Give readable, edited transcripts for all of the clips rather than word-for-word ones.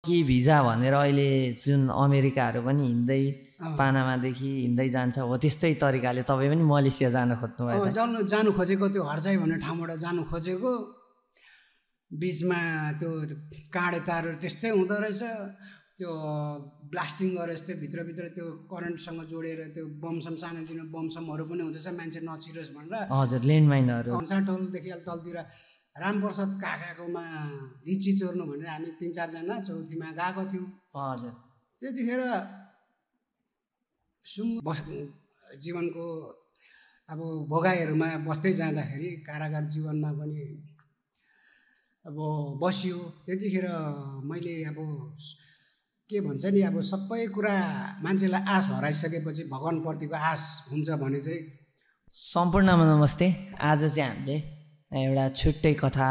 कि भिजा भनेर अहिले जुन अमेरिकाहरू पनि हिँड्दै पानामादेखि हिँड्दै जान्छ हो त्यस्तै तरिकाले तपाईँ पनि मलेसिया जान खोज्नुभयो? जानु खोजेको त्यो हर्चाई भन्ने ठाउँबाट जानु खोजेको, बिचमा त्यो काँडे तारहरू त्यस्तै हुँदो रहेछ, त्यो ब्लास्टिङ गरेर यस्तै भित्रभित्र त्यो करेन्टसँग जोडेर त्यो बमसम सानोतिनो बमसमहरू पनि हुँदैछ, मान्छे नचिरोस् भनेर। हजुर, ल्यान्डमाइनहरू टोलदेखि अलि तलतिर रामप्रसाद काकाकोमा लिची चोर्नु भनेर हामी 3-4 जना चौथीमा गएको थियौँ। हजुर, त्यतिखेर जीवनको अब भोगाइहरूमा बस्दै जाँदाखेरि कारागार जीवनमा पनि अब बसियो। त्यतिखेर मैले अब के भन्छ नि, अब सबै कुरा मान्छेलाई आश हराइसकेपछि भगवान्प्रतिको आश हुन्छ भने चाहिँ। सम्पूर्णमा नमस्ते। आज चाहिँ हामीले एउटा छुट्टै कथा,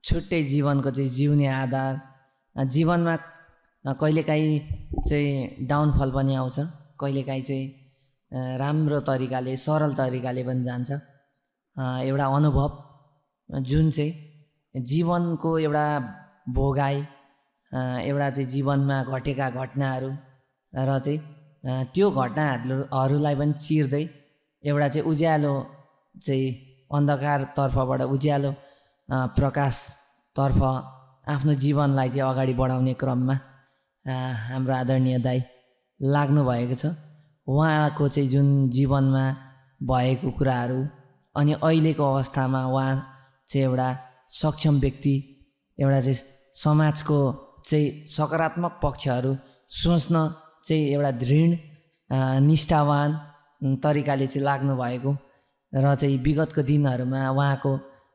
छुट्टै जीवनको चाहिँ जिउने आधार, जीवनमा कहिलेकाहीँ चाहिँ डाउनफल पनि आउँछ, कहिलेकाहीँ चाहिँ राम्रो तरिकाले सरल तरिकाले पनि जान्छ। एउटा अनुभव जुन चाहिँ जीवनको एउटा भोगाई, एउटा चाहिँ जीवनमा घटेका घटनाहरू र चाहिँ त्यो घटनाहरूलाई पनि चिर्दै एउटा चाहिँ उज्यालो चाहिँ अन्धकारतर्फबाट उज्यालो प्रकाशतर्फ आफ्नो जीवनलाई चाहिँ अगाडि बढाउने क्रममा हाम्रो आदरणीय दाइ लाग्नु भएको छ। उहाँको चाहिँ जुन जीवनमा भएको कुराहरू अनि अहिलेको अवस्थामा उहाँ चाहिँ एउटा सक्षम व्यक्ति, एउटा चाहिँ समाजको चाहिँ सकारात्मक पक्षहरू सोच्न चाहिँ एउटा दृढ निष्ठावान तरिकाले चाहिँ लाग्नु भएको र चाहिँ विगतको दिनहरूमा उहाँको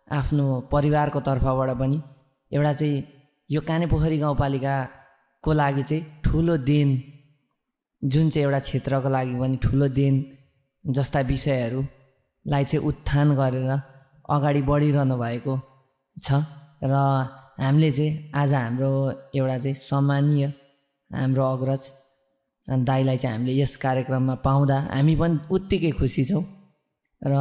आफ्नो परिवारको तर्फबाट पनि एउटा चाहिँ यो कानेपोखरी गाउँपालिकाको लागि चाहिँ ठुलो देन, जुन चाहिँ एउटा क्षेत्रको लागि पनि ठुलो देन जस्ता विषयहरूलाई चाहिँ उत्थान गरेर अगाडि बढिरहनु भएको छ। र हामीले चाहिँ आज हाम्रो एउटा चाहिँ सम्मानीय हाम्रो अग्रज दाइलाई चाहिँ हामीले यस कार्यक्रममा पाउँदा हामी पनि उत्तिकै खुसी छौँ र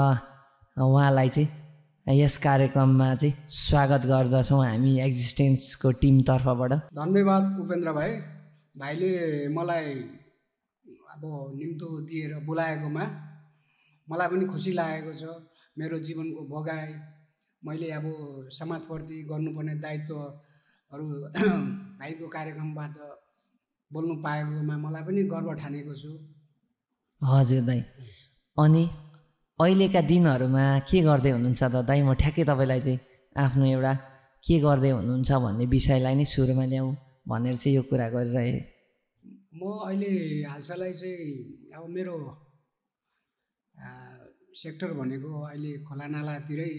उहाँलाई चाहिँ यस कार्यक्रममा चाहिँ स्वागत गर्दछौँ हामी एक्जिस्टेन्सको टिमतर्फबाट। धन्यवाद उपेन्द्र भाइ। भाइले मलाई अब निम्तो दिएर बोलाएकोमा मलाई पनि खुसी लागेको छ। मेरो जीवनको भोगाई, मैले अब समाजप्रति गर्नुपर्ने दायित्वहरू भाइको कार्यक्रमबाट बोल्नु पाएकोमा मलाई पनि गर्व ठानेको छु। हजुर दाइ। अनि अहिलेका दिनहरूमा के गर्दै हुनुहुन्छ त दाइ? म ठ्याक्कै तपाईँलाई चाहिँ आफ्नो एउटा के गर्दै हुनुहुन्छ भन्ने विषयलाई नै सुरुमा ल्याउँ भनेर चाहिँ यो कुरा गरिरहेँ। म अहिले हालसालै चाहिँ अब मेरो सेक्टर भनेको अहिले खोलानालातिरै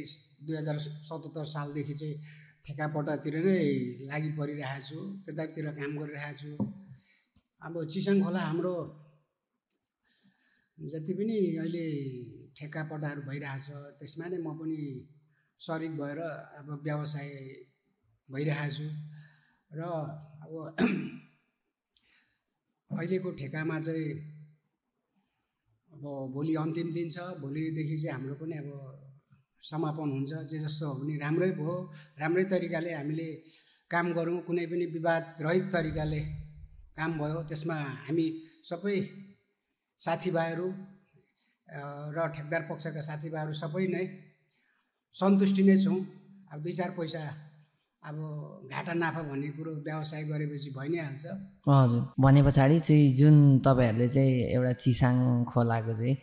2077 सालदेखि चाहिँ ठेकापट्टातिर नै लागि परिरहेको छु, त्यतातिर काम गरिरहेको छु। अब चिसाङ खोला हाम्रो जति पनि अहिले ठेकापट्टाहरू भइरहेछ त्यसमा नै म पनि सरिक भएर अब व्यवसाय भइरहेको छु। र अब अहिलेको ठेकामा चाहिँ अब भोलि अन्तिम दिन छ, भोलिदेखि चाहिँ हाम्रो पनि अब समापन हुन्छ। जे जस्तो हो पनि राम्रै भयो, राम्रै तरिकाले हामीले काम गरौँ, कुनै पनि विवाद रहित तरिकाले काम भयो। त्यसमा हामी सबै साथीभाइहरू र ठेकदार पक्षका साथीभाइहरू सबै नै सन्तुष्टि नै छौँ। अब 2-4 पैसा अब घाटा नाफा भन्ने कुरो व्यवसाय गरेपछि भइ नै हाल्छ। हजुर, भने पछाडि चाहिँ जुन तपाईँहरूले चाहिँ एउटा चिसाङ खोलाको चाहिँ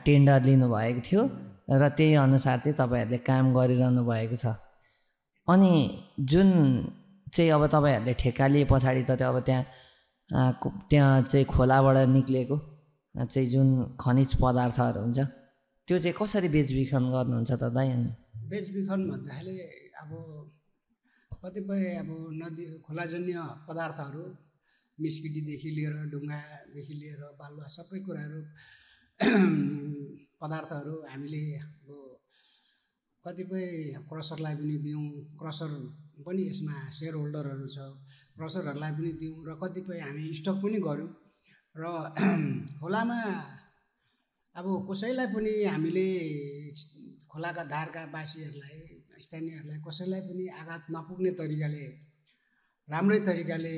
टेन्डर लिनुभएको थियो र त्यही अनुसार चाहिँ तपाईँहरूले काम गरिरहनु भएको छ। अनि जुन चाहिँ अब तपाईँहरूले ठेक्का लिए पछाडि त अब त्यहाँ चाहिँ खोलाबाट निक्लिएको चाहिँ जुन खनिज पदार्थहरू हुन्छ त्यो चाहिँ कसरी बेचबिखन गर्नुहुन्छ त दाइ? अनि बेचबिखन भन्दाखेरि अब कतिपय अब नदी खोलाजन्य पदार्थहरू, मिस्किटीदेखि लिएर ढुङ्गादेखि लिएर बालुवा सबै कुराहरू पदार्थहरू हामीले अब कतिपय क्रसरलाई पनि दिउँ, क्रसर पनि यसमा सेयर होल्डरहरू छ, क्रसरहरूलाई पनि दिउँ र कतिपय हामी स्टक पनि गऱ्यौँ। र खोलामा अब कसैलाई पनि हामीले खोलाका धारका वासीहरूलाई, स्थानीयहरूलाई कसैलाई पनि आघात नपुग्ने तरिकाले राम्रै तरिकाले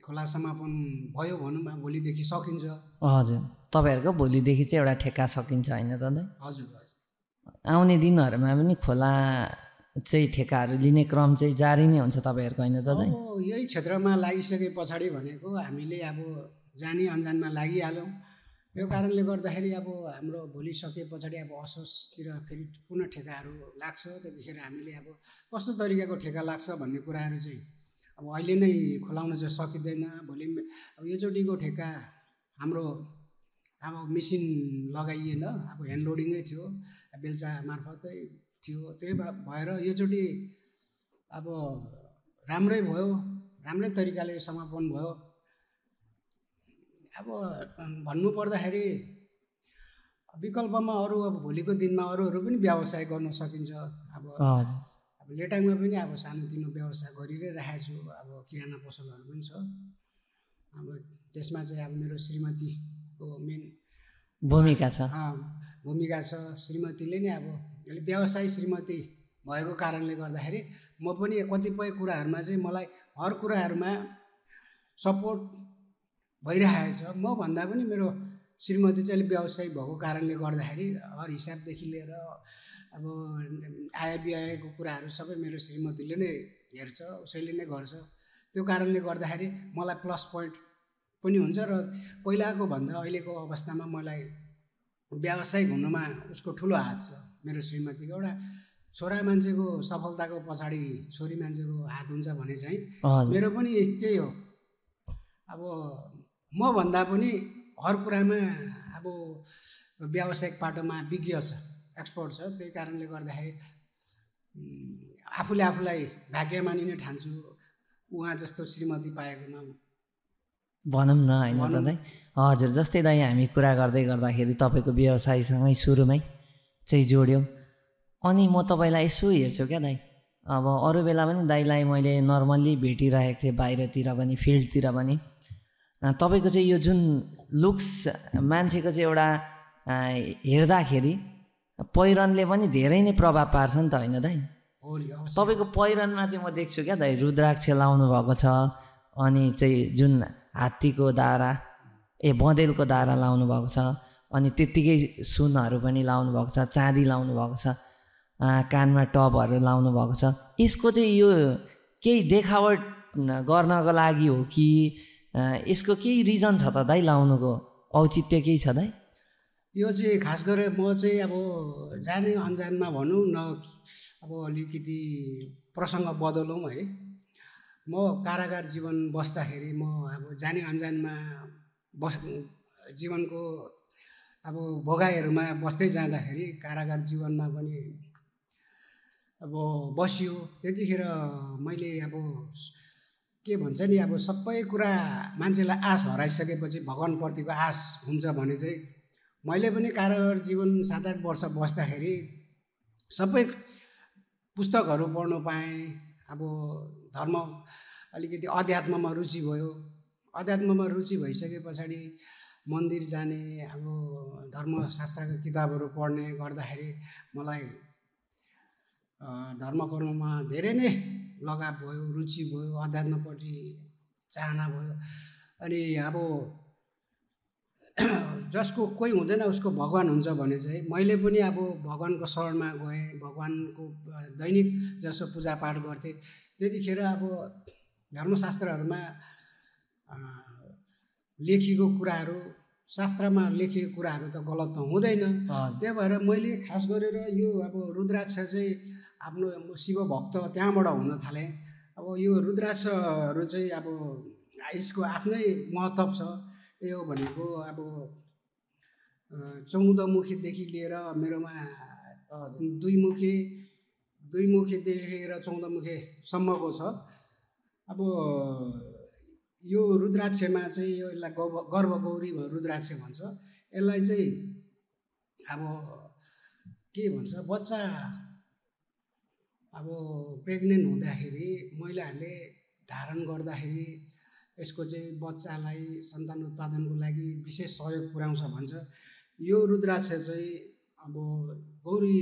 खोला समापन भयो भनौँ भोलिदेखि सकिन्छ। हजुर, तपाईँहरूको भोलिदेखि चाहिँ एउटा ठेक्का सकिन्छ होइन त दाइ? हजुर हजुर। आउने दिनहरूमा पनि खोला चाहिँ ठेक्काहरू लिने क्रम चाहिँ जारी नै हुन्छ तपाईँहरूको होइन त दाइ? यही क्षेत्रमा लागिसके पछाडि भनेको हामीले अब जानी अन्जानमा लागिहाल्यौँ। यो कारणले गर्दाखेरि अब हाम्रो भोलि सके पछाडि अब असोजतिर फेरि पुनः ठेकाहरू लाग्छ। त्यतिखेर हामीले अब कस्तो तरिकाको ठेका लाग्छ भन्ने कुराहरू चाहिँ अब अहिले नै खुलाउन चाहिँ सकिँदैन। भोलि अब योचोटिको ठेक्का हाम्रो अब मेसिन लगाइएन, अब ह्यान्ड लोडिङै थियो, बेल्चा मार्फतै थियो। त्यही भएर योचोटि अब राम्रै भयो, राम्रै तरिकाले समापन भयो। अब भन्नु पर्दाखेरि विकल्पमा अरू अब भोलिको दिनमा अरूहरू पनि व्यवसाय गर्न सकिन्छ। अब लेटाङमा पनि अब सानोतिनो व्यवसाय गरिरै राखेको छु। अब किराना पसलहरू पनि छ। अब त्यसमा चाहिँ अब मेरो श्रीमतीको मेन भूमिका छ। भूमिका छ। श्रीमतीले नै अब व्यवसायी श्रीमती भएको कारणले गर्दाखेरि म पनि कतिपय कुराहरूमा चाहिँ मलाई हर कुराहरूमा सपोर्ट भइरहेको छ। म भन्दा पनि मेरो श्रीमती चाहिँ व्यवसायी भएको कारणले गर्दाखेरि हर हिसाबदेखि लिएर अब आय व्ययको कुराहरू सबै मेरो श्रीमतीले नै हेर्छ, उसैले नै गर्छ। त्यो कारणले गर्दाखेरि मलाई प्लस पोइन्ट पनि हुन्छ र पहिलाको भन्दा अहिलेको अवस्थामा मलाई व्यावसायिक हुनुमा उसको ठुलो हात छ। मेरो श्रीमतीको एउटा छोरा मान्छेको सफलताको पछाडि छोरी मान्छेको हात हुन्छ भने चाहिँ मेरो पनि त्यही हो। अब म भन्दा पनि हर कुरामा अब व्यावसायिक पाटोमा विज्ञ छ, एक्सपर्ट छ। त्यही कारणले गर्दाखेरि आफूले आफूलाई भाग्यमानी नै ठान्छु उहाँ जस्तो श्रीमती पाएकोमा भनौँ न होइन त दाइ? हजुर, जस्तै दाइ हामी कुरा गर्दै गर्दाखेरि तपाईँको व्यवसायसँगै सुरुमै चाहिँ जोड्यौँ। अनि म तपाईँलाई यसो हेर्छु क्या दाइ, अब अरू बेला पनि दाइलाई मैले नर्मल्ली भेटिरहेको थिएँ, बाहिरतिर पनि फिल्डतिर पनि। तपाईँको चाहिँ यो जुन लुक्स मान्छेको चाहिँ एउटा हेर्दाखेरि पहिरनले पनि धेरै नै प्रभाव पार्छ नि त होइन दाइ? तपाईँको पहिरनमा चाहिँ म देख्छु क्या दाइ, रुद्राक्ष लाउनु भएको छ, अनि चाहिँ जुन हात्तीको दारा बँदेलको दारा लाउनु भएको छ, अनि त्यत्तिकै सुनहरू पनि लाउनु भएको छ, चाँदी लाउनु भएको छ, कानमा टबहरू लाउनु भएको छ। यसको चाहिँ यो केही देखावट गर्नको लागि हो कि यसको केही रिजन छ त दाइ? लाउनुको औचित्य केही छ दाइ? यो चाहिँ खास गरेर म चाहिँ अब जाने अन्जानमा भनौँ न, अब अलिकति प्रसङ्ग बदलौँ है। म कारागार जीवन बस्दाखेरि म अब जाने अन्जानमा जीवनको अब भोगाइहरूमा बस्दै जाँदाखेरि कारागार जीवनमा पनि अब बसियो। त्यतिखेर मैले अब के भन्छ नि, अब सबै कुरा मान्छेलाई आश हराइसकेपछि भगवान्प्रतिको आश हुन्छ भने चाहिँ मैले पनि कारागार जीवन 7-8 वर्ष बस्दाखेरि सबै पुस्तकहरू पढ्नु पाएँ। अब धर्म अलिकति अध्यात्ममा रुचि भयो। अध्यात्ममा रुचि भइसके पछाडि मन्दिर जाने, अब धर्मशास्त्रका किताबहरू पढ्ने गर्दाखेरि मलाई धर्मकर्ममा धेरै नै लगाव भयो, रुचि भयो, अध्यात्मपट्टि चाहना भयो। अनि अब जसको कोही हुँदैन उसको भगवान् हुन्छ भने चाहिँ मैले पनि अब भगवान्को शरणमा गएँ, भगवान्को दैनिक जसो पूजापाठ गर्थेँ। त्यतिखेर अब धर्मशास्त्रहरूमा लेखिएको कुराहरू, शास्त्रमा लेखिएको कुराहरू त गलत त हुँदैन। त्यही भएर मैले खास गरेर यो अब रुद्राक्ष चाहिँ आफ्नो शिव भक्त त्यहाँबाट हुन थालेँ। अब यो रुद्राक्षहरू चाहिँ अब यसको आफ्नै महत्त्व छ। यो भनेको अब 14 मुखीदेखि लिएर मेरोमा 2 मुखीदेखि लिएर 14 मुखीसम्मको छ। अब यो रुद्राक्षमा चाहिँ यो यसलाई गर्भगौरी रुद्राक्ष भन्छ। यसलाई चाहिँ अब के भन्छ, बच्चा अब प्रेग्नेन्ट हुँदाखेरि महिलाहरूले धारण गर्दाखेरि यसको चाहिँ बच्चालाई सन्तान उत्पादनको लागि विशेष सहयोग पुर्याउँछ भन्छ। यो रुद्राक्ष चाहिँ अब गौरी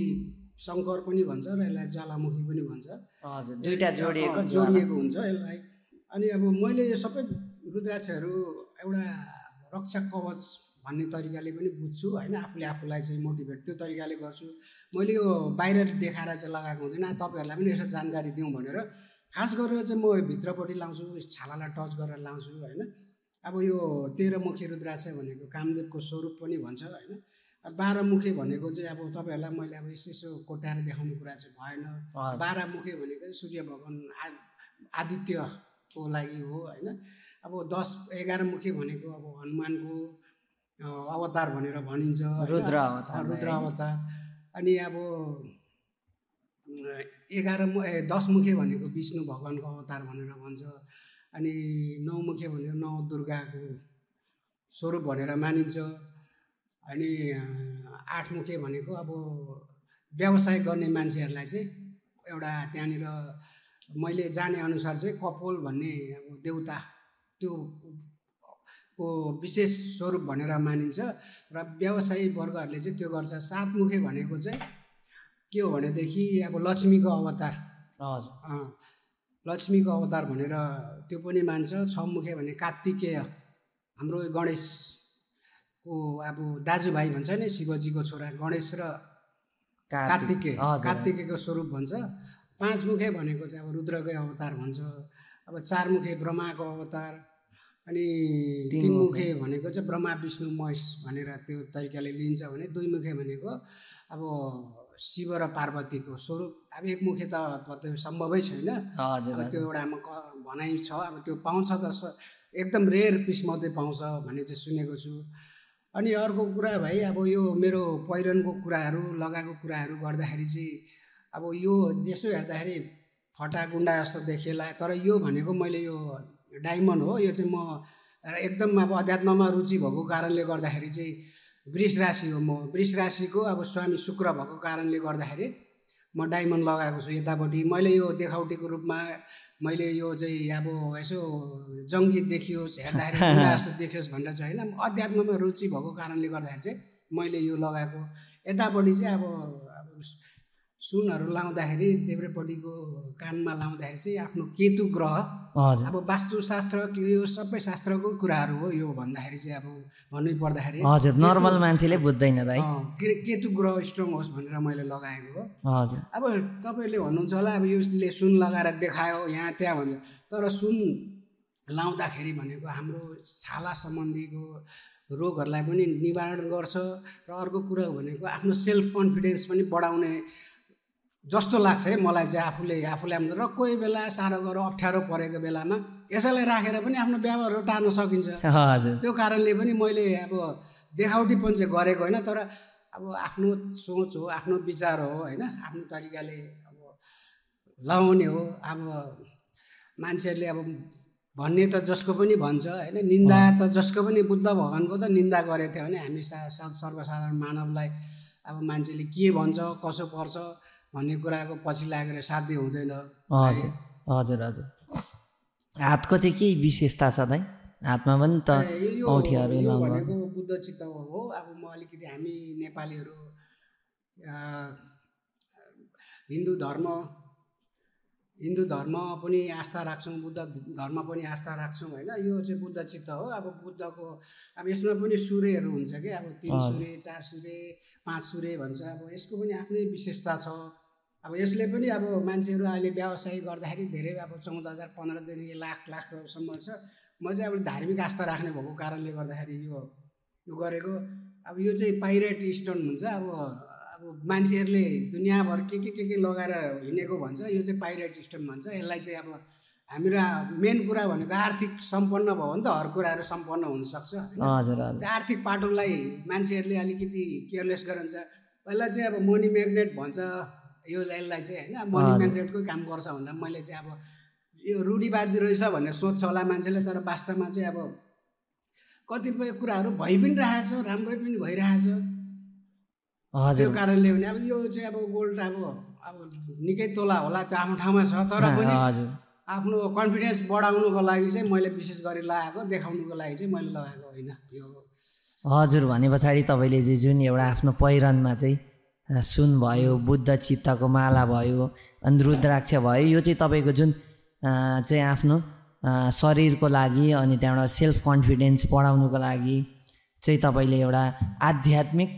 शङ्कर पनि भन्छ र यसलाई ज्वालामुखी पनि भन्छ। हजुर, दुईटा जोडिएको हुन्छ। यसलाई अनि अब मैले यो सबै रुद्राक्षहरू एउटा रक्षा कवच भन्ने तरिकाले पनि बुझ्छु होइन, आफूलाई चाहिँ मोटिभेट त्यो तरिकाले गर्छु। मैले यो बाहिर देखाएर चाहिँ लगाएको हुँदैन, तपाईँहरूलाई पनि यसो जानकारी दिउँ भनेर खास गरेर चाहिँ म भित्रपट्टि लाउँछु, छालालाई टच गरेर लाउँछु होइन। अब यो 13 मुखी रुद्राक्ष भनेको कामदेवको स्वरूप पनि भन्छ होइन। 12 मुखे भनेको चाहिँ अब तपाईँहरूलाई मैले अब यसो कोट्याएर देखाउने कुरा चाहिँ भएन। 12 मुखे भनेको चाहिँ सूर्य भगवान आदित्यको लागि हो होइन। अब 10-11 मुखे भनेको अब हनुमानको अवतार भनेर भनिन्छ, रुद्र अवतार। अनि अब 10 मुखे भनेको विष्णु भगवानको अवतार भनेर भन्छ। अनि 9 मुखे भनेको 9 दुर्गाको स्वरूप भनेर मानिन्छ। अनि 8 मुखे भनेको अब व्यवसाय गर्ने मान्छेहरूलाई चाहिँ एउटा त्यहाँनिर मैले जाने अनुसार चाहिँ कपोल भन्ने अब देउता त्यो को विशेष स्वरूप भनेर मानिन्छ र व्यवसायी वर्गहरूले चाहिँ त्यो गर्छ। 7 मुखे भनेको चाहिँ के हो भनेदेखि अब लक्ष्मीको अवतार, लक्ष्मीको अवतार भनेर त्यो पनि मान्छ। 6 मुखे भने कार्तिकेय, हाम्रो गणेशको अब दाजुभाइ भन्छ नि, शिवजीको छोरा गणेश र कार्तिकेयको स्वरूप भन्छ। 5 मुखे भनेको चाहिँ अब रुद्रकै अवतार भन्छ। अब 4 मुखे ब्रह्माको अवतार। अनि 3 मुखे भनेको चाहिँ ब्रह्मा विष्णु महेश भनेर त्यो तरिकाले लिन्छ भने 2 मुखे भनेको अब शिव र पार्वतीको स्वरूप। अब 1 मुखे त सम्भवै छैन, त्यो एउटामा भनाइ छ। अब त्यो पाउँछ त एकदम रेयर पिस मात्रै पाउँछ भन्ने चाहिँ सुनेको छु। अनि अर्को कुरा भाइ, अब यो मेरो पहिरनको कुराहरू लगाएको कुराहरू गर्दाखेरि चाहिँ अब यो यसो हेर्दाखेरि फटा गुन्डा जस्तो देखिएला, तर यो भनेको मैले यो डायमन्ड हो। यो चाहिँ म एकदम अब अध्यात्ममा रुचि भएको कारणले गर्दाखेरि चाहिँ वृष राशि हो। म वृष राशिको अब स्वामी शुक्र भएको कारणले गर्दाखेरि म डायमन्ड लगाएको छु यतापट्टि। मैले यो देखाउटीको रूपमा मैले यो चाहिँ अब यसो जङ्गी देखियोस्, हेर्दाखेरि गुन्डा जस्तो देखियोस् भनेर चाहिँ होइन, अध्यात्ममा रुचि भएको कारणले गर्दाखेरि चाहिँ मैले यो लगाएको। यतापट्टि चाहिँ अब सुनहरू लाउँदाखेरि देब्रेपट्टिको कानमा लाउँदाखेरि चाहिँ आफ्नो केतु ग्रह, अब वास्तुशास्त्र यो सबै शास्त्रको कुराहरू हो यो भन्दाखेरि चाहिँ अब भन्नै पर्दाखेरि हजुर नर्मल मान्छेले बुझ्दैन दाइ, केतु ग्रह स्ट्रङ होस् भनेर मैले लगाएको हो। हजुर अब तपाईँले भन्नुहुन्छ होला अब यसले सुन लगाएर देखायो यहाँ त्यहाँ भन्यो, तर सुन लाउँदाखेरि भनेको हाम्रो छाला सम्बन्धीको रोगहरूलाई पनि निवारण गर्छ र अर्को कुरा भनेको आफ्नो सेल्फ कन्फिडेन्स पनि बढाउने जस्तो लाग्छ है मलाई चाहिँ आफूले र कोही बेला साह्रो गरेर अप्ठ्यारो परेको बेलामा यसैलाई राखेर पनि आफ्नो व्यवहारहरू टार्न सकिन्छ। त्यो कारणले पनि मैले अब देखाउटीपन चाहिँ गरेको होइन, तर अब आफ्नो सोच हो, आफ्नो विचार हो होइन, आफ्नो तरिकाले अब लगाउने हो। अब मान्छेहरूले अब भन्ने त जसको पनि भन्छ होइन, निन्दा त जसको पनि बुद्ध भगवानको त निन्दा गरेको थियो भने हामी सर्वसाधारण मानवलाई अब मान्छेले के भन्छ कसो पर्छ भन्ने कुराको पछि लागेर साध्य हुँदैन। हजुर हजुर हजुर हातको चाहिँ के विशेषता छ दाइ? हातमा पनि त औँठीहरू भनेको बुद्ध चित्त हो। अब म अलिकति हामी नेपालीहरू हिन्दू धर्म पनि आस्था राख्छौँ, बुद्ध धर्म पनि आस्था राख्छौँ होइन। यो चाहिँ बुद्ध चित्त हो। अब बुद्धको अब यसमा पनि सूर्यहरू हुन्छ कि, अब 3 सूर्य 4 सूर्य 5 सूर्य भन्छ। अब यसको पनि आफ्नै विशेषता छ। अब यसले पनि अब मान्छेहरू अहिले व्यवसाय गर्दाखेरि धेरै अब 14,000 15,000 लाखसम्म छ। म चाहिँ अब धार्मिक आस्था राख्ने भएको कारणले गर्दाखेरि यो गरेको। अब यो चाहिँ पाइरेट स्टोन हुन्छ। अब मान्छेहरूले दुनियाँभर के लगाएर हिँडेको भन्छ, यो चाहिँ पाइरेट स्टोन भन्छ। यसलाई चाहिँ अब हाम्रो मेन कुरा भनेको आर्थिक सम्पन्न भयो भने त हर कुराहरू सम्पन्न हुनसक्छ। आर्थिक पाटोलाई मान्छेहरूले अलिकति केयरलेस गराउँछ। पहिला चाहिँ अब मनी म्याग्नेट भन्छ यसलाई चाहिँ होइन, मनी म्याग्नेटकै काम गर्छ भन्दा मैले चाहिँ अब यो रूढिवादी रहेछ भन्ने सोच्छ होला मान्छेले, तर वास्तवमा चाहिँ अब कतिपय कुराहरू भइ पनि रहेछ, राम्रै पनि भइरहेछ। त्यो कारणले भने अब यो चाहिँ अब गोल्ड अब निकै तोला होला, त्यो आफ्नो ठाउँमा छ, तर पनि आफ्नो कन्फिडेन्स बढाउनुको लागि चाहिँ मैले विशेष गरी लगाएको, देखाउनुको लागि चाहिँ मैले लगाएको होइन यो। हजुर भने पछाडि तपाईँले चाहिँ जुन एउटा आफ्नो पहिरनमा चाहिँ सुन भयो, बुद्ध चित्तको माला भयो, अनि रुद्राक्ष भयो, यो चाहिँ तपाईँको जुन चाहिँ आफ्नो शरीरको लागि अनि त्यहाँबाट सेल्फ कन्फिडेन्स बढाउनुको लागि चाहिँ तपाईँले एउटा आध्यात्मिक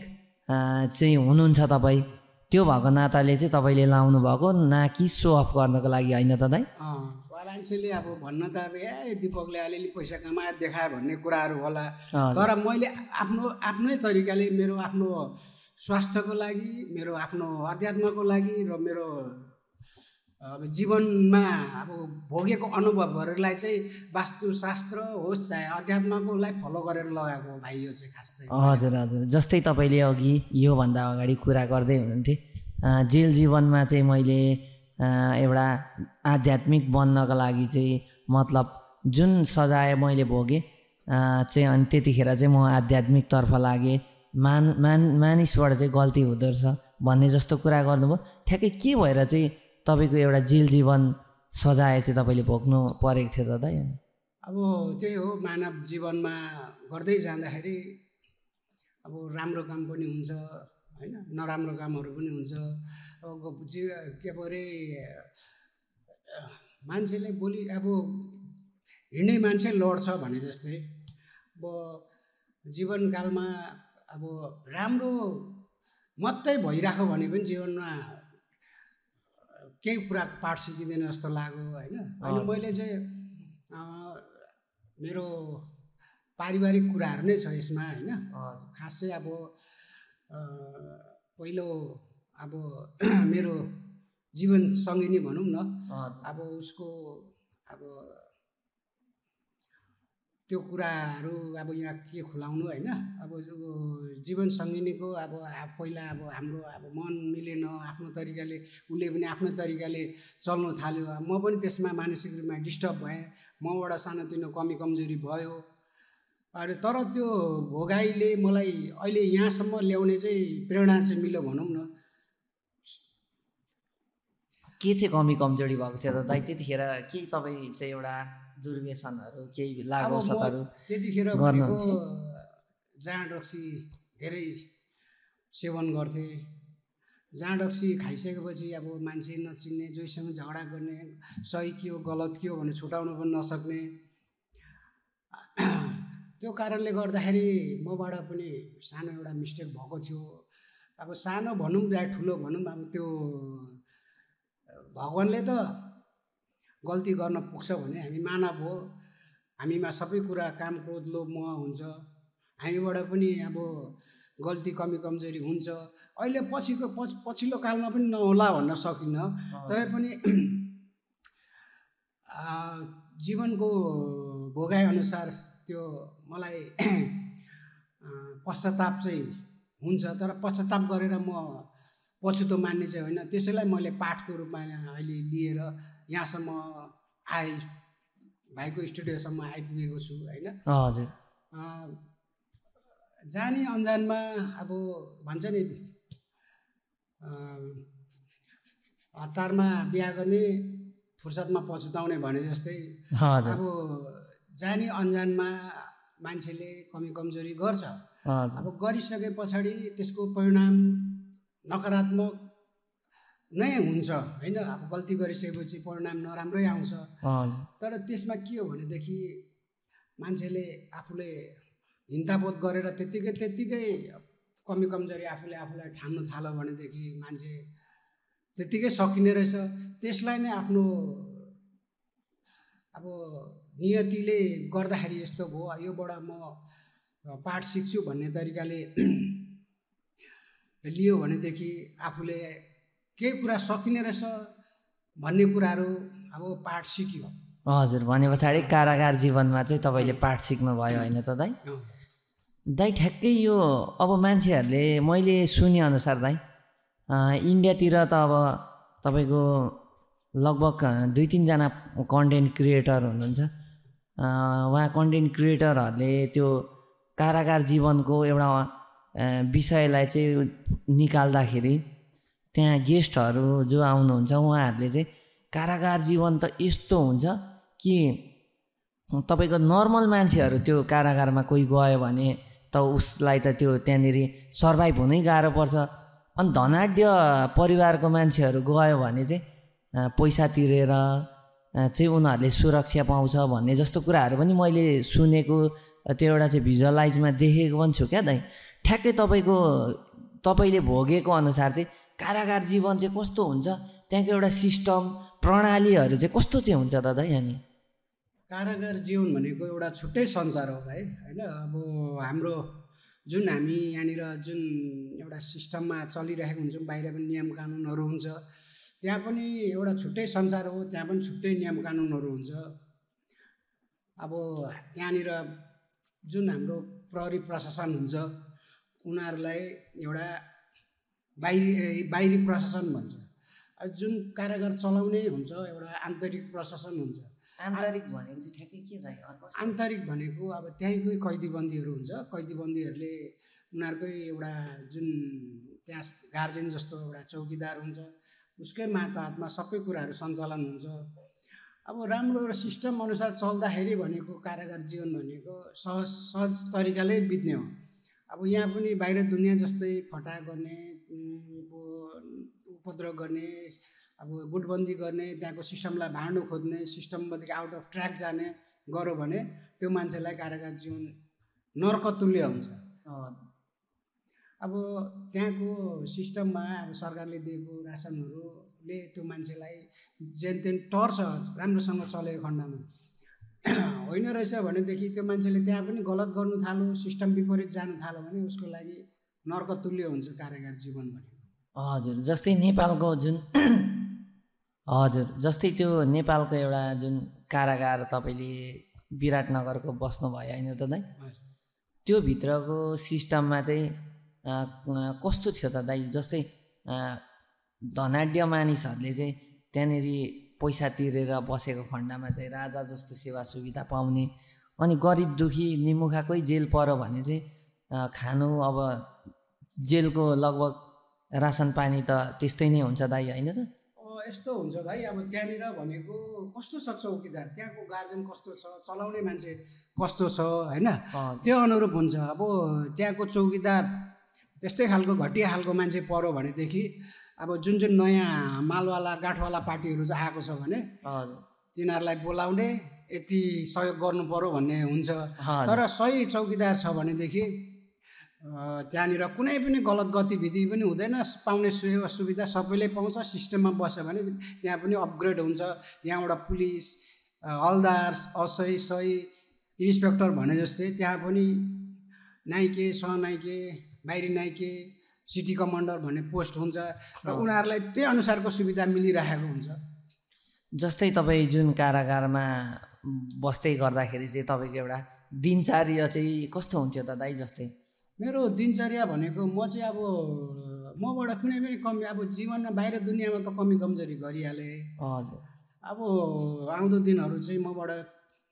चाहिँ हुनुहुन्छ तपाईँ, त्यो भएको नाताले चाहिँ तपाईँले लाउनु भएको, ना कि सो अफ गर्नको लागि होइन त दाइ? मान्छेले अब भन्न त अब दिपकले अलिअलि पैसा कमाएर देखायो भन्ने कुराहरू होला, तर मैले आफ्नै तरिकाले मेरो आफ्नो स्वास्थ्यको लागि, मेरो आफ्नो अध्यात्मको लागि र मेरो अब जीवनमा अब भोगेको अनुभवहरूलाई चाहिँ वास्तुशास्त्र होस् चाहे अध्यात्मकोलाई फलो गरेर लगाएको भाइ यो चाहिँ खास चाहिँ। हजुर हजुर, जस्तै तपाईँले अघि योभन्दा अगाडि कुरा गर्दै हुनुहुन्थ्यो, जेल जीवनमा चाहिँ मैले एउटा आध्यात्मिक बन्नको लागि चाहिँ मतलब जुन सजाय मैले भोगेँ चाहिँ अनि त्यतिखेर चाहिँ म आध्यात्मिकतर्फ लागेँ, मानिसबाट चाहिँ गल्ती हुँदो रहेछ भन्ने जस्तो कुरा गर्नुभयो। ठ्याक्कै के भएर चाहिँ तपाईँको एउटा जेल जीवन सजाय चाहिँ तपाईँले भोग्नु परेको थियो त दाइ? अब त्यही हो, मानव जीवनमा गर्दै जाँदाखेरि अब राम्रो काम पनि हुन्छ होइन, नराम्रो कामहरू पनि हुन्छ। अब के परे मान्छेले बोली अब हिँड्ने मान्छे लड्छ भने जस्तै अब जीवनकालमा अब राम्रो मात्रै भइराख्यो भने पनि जीवनमा केही कुराको पाठ सिकिँदैन जस्तो लाग्यो होइन। अनि मैले चाहिँ मेरो पारिवारिक कुराहरू नै छ यसमा होइन। खास चाहिँ अब पहिलो अब मेरो जीवन सङ्गिनी भनौँ न, अब उसको अब त्यो कुराहरू अब यहाँ के खुलाउनु होइन। अब जीवन सङ्गिनीको अब पहिला अब हाम्रो अब मन मिलेन, आफ्नो तरिकाले, उसले पनि आफ्नो तरिकाले चल्नु थाल्यो, म पनि त्यसमा मानसिक रूपमा डिस्टर्ब भएँ, मबाट सानोतिनो कमी कमजोरी भयो। अनि तर त्यो भोगाइले मलाई अहिले यहाँसम्म ल्याउने चाहिँ प्रेरणा चाहिँ मिल्यो भनौँ न। के चाहिँ कमी कमजोरी भएको थियो त दाइ त्यतिखेर? के तपाईँ चाहिँ एउटा दुर्व्यसनहरू केही लागौसतहरू त्यतिखेर भनेको जाँड रक्सी धेरै सेवन गर्थेँ। जाँड रक्सी खाइसकेपछि अब मान्छे नचिन्ने, जोसँग झगडा गर्ने, सही के हो गलत के हो भनेर छुटाउनु पनि नसक्ने। त्यो कारणले गर्दाखेरि मबाट पनि सानो एउटा मिस्टेक भएको थियो। अब सानो भनौँ या ठुलो भनौँ, अब त्यो भगवान्ले त गल्ती गर्न पुग्छ भने हामी मानव हो, हामीमा सबै कुरा काम क्रोध लोभ मोह हुन्छ, हामीबाट पनि अब गल्ती कमी कमजोरी हुन्छ। अहिले पछिल्लो कालमा पनि नहोला भन्न सकिन्न, तै पनि जीवनको भोगाइअनुसार त्यो मलाई पश्चाताप चाहिँ हुन्छ, तर पश्चाताप गरेर म पछुतो मान्ने चाहिँ होइन। त्यसैलाई मैले पाठको रूपमा अहिले लिएर यहाँसम्म भाइको स्टुडियोसम्म आइपुगेको छु होइन। हजुर, जाने अन्जानमा अब भन्छ नि हतारमा बिहा गर्ने फुर्सदमा पछुताउने भने जस्तै अब जाने अन्जानमा मान्छेले कमी कमजोरी गर्छ। अब गरिसके पछाडि त्यसको परिणाम नकारात्मक नै हुन्छ होइन। अब गल्ती गरिसकेपछि परिणाम नराम्रै आउँछ। तर त्यसमा के हो भनेदेखि मान्छेले आफूले हिंताबोध गरेर त्यत्तिकै कमी कमजोरी आफूलाई ठान्नु थाल्यो भनेदेखि मान्छे त्यत्तिकै सकिने रहेछ। त्यसलाई नै आफ्नो अब नियतिले गर्दाखेरि यस्तो भयो, योबाट म पाठ सिक्छु भन्ने तरिकाले लियो भनेदेखि आफूले केही कुरा सकिने रहेछ भन्ने कुराहरू अब पाठ सिक्यो। हजुर, भने पछाडि कारागार जीवनमा चाहिँ तपाईँले पाठ सिक्नुभयो होइन त दाइ? दाइ ठ्याक्कै यो अब मान्छेहरूले मैले सुनेअनुसार दाइ इन्डियातिर त अब तपाईँको लगभग 2-3 जना कन्टेन्ट क्रिएटर हुनुहुन्छ। उहाँ कन्टेन्ट क्रिएटरहरूले त्यो कारागार जीवनको एउटा विषयलाई चाहिँ निकाल्दाखेरि त्यहाँ गेस्टहरू जो आउनुहुन्छ उहाँहरूले चाहिँ कारागार जीवन त यस्तो हुन्छ कि तपाईँको नर्मल मान्छेहरू त्यो कारागारमा कोही गयो भने त उसलाई त त्यो त्यहाँनिर सर्भाइभ हुनै गाह्रो पर्छ। अनि धनाढ्य परिवारको मान्छेहरू गयो भने चाहिँ पैसा तिरेर चाहिँ उनीहरूले सुरक्षा पाउँछ भन्ने जस्तो कुराहरू पनि मैले सुनेको, त्यो एउटा चाहिँ भिजुअलाइजमा देखेको पनि छु क्या दाइ। ठ्याक्कै तपाईँले भोगेको अनुसार चाहिँ कारागार जीवन चाहिँ कस्तो हुन्छ, त्यहाँको एउटा सिस्टम प्रणालीहरू चाहिँ कस्तो चाहिँ हुन्छ त दाइ? अनि कारागार जीवन भनेको एउटा छुट्टै संसार हो भाइ, होइन। अब हाम्रो जुन हामी यहाँनिर जुन एउटा सिस्टममा चलिरहेको हुन्छौँ, बाहिर पनि नियम कानुनहरू हुन्छ, त्यहाँ पनि एउटा छुट्टै संसार हो, त्यहाँ पनि छुट्टै नियम कानुनहरू हुन्छ। अब त्यहाँनिर जुन हाम्रो प्रहरी प्रशासन हुन्छ, उनीहरूलाई एउटा बाहिरी प्रशासन भन्छ। जुन कारागार चलाउने हुन्छ एउटा आन्तरिक प्रशासन हुन्छ। आन्तरिक भनेको चाहिँ ठ्याक्कै के दाइ? आन्तरिक भनेको अब त्यहीँकै कैदीबन्दीहरू हुन्छ, कैदीबन्दीहरूले उनीहरूकै एउटा जुन त्यहाँ गार्जेन जस्तो एउटा चौकीदार हुन्छ, उसकै मातहतमा सबै कुराहरू सञ्चालन हुन्छ। अब राम्रो एउटा सिस्टम अनुसार चल्दाखेरि भनेको कारागार जीवन भनेको सहज तरिकाले बित्ने हो। अब यहाँ पनि बाहिर दुनियाँ जस्तै फटा गर्ने, उपद्रव गर्ने, अब गुटबन्दी गर्ने, त्यहाँको सिस्टमलाई भाँड्नु खोज्ने, सिस्टमदेखि आउट अफ ट्र्याक जाने गर्यो भने त्यो मान्छेलाई कारागार जीवन नर्कतुल्य हुन्छ। अब त्यहाँको सिस्टममा अब सरकारले दिएको रासनहरूले त्यो मान्छेलाई जेन तेन टर्छ राम्रोसँग चलेको खण्डमा। होइन रहेछ भनेदेखि त्यो मान्छेले त्यहाँ पनि गलत गर्नु थाल्यो, सिस्टम विपरीत जानु थाल्यो भने उसको लागि नर्कतुल्य हुन्छ कारागार जीवन भनेको। हजुर, जस्तै नेपालको जुन जस्तै त्यो नेपालको एउटा जुन कारागार तपाईँले विराटनगरको बस्नुभयो होइन त दाइ? त्यो भित्रको सिस्टममा चाहिँ कस्तो थियो त दाइ? जस्तै धनाढ्य मानिसहरूले चाहिँ त्यहाँनिर पैसा तिरेर बसेको खण्डमा चाहिँ राजा जस्तो सेवा सुविधा पाउने, अनि गरिब दुखी निमुखाकै जेल पऱ्यो भने चाहिँ खानु, अब जेलको लगभग रासन पानी त त्यस्तै नै हुन्छ दाइ, होइन त? यस्तो हुन्छ भाइ। अब त्यहाँनिर भनेको कस्तो छ चौकीदार, त्यहाँको गार्जेन कस्तो छ, चलाउने मान्छे कस्तो छ, होइन, त्यो अनुरूप हुन्छ। अब त्यहाँको चौकीदार त्यस्तै खालको घटिया खालको मान्छे पऱ्यो भनेदेखि अब जुन नयाँ मालवाला गाँठवाला पार्टीहरू चाहिँ आएको छ भने तिनीहरूलाई बोलाउने, यति सहयोग गर्नु पर्यो भन्ने हुन्छ। तर सही चौकीदार छ भनेदेखि त्यहाँनिर कुनै पनि गलत गतिविधि पनि हुँदैन, पाउने सेवा सुविधा सबैले पाउँछ। सिस्टममा बस्यो भने त्यहाँ पनि अपग्रेड हुन्छ। यहाँबाट पुलिस, हलदार, सही इन्सपेक्टर भने जस्तै त्यहाँ पनि नाइके, सहनाइके, बाहिरी नाइके, सिटी कमान्डर भन्ने पोस्ट हुन्छ र उनीहरूलाई त्यही अनुसारको सुविधा मिलिरहेको हुन्छ। जस्तै तपाईँ जुन कारागारमा बस्दै गर्दाखेरि चाहिँ तपाईँको एउटा दिनचर्या चाहिँ कस्तो हुन्थ्यो त दाइ? जस्तै मेरो दिनचर्या भनेको म चाहिँ अब मबाट कुनै पनि कमी, अब जीवनमा बाहिर दुनियाँमा त कमी कमजोरी गरिहालेँ। हजुर। अब आउँदो दिनहरू चाहिँ मबाट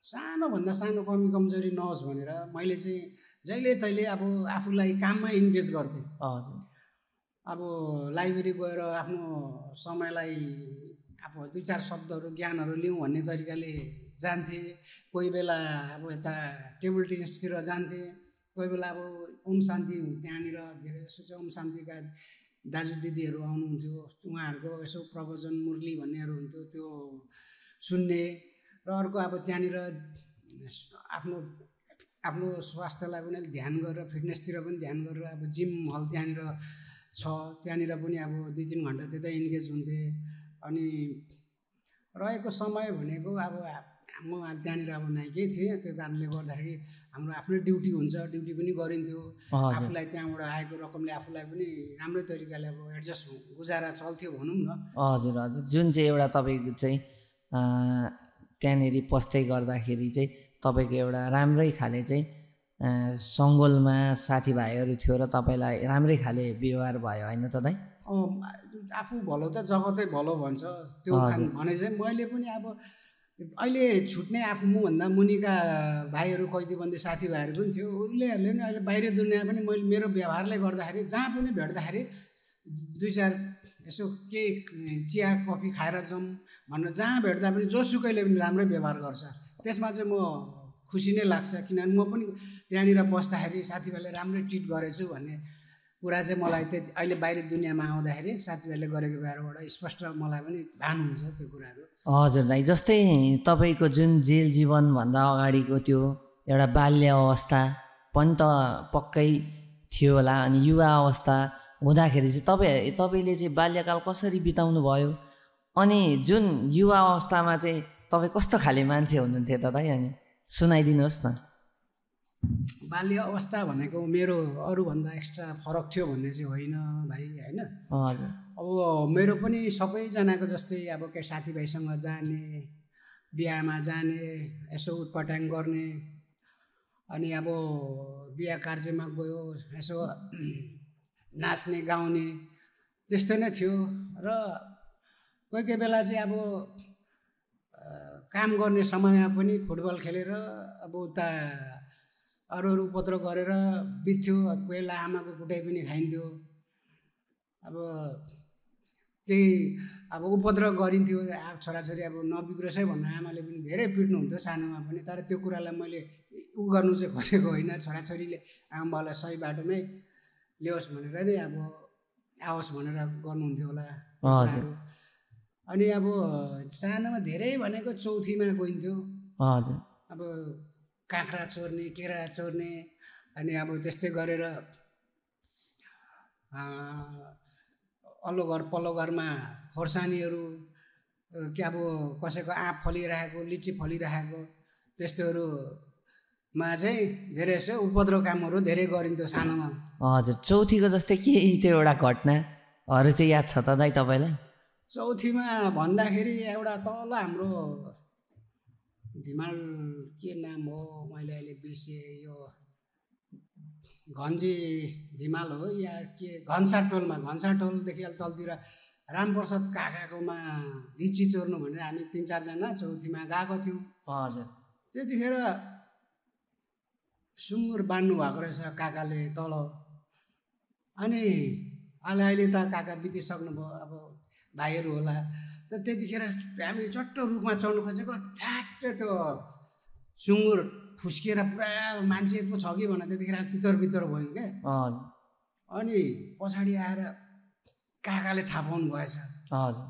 सानोभन्दा सानो कमी कमजोरी नहोस् भनेर मैले चाहिँ जहिले तहिले अब आफूलाई काममा इन्गेज गर्थेँ। हजुर। अब लाइब्रेरी गएर आफ्नो समयलाई अब 2-4 शब्दहरू ज्ञानहरू लिउँ भन्ने तरिकाले जान्थेँ। कोही बेला अब यता टेबल टेनिसतिर जान्थेँ, कोही बेला अब ओम शान्ति त्यहाँनिर धेरै जसो चाहिँ ओम शान्तिका दाजु दिदीहरू आउनुहुन्थ्यो, उहाँहरूको यसो प्रवचन मुरली भन्नेहरू हुन्थ्यो, त्यो सुन्ने। र अर्को अब त्यहाँनिर आफ्नो स्वास्थ्यलाई पनि अलिक ध्यान गरेर, फिटनेसतिर पनि ध्यान गरेर अब जिम हल त्यहाँनिर छ, त्यहाँनिर पनि अब 2-3 घन्टा त्यतै इन्गेज हुन्थे। अनि रहेको समय भनेको अब म त्यहाँनिर अब नाइकै थिएँ, त्यो कारणले गर्दाखेरि हाम्रो आफ्नै ड्युटी हुन्छ, ड्युटी पनि गरिन्थ्यो। आफूलाई त्यहाँबाट आएको रकमले आफूलाई पनि राम्रै तरिकाले अब एडजस्ट गुजारा चल्थ्यो भनौँ न। हजुर हजुर। जुन चाहिँ एउटा तपाईँको चाहिँ त्यहाँनिर पस्दै गर्दाखेरि चाहिँ तपाईँको एउटा राम्रै खाले चाहिँ सङ्गोलमा साथीभाइहरू थियो र तपाईँलाई राम्रै खाले व्यवहार भयो होइन त दाइ? आफू भलो त जगतै भलो भन्छ, त्यो भने चाहिँ मैले पनि अब अहिले छुट्ने आफू मभन्दा मुनिका भाइहरू, कैदीबन्दी साथीभाइहरू पनि थियो, उनीहरूले पनि अहिले बाहिर दुनियाँ पनि मैले मेरो व्यवहारले गर्दाखेरि जहाँ पनि भेट्दाखेरि 2-4 यसो के चिया कफी खाएर जाउँ भनेर जहाँ भेट्दा पनि जोसुकैले पनि राम्रै व्यवहार गर्छ। त्यसमा चाहिँ म खुसी नै लाग्छ, किनभने म पनि त्यहाँनिर बस्दाखेरि साथीभाइले राम्रै ट्रिट गरेछु भन्ने कुरा चाहिँ मलाई त्यति अहिले बाहिर दुनियाँमा आउँदाखेरि साथीभाइले गरेको कुराहरूबाट स्पष्ट मलाई पनि भान हुन्छ त्यो कुराहरू। हजुर दाइ, जस्तै तपाईँको जुन जेल जीवनभन्दा अगाडिको त्यो एउटा बाल्य अवस्था पनि त पक्कै थियो होला, अनि युवा अवस्था हुँदाखेरि चाहिँ तपाईँले चाहिँ बाल्यकाल कसरी बिताउनु भयो, अनि जुन युवा अवस्थामा चाहिँ तपाईँ कस्तो खाले मान्छे हुनुहुन्थ्यो त दाइ, अनि सुनाइदिनुहोस् न। बाल्य अवस्था भनेको मेरो अरूभन्दा एक्स्ट्रा फरक थियो भन्ने चाहिँ होइन भाइ, होइन। हजुर। अब मेरो पनि सबैजनाको जस्तै अब के साथीभाइसँग जाने, बिहामा जाने, यसो उटपटाङ गर्ने, अनि अब बिहा कार्यमा गयो यसो नाच्ने गाउने त्यस्तो नै थियो। र कोही कोही बेला चाहिँ अब काम गर्ने समयमा पनि फुटबल खेलेर अब उता अरू उपद्रो गरेर बित्थ्यो। कोही बेला आमाको कुटाइ पनि खाइन्थ्यो। अब केही अब उपद्रो गरिन्थ्यो, छोराछोरी अब नबिग्रोस् है भनेर आमाले पनि धेरै पिट्नुहुन्थ्यो सानोमा पनि। तर त्यो कुरालाई मैले गर्नु चाहिँ खोजेको होइन, छोराछोरीले आमाबालाई सही बाटोमै ल्याओस् भनेर नै अब आओस् भनेर गर्नुहुन्थ्यो होला कुराहरू। अनि अब सानोमा धेरै भनेको चौथीमा गइन्थ्यो। हजुर। अब काँक्रा चोर्ने, केरा चोर्ने, अनि अब त्यस्तै गरेर अल्लो घर पल्लो घरमा खोर्सानीहरू के अब कसैको आँप फलिरहेको, लिची फलिरहेको त्यस्तोहरूमा चाहिँ धेरै यसो उपद्रो कामहरू धेरै गरिन्थ्यो सानोमा। हजुर। चौथीको जस्तै केही त्यो एउटा घटनाहरू चाहिँ याद छ त दाइ तपाईँलाई? चौथीमा भन्दाखेरि एउटा तल हाम्रो धिमाल के नाम हो मैले अहिले बिर्सेँ, यो घन्जी धिमाल हो या के, घन्साटोलमा, घन्साटोलदेखि अलि तलतिर रामप्रसाद काकाकोमा लिची चोर्नु भनेर हामी 3-4 जना चौथीमा गएको थियौँ। हजुर। त्यतिखेर सुँगुर बाँड्नु भएको रहेछ काकाले तल। अनि अहिले त काका बितिसक्नुभयो, अब भाइहरू होला। त त्यतिखेर हामी चट्ट रुखमा चढ्नु खोजेको, ठ्याक्कै त्यो सुँगुर फुस्किएर पुरा मान्छे पो छ कि भनेर त्यतिखेर तितर बितर भयौँ क्या। अनि पछाडि आएर काकाले थाहा पाउनु भएछ। हजुर।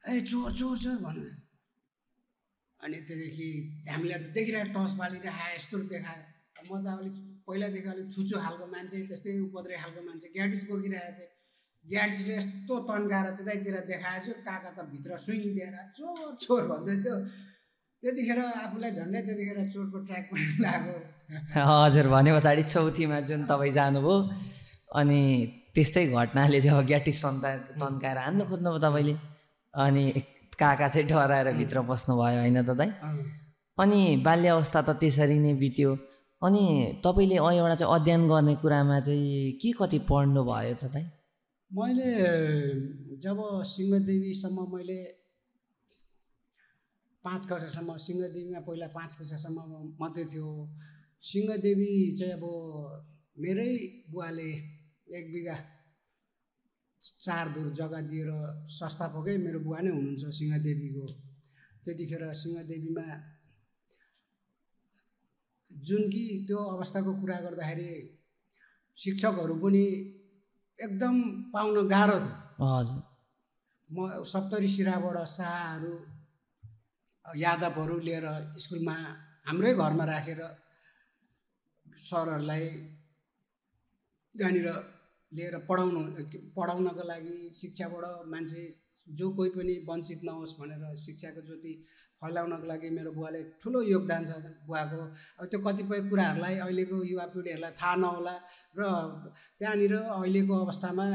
ए चोर चोर चोर भन्नु। अनि त्यहाँदेखि हामीले त देखिरहेको टस बालिरहेको यस्तो देखायो। म त अलिक पहिलादेखि अलिक छुचो खालको मान्छे, त्यस्तै उपद्रे खालको मान्छे, ग्याटिस बोकिरहेको थिएँ। ग्याटिसले यस्तो तन्काएर त्यतैतिर देखाएछु, काका त भित्र सुई दिएर चोर चोर भन्दै थियो। त्यतिखेर आफूलाई झन्डै त्यतिखेर चोरको ट्र्याक पनि लाग्यो। हजुर। भने पछाडि चौथीमा जुन तपाईँ जानुभयो, अनि त्यस्तै घटनाले चाहिँ अब ग्याटिस तन्काएर हान्नु खोज्नुभयो तपाईँले, अनि काका चाहिँ डराएर भित्र पस्नुभयो होइन त दाइ? अनि बाल्य अवस्था त त्यसरी नै बित्यो। अनि तपाईँले एउटा चाहिँ अध्ययन गर्ने कुरामा चाहिँ के कति पढ्नु भयो त दाइ? मैले जब सिंहदेवीसम्म मैले 5 कक्षासम्म, सिंहदेवीमा पहिला 5 कक्षासम्म मात्रै थियो। सिंहदेवी चाहिँ अब मेरै बुवाले 1 बिघा 4 धुर जग्गा दिएर संस्थापकै मेरो बुवा नै हुनुहुन्छ सिंहदेवीको। त्यतिखेर सिंहदेवीमा जुन कि त्यो अवस्थाको कुरा गर्दाखेरि शिक्षकहरू पनि एकदम पाउन गाह्रो थियो। हजुर। म सप्तरी सिराबाट शाहहरू यादवहरू लिएर स्कुलमा हाम्रै घरमा राखेर सरहरूलाई त्यहाँनिर लिएर पढाउनको लागि शिक्षाबाट मान्छे जो कोही पनि वञ्चित नहोस् भनेर शिक्षाको ज्योति फैलाउनको लागि मेरो बुवाले ठुलो योगदान छ बुवाको। अब त्यो कतिपय कुराहरूलाई अहिलेको युवा पिँढीहरूलाई थाहा नहोला र त्यहाँनिर अहिलेको अवस्थामा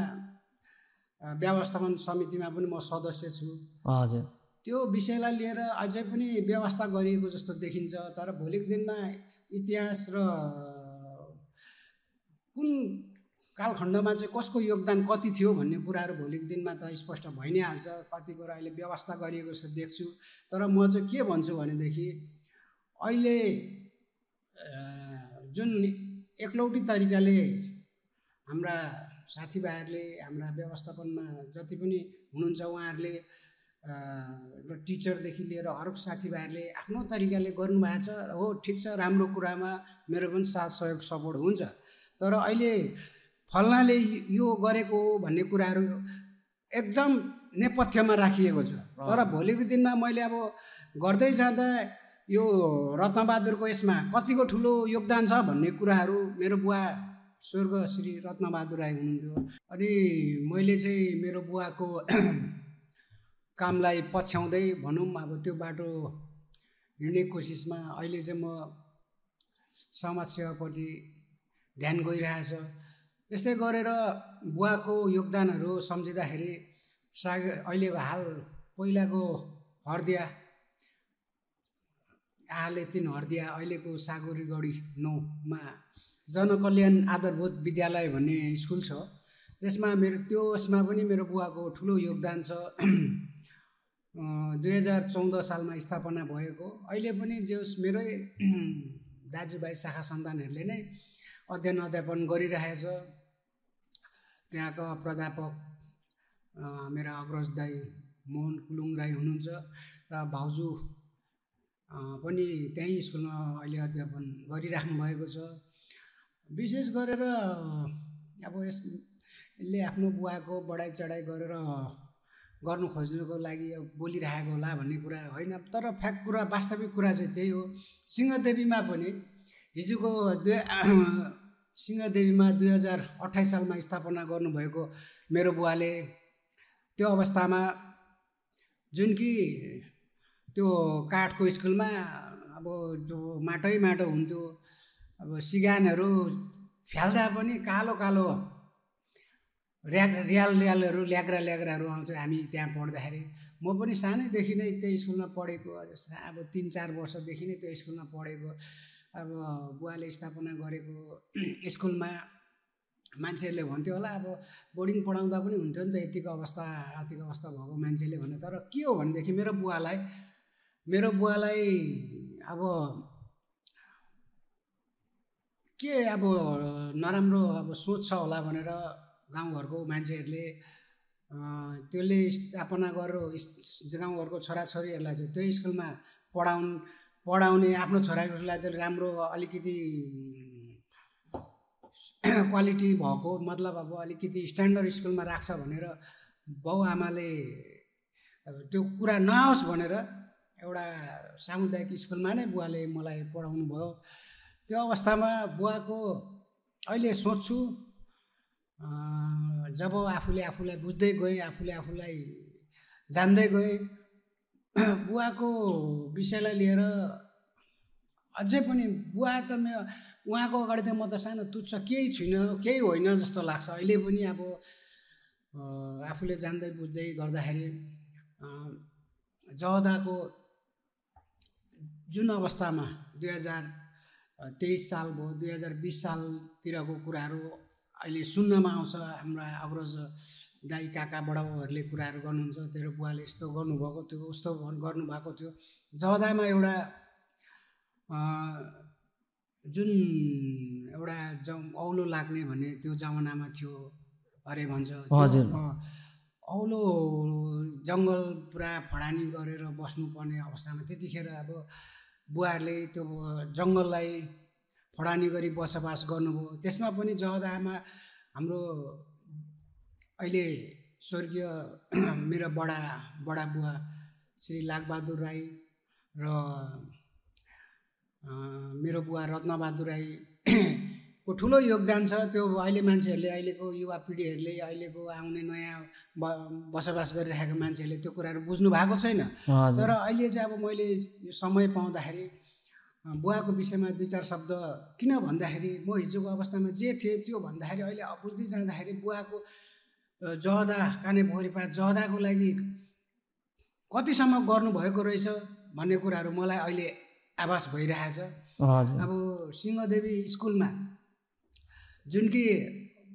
व्यवस्थापन समितिमा पनि म सदस्य छु। हजुर। त्यो विषयलाई लिएर अझै पनि व्यवस्था गरिएको जस्तो देखिन्छ। तर भोलिको दिनमा इतिहास र कुन कालखण्डमा चाहिँ कसको योगदान कति थियो भन्ने कुराहरू भोलिको दिनमा त स्पष्ट भइ नै हाल्छ। कति कुरा अहिले व्यवस्था गरिएको जस्तो देख्छु। तर म चाहिँ के भन्छु भनेदेखि अहिले जुन एकलौटी तरिकाले हाम्रा साथीभाइहरूले, हाम्रा व्यवस्थापनमा जति पनि हुनुहुन्छ उहाँहरूले र टिचरदेखि लिएर अरू साथीभाइहरूले आफ्नो तरिकाले गर्नुभएको छ। हो ठिक छ, राम्रो कुरामा मेरो पनि साथ सहयोग सपोर्ट हुन्छ। तर अहिले फल्नाले यो गरेको हो भन्ने कुराहरू एकदम नेपथ्यमा राखिएको छ। तर भोलिको दिनमा मैले अब गर्दै जाँदा यो रत्नबहादुरको यसमा कतिको ठुलो योगदान छ भन्ने कुराहरू मेरो बुवा स्वर्ग श्री रत्नबहादुर राई हुनुहुन्थ्यो। अनि मैले चाहिँ मेरो बुवाको कामलाई पछ्याउँदै भनौँ अब त्यो बाटो हिँड्ने कोसिसमा अहिले चाहिँ म समाजसेवाप्रति ध्यान गइरहेछ। त्यस्तै गरेर बुवाको योगदानहरू सम्झिँदाखेरि अहिलेको हाल पहिलाको हर्दिया आले 3 हर्दिया अहिलेको सागुरीगढी 9मा जनकल्याण आधारभूत विद्यालय भन्ने स्कुल छ। त्यसमा त्यसमा पनि मेरो बुवाको ठुलो योगदान छ। 2014 सालमा स्थापना भएको। अहिले पनि जस मेरै दाजुभाइ शाखा सन्तानहरूले नै अध्ययन अध्यापन गरिरहेछ। त्यहाँका प्राध्यापक मेरा अग्रज दाई मोहन कुलुङ राई हुनुहुन्छ र भाउजू पनि त्यही स्कुलमा अहिले अध्यापन गरिराख्नु भएको छ। विशेष गरेर अब यसले आफ्नो बुवाको बढाइ चढाइ गरेर गर्नु खोज्नुको लागि बोलिरहेको होला भन्ने कुरा होइन, तर फ्याक्ट कुरा वास्तविक कुरा चाहिँ त्यही हो। सिंहदेवीमा पनि हिजोको सिंहदेवीमा 2028 सालमा स्थापना गर्नुभएको मेरो बुवाले त्यो अवस्थामा जुन कि त्यो काठको स्कुलमा अब त्यो माटो हुन्थ्यो। अब सिगानहरू फ्याल्दा पनि कालो कालो र्यालहरू ल्याग्राहरू आउँथ्यो हामी त्यहाँ पढ्दाखेरि। म पनि सानैदेखि नै त्यो स्कुलमा पढेको, अब 3-4 वर्षदेखि नै त्यो स्कुलमा पढेको। अब बुवाले स्थापना गरेको स्कुलमा मान्छेहरूले भन्थ्यो होला अब बोर्डिङ पढाउँदा पनि हुन्थ्यो नि त यतिको अवस्था आर्थिक अवस्था भएको मान्छेले भन्ने। तर के हो भनेदेखि मेरो बुवालाई अब के अब नराम्रो अब सोच छ होला भनेर गाउँघरको मान्छेहरूले त्यसले स्थापना गरेर गाउँघरको छोराछोरीहरूलाई चाहिँ त्यो स्कुलमा पढाउने आफ्नो छोराछोरीलाई चाहिँ राम्रो अलिकति क्वालिटी भएको मतलब अब अलिकति स्ट्यान्डर्ड स्कुलमा राख्छ भनेर बाउ आमाले त्यो कुरा नआओस् भनेर एउटा सामुदायिक स्कुलमा नै बुवाले मलाई पढाउनु भयो। त्यो अवस्थामा बुवाको अहिले सोच्छु जब आफूलाई बुझ्दै गएँ, आफूलाई जान्दै गएँ, बुवाको विषयलाई लिएर अझै पनि बुवा त उहाँको अगाडि त म त सानो तुच्छ केही छुइनँ, केही होइन जस्तो लाग्छ अहिले पनि। अब आफूले जान्दै बुझ्दै गर्दाखेरि जहदाको जुन अवस्थामा 2023 साल भयो, 2020 सालतिरको कुराहरू अहिले सुन्नमा आउँछ। हाम्रा अग्रज दाई काका बडाबाउहरूले कुराहरू गर्नुहुन्छ, तेरो बुवाले यस्तो गर्नुभएको थियो, उस्तो गर्नुभएको थियो। जहदामा एउटा जुन एउटा औलो लाग्ने भन्ने त्यो जमानामा थियो अरे भन्छ। औलो जङ्गल पुरा फडानी गरेर बस्नुपर्ने अवस्थामा त्यतिखेर अब बुवाहरूले त्यो जङ्गललाई फडानी गरी बसोबास गर्नुभयो। त्यसमा पनि जहदामा हाम्रो अहिले स्वर्गीय मेरो बडा बुवा श्री लाखबहादुर राई र मेरो बुवा रत्नबहादुर राईको ठुलो योगदान छ। त्यो अहिले मान्छेहरूले, अहिलेको युवा पिँढीहरूले, अहिलेको आउने नयाँ बसोबास गरिरहेको मान्छेहरूले त्यो कुराहरू बुझ्नु भएको छैन। तर अहिले चाहिँ अब मैले समय पाउँदाखेरि बुवाको विषयमा 2-4 शब्द किन भन्दाखेरि म हिजोको अवस्थामा जे थिएँ त्यो भन्दाखेरि अहिले बुझ्दै जाँदाखेरि बुवाको जहदा काने पोखरीपार जहदाको लागि कतिसम्म गर्नुभएको रहेछ भन्ने कुराहरू मलाई अहिले आभास भइरहेछ। अब सिंहदेवी स्कुलमा जुन कि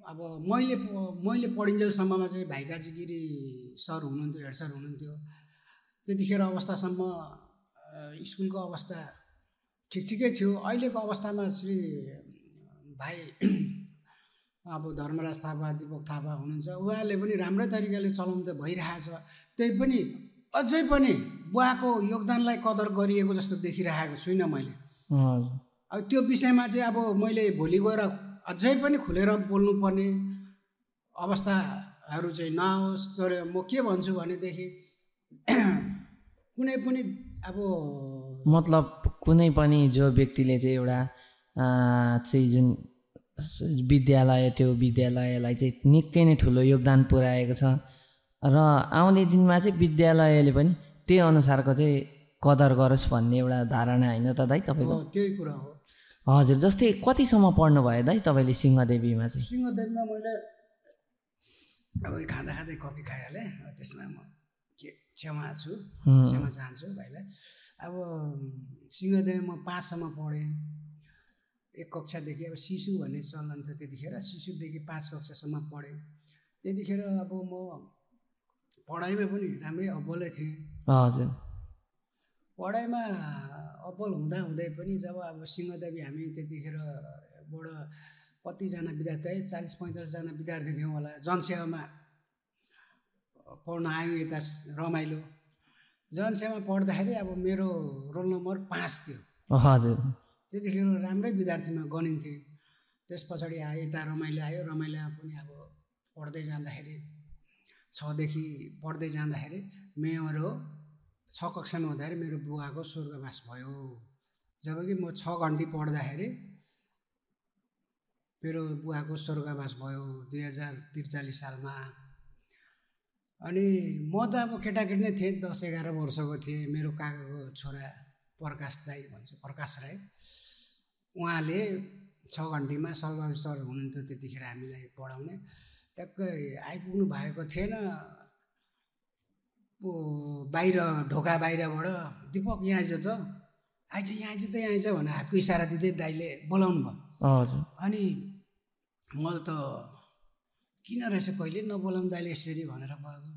अब मैले पढिन्जेलसम्ममा चाहिँ भाइकाजी गिरी सर हुनुहुन्थ्यो, हेड सर हुनुहुन्थ्यो। त्यतिखेर अवस्थासम्म स्कुलको अवस्था ठिकै थियो। अहिलेको अवस्थामा श्री भाइ अब धर्मराज थापा, दीपक थापा हुनुहुन्छ, उहाँले पनि राम्रै तरिकाले चलाउनु त भइरहेछ। त्यही पनि अझै पनि बुवाको योगदानलाई कदर गरिएको जस्तो देखिरहेको छुइनँ मैले। अब त्यो विषयमा चाहिँ अब मैले भोलि गएर अझै पनि खुलेर बोल्नुपर्ने अवस्थाहरू चाहिँ नआओस्। तर म के भन्छु भनेदेखि कुनै पनि अब मतलब कुनै पनि जो व्यक्तिले चाहिँ एउटा चाहिँ जुन विद्यालय, त्यो विद्यालयलाई चाहिँ निकै नै ठुलो योगदान पुर्याएको छ र आउने दिनमा चाहिँ विद्यालयले पनि त्यही अनुसारको चाहिँ कदर गरोस् भन्ने एउटा धारणा होइन त दाइ तपाईँको? त्यही कुरा हो। हजुर, जस्तै कतिसम्म पढ्नु भयो दाइ तपाईँले सिंहदेवीमा चाहिँ? सिंहदेवीमा मैले अब खाँदा खाँदै कफी खाइहालेँ, त्यसमा म क्षमा चाहन्छु भाइलाई। अब सिंहदेवीमा 5 सम्म पढेँ। 1 कक्षादेखि अब शिशु भन्ने चलन थियो त्यतिखेर, शिशुदेखि 5 कक्षासम्म पढेँ। त्यतिखेर अब म पढाइमा पनि राम्रै अब्बलै थिएँ। हजुर, पढाइमा अब्बल हुँदै पनि जब अब सिंहदेवी हामी त्यतिखेरबाट कतिजना विद्यार्थी, 40-45 जना विद्यार्थी थियौँ होला। जनसेवामा पढ्न आयौँ, यता रमाइलो। जनसेवामा पढ्दाखेरि अब मेरो रोल नम्बर 5 थियो। हजुर, त्यतिखेर राम्रै विद्यार्थीमा गनिन्थेँ। त्यस पछाडि आयो, यता रमाइलो आयो। रमाइलोमा पनि अब पढ्दै जाँदाखेरि 6 देखि पढ्दै जाँदाखेरि मेरो 6 कक्षामा हुँदाखेरि मेरो बुवाको स्वर्गवास भयो। जबकि म 6 घन्टी पढ्दाखेरि मेरो बुवाको स्वर्गवास भयो 2043 सालमा। अनि म त अब केटाकेटी नै थिएँ, 10-11 वर्षको थिएँ। मेरो काकाको छोरा प्रकाश दाई भन्छ, प्रकाश राई, उहाँले 6 घन्टीमा सलबहादुर सर हुनुहुन्थ्यो त्यतिखेर हामीलाई पढाउने। ट्याक्कै आइपुग्नु भएको थिएन। बाहिर ढोका बाहिरबाट दिपक यहाँ आइज त, यहाँ आइज भनेर हातको इसारा दिँदै दाइले बोलाउनु भयो। हजुर, अनि मैले त किन रहेछ कहिले नबोलाउनु दाइले यसरी भनेर भएको।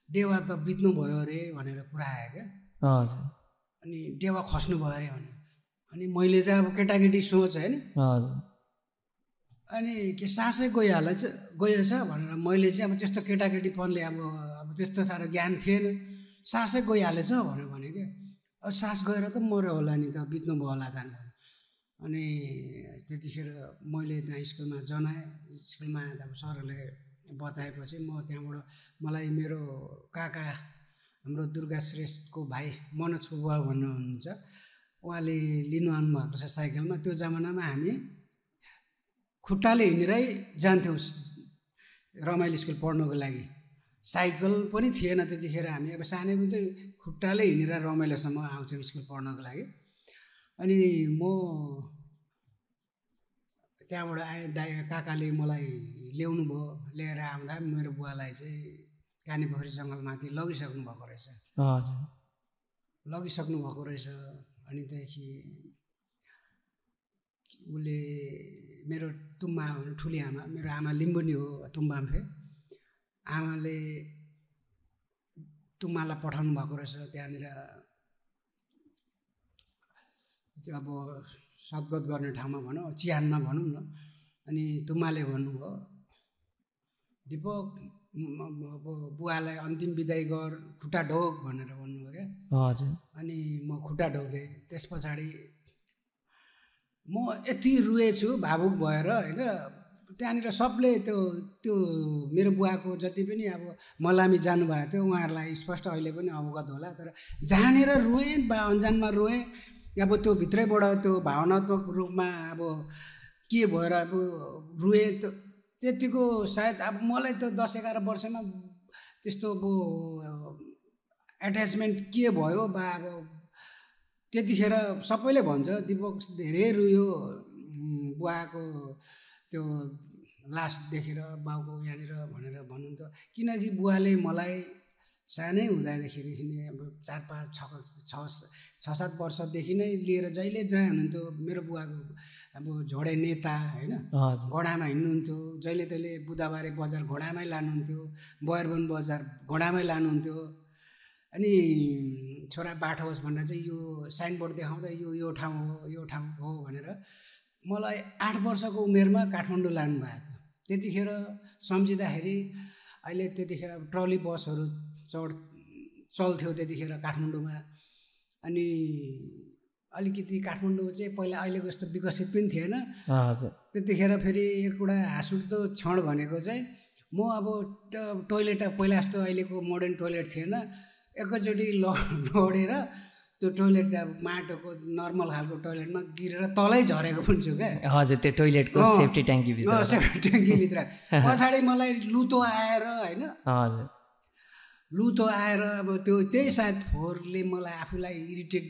देवा त बित्नु भयो अरे भनेर कुरा आयो क्या। हजुर, अनि देवा खस्नु भयो अरे भने। अनि मैले चाहिँ अब केटाकेटी सोच होइन। हजुर, अनि के सासै गइहालेछ भनेर मैले चाहिँ अब त्यस्तो केटाकेटीपनले अब त्यस्तो साह्रो ज्ञान थिएन। सासै गइहालेछ भनेर भने क्या। अब सास गएर त मऱ्यो होला नि त, बित्नु भयो होला त। अनि त्यतिखेर मैले त्यहाँ स्कुलमा जनाएँ। स्कुलमा अब सरहरूले बताएपछि म त्यहाँबाट, मलाई मेरो काका हाम्रो दुर्गा श्रेष्ठको भाइ मनोजको बुवा भन्नुहुन्छ, उहाँले लिनु आउनुभएको छ साइकलमा। त्यो जमानामा हामी खुट्टाले हिँडेरै जान्थ्यौँ रमाइलो स्कुल पढ्नको लागि। साइकल पनि थिएन त्यतिखेर। हामी अब सानै पनि त खुट्टाले हिँडेर रमाइलोसम्म आउँथ्यौँ स्कुल पढ्नको लागि। अनि म त्यहाँबाट आएँ। काकाले मलाई ल्याउनु भयो। ल्याएर आउँदा मेरो बुवालाई चाहिँ कानीपोखरी जङ्गलमाथि लगिसक्नु भएको रहेछ। हजुर, लगिसक्नु भएको रहेछ। अनि त्यहाँदेखि उसले मेरो तुम्बा ठुली आमा, मेरो आमा लिम्बुनी हो, तुम्बाम्फे। आमाले तुम्बालाई पठाउनु भएको रहेछ त्यहाँनिर, त्यो अब सद्गत गर्ने ठाउँमा भनौँ, चिहानमा भनौँ न। अनि तुम्बाले भन्नुभयो, दिपक अब बुवालाई अन्तिम बिदाई गर, खुट्टा ढोक भनेर भन्नुभयो क्या। हजुर, अनि म खुट्टा ढोकेँ। त्यस पछाडि म यति रुएछु भावुक भएर होइन। त्यहाँनिर सबले त्यो मेरो बुवाको जति पनि अब मलामी जानुभएको थियो उहाँहरूलाई स्पष्ट अहिले पनि अवगत होला। तर जानेर रोएँ बा अन्जानमा रोएँ। अब त्यो भित्रैबाट त्यो भावनात्मक रूपमा अब के भएर अब रुएँ त्यतिको। सायद अब मलाई त 10-11 वर्षमा त्यस्तो अब एट्याचमेन्ट के भयो बा अब त्यतिखेर सबैले भन्छ दिपक धेरै रुयो बुवाको त्यो लास देखेर बाउको यहाँनिर भनेर भन्नुहुन्थ्यो। किनकि बुवाले मलाई सानै हुँदादेखि नै अब 4-5-6-7 वर्षदेखि नै लिएर जहिले जहाँ हुनुहुन्थ्यो। मेरो बुवाको अब झोडे नेता होइन, घोडामा हिँड्नुहुन्थ्यो। जहिले तहिले बुधबारे बजार घोडामै लानुहुन्थ्यो, बयरबन बजार घोडामै लानुहुन्थ्यो। अनि छोरा बाठो होस् भनेर चाहिँ यो साइनबोर्ड देखाउँदा यो ठाउँ हो भनेर मलाई 8 वर्षको उमेरमा काठमाडौँ लानुभएको थियो। त्यतिखेर सम्झिँदाखेरि अहिले त्यतिखेर ट्रली बसहरू चल्थ्यो त्यतिखेर काठमाडौँमा। अनि अलिकति काठमाडौँ चाहिँ पहिला अहिलेको जस्तो विकसित पनि थिएन। त्यतिखेर फेरि एउटा हाँसउठ्दो क्षण भनेको चाहिँ म अब टोइलेट पहिला जस्तो अहिलेको मोडर्न टोइलेट थिएन, एकैचोटि लडेर त्यो टोइलेट त अब माटोको नर्मल खालको टोइलेटमा गिरेर तलै झरेको पनि छु क्या। हजुर, त्यो टोइलेटको सेफ्टी ट्याङ्कीभित्र, सेफ्टी ट्याङ्कीभित्र पछाडि मलाई लुतो आएर होइन, हजुर लुतो आएर अब त्यो त्यही सायद फोहोरले मलाई आफूलाई इरिटेट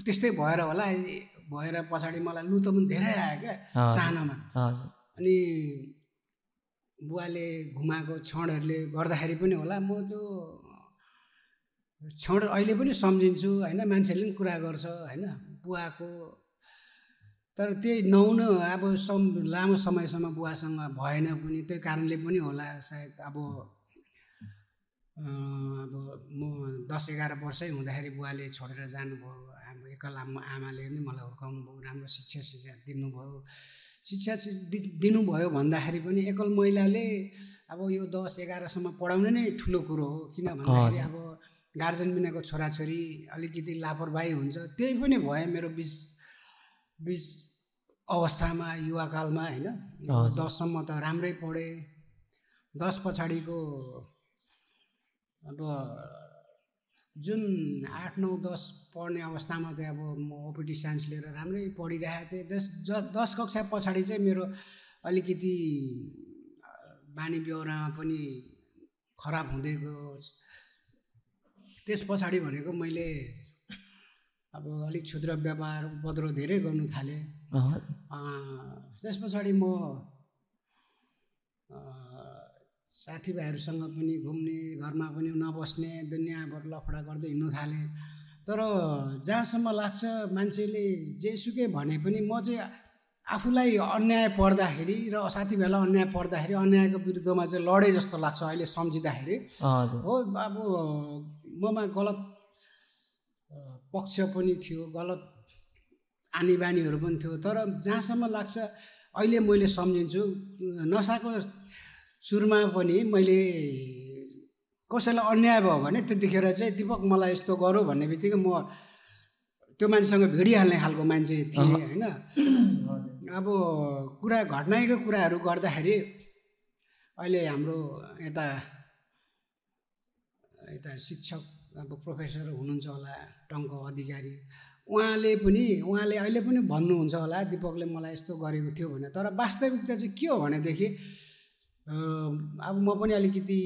त्यस्तै भएर होला, भएर पछाडि मलाई लुतो पनि धेरै आयो क्या सानोमा। अनि बुवाले घुमाएको क्षणहरूले गर्दाखेरि पनि होला म त्यो क्षण अहिले पनि सम्झिन्छु होइन। मान्छेले पनि कुरा गर्छ होइन बुवाको, तर त्यही नहुन अब लामो समयसम्म बुवासँग भएन पनि, त्यही कारणले पनि होला सायद। अब म 10-11 वर्षै हुँदाखेरि बुवाले छोडेर जानुभयो। हाम्रो एकल आमाले पनि मलाई हुर्काउनु भयो, राम्रो शिक्षा दिनुभयो। शिक्षा दिनुभयो भन्दाखेरि पनि एकल महिलाले अब यो 10-11सम्म पढाउनु नै ठुलो कुरो हो। किन भन्दाखेरि अब गार्जेन बिनाको छोराछोरी अलिकति लापरवाही हुन्छ। त्यही पनि भयो मेरो बिच अवस्थामा, युवाकालमा होइन। 10सम्म त राम्रै पढेँ, 10 पछाडिको अब जुन 8, 9, 10 पढ्ने अवस्थामा चाहिँ अब म ओपिटी साइन्स लिएर राम्रै पढिरहेको थिएँ। 10 कक्षा पछाडि चाहिँ मेरो अलिकति बानी बेहोरामा पनि खराब हुँदै गयो। त्यस पछाडि भनेको मैले अब अलिक क्षुद्र व्यवहार उपद्रो धेरै गर्नु थालेँ। त्यस पछाडि म साथीभाइहरूसँग पनि घुम्ने, घरमा पनि नबस्ने, दुनियाँभर लफडा गर्दै हिँड्नु थालेँ। तर जहाँसम्म लाग्छ मान्छेले जेसुकै भने पनि म चाहिँ आफूलाई अन्याय पर्दाखेरि र साथीभाइलाई अन्याय पर्दाखेरि अन्यायको विरुद्धमा चाहिँ लडे जस्तो लाग्छ अहिले सम्झिँदाखेरि। हो अब ममा गलत पक्ष पनि थियो, गलत आनी बानीहरू पनि थियो। तर जहाँसम्म लाग्छ अहिले मैले सम्झिन्छु, नसाको सुरुमा पनि मैले कसैलाई अन्याय भयो भने त्यतिखेर चाहिँ दिपक मलाई यस्तो गरौँ भन्ने बित्तिकै म त्यो मान्छेसँग भिडिहाल्ने खालको मान्छे थिएँ होइन। अब कुरा घटनाको कुराहरू गर्दाखेरि अहिले हाम्रो यता शिक्षक अब प्रोफेसर हुनुहुन्छ होला टङ्क अधिकारी, उहाँले अहिले पनि भन्नुहुन्छ होला दिपकले मलाई यस्तो गरेको थियो भने। तर वास्तविकता चाहिँ के हो भनेदेखि अब म पनि अलिकति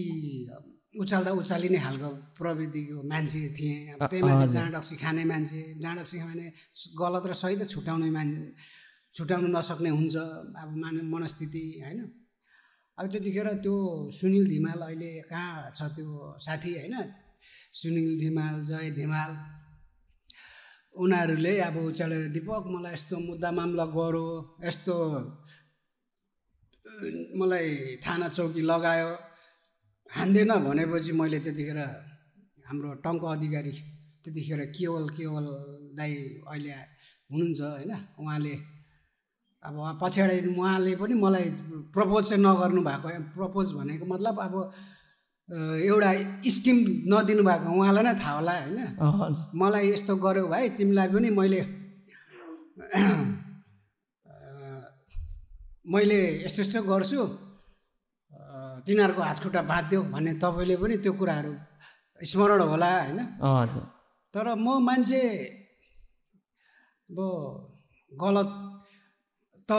उचालिने खालको प्रवृत्तिको मान्छे थिएँ। अब त्यही माथि जाँडक्सी खाने मान्छे, जाँडक्सी खाने गलत र सही त छुटाउनु नसक्ने हुन्छ अब मनस्थिति होइन। अब त्यतिखेर त्यो सुनिल धिमाल अहिले कहाँ छ त्यो साथी होइन, सुनिल धिमाल, जय धिमाल, उनीहरूले अब उचालेर दिपक मलाई यस्तो मुद्दा मामला गरो, यस्तो मलाई थाना चौकी लगायो, हान्दैन भनेपछि मैले त्यतिखेर हाम्रो टङ्क अधिकारी त्यतिखेर केवल दाई अहिले हुनुहुन्छ होइन, उहाँले अब पछाडि उहाँले पनि मलाई प्रपोज चाहिँ नगर्नु भएको। प्रपोज भनेको मतलब अब एउटा स्किम नदिनु भएको उहाँलाई नै थाहा होला होइन। मलाई यस्तो गर्यो भाइ, तिमीलाई पनि मैले यस्तो गर्छु, तिनीहरूको हातखुट्टा बाँधिदेऊ भन्ने तपाईँले पनि त्यो कुराहरू स्मरण होला होइन। तर म मान्छे अब गलत त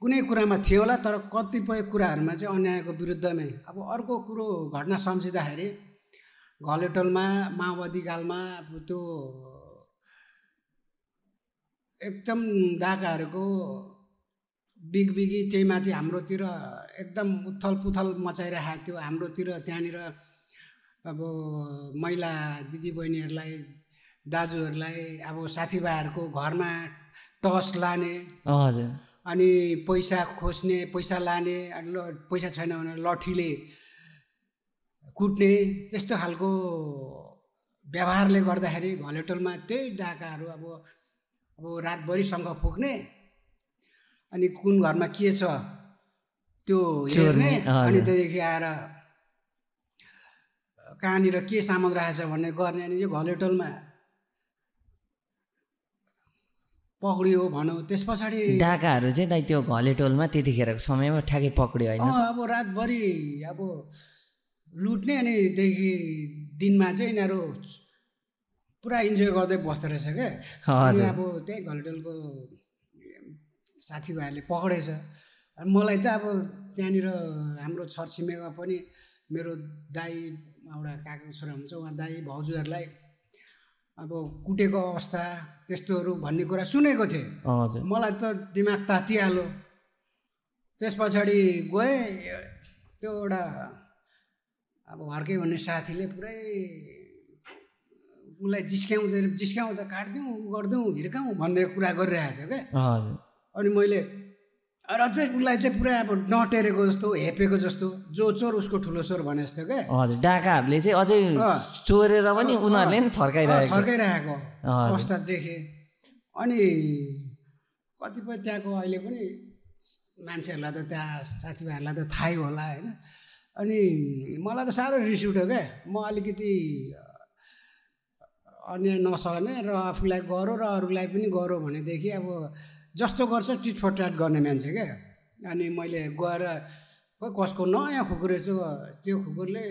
कुनै कुरामा थियो होला, तर कतिपय कुराहरूमा चाहिँ अन्यायको विरुद्धमै। अब अर्को कुरो घटना सम्झिँदाखेरि घलेटोलमा माओवादी कालमा त्यो एकदम डाकाहरूको बिगबिगी त्यही माथि हाम्रोतिर एकदम उथल पुथल मचाइरहेको थियो। हाम्रोतिर त्यहाँनिर अब महिला दिदीबहिनीहरूलाई, दाजुहरूलाई अब साथीभाइहरूको घरमा टस लाने, अनि पैसा खोज्ने, पैसा लाने, पैसा छैन भने लठीले कुट्ने, त्यस्तो खालको व्यवहारले गर्दाखेरि घलेटोलमा त्यही डाकाहरू अब रातभरि शङ्ख फुक्ने, अनि कुन घरमा के छ त्यो हेर्ने, अनि त्यहाँदेखि आएर कहाँनिर के सामान राखेछ भन्ने गर्ने। अनि यो घलेटोलमा पक्रियो भनौँ। त्यस पछाडि डाकाहरू चाहिँ दाइ त्यो घलेटोलमा त्यतिखेरको समयमा ठ्याक्कै पक्रियो होइन? अब रातभरि अब लुट्ने, अनि देखि दिनमा चाहिँ यिनीहरू पुरा इन्जोय गर्दै बस्दो रहेछ क्या। अनि अब त्यही घलेटोलको साथीभाइहरूले पक्रेछ। अनि मलाई त अब त्यहाँनिर हाम्रो छरछिमेकमा पनि मेरो दाई एउटा काका छोरा हुन्छ, उहाँ दाई भाउजूहरूलाई अब कुटेको अवस्था त्यस्तोहरू भन्ने कुरा सुनेको थिएँ। मलाई त दिमाग तातिहाल्यो। त्यस पछाडि गएँ, त्यो एउटा अब हर्के भन्ने साथीले पुरै उसलाई जिस्क्याउँदा काटिदिउँ, उ गरिदिउँ, हिर्काउँ भन्ने कुरा गरिरहेको थियो क्या। अनि मैले र चाहिँ उसलाई चाहिँ पुरा अब नटेरेको जस्तो, हेपेको जस्तो, जो चोर उसको ठुलो चोर भने जस्तो क्या। हजुर, डाकाहरूले चाहिँ अझै चोरेर पनि उनीहरूले पनि थर्काइरहेको अवस्था देखेँ। अनि कतिपय त्यहाँको अहिले पनि मान्छेहरूलाई त, त्यहाँ साथीभाइहरूलाई त थाहै होला होइन। अनि मलाई त साह्रो रिस उठ्यो क्या। म अलिकति अन्याय नसहने र आफूलाई गरौँ र अरूलाई पनि गरौँ भनेदेखि अब जस्तो गर्छ टिट फर ट्याट गर्ने मान्छे क्या। अनि मैले गएर खोइ कसको नयाँ खुकुर रहेछ, त्यो खुकुरले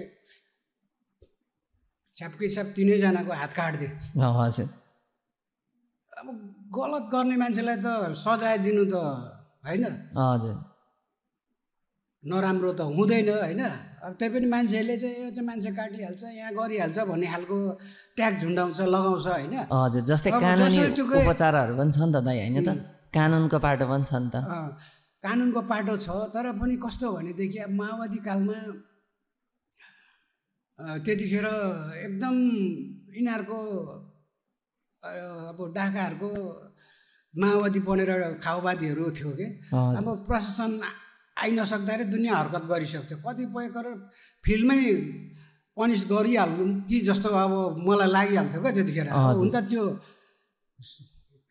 छ्यापकी छ्याप तिनैजनाको हात काटिदिए। हजुर, अब गलत गर्ने मान्छेलाई त सजाय दिनु त होइन, हजुर, नराम्रो त हुँदैन होइन। अब त्यही पनि मान्छेहरूले चाहिँ यो चाहिँ मान्छे काटिहाल्छ, यहाँ गरिहाल्छ भन्ने खालको ट्याग झुन्डाउँछ, लगाउँछ होइन। हजुर, जस्तै कानुनी उपचारहरू पनि छ नि त दाइ होइन त, कानुनको पाटो पनि छ नि त। कानुनको पाटो छ, तर पनि कस्तो भनेदेखि अब माओवादी कालमा त्यतिखेर एकदम यिनीहरूको अब डाकाहरूको माओवादी बनेर खाओवादीहरू थियो कि। अब प्रशासन आइ नसक्दाखेरि दुनियाँ हरकत गरिसक्थ्यो। कतिपय फिल्डमै पनिस गरिहाल्नु कि जस्तो अब मलाई लागिहाल्थ्यो क्या त्यतिखेर। हुन त त्यो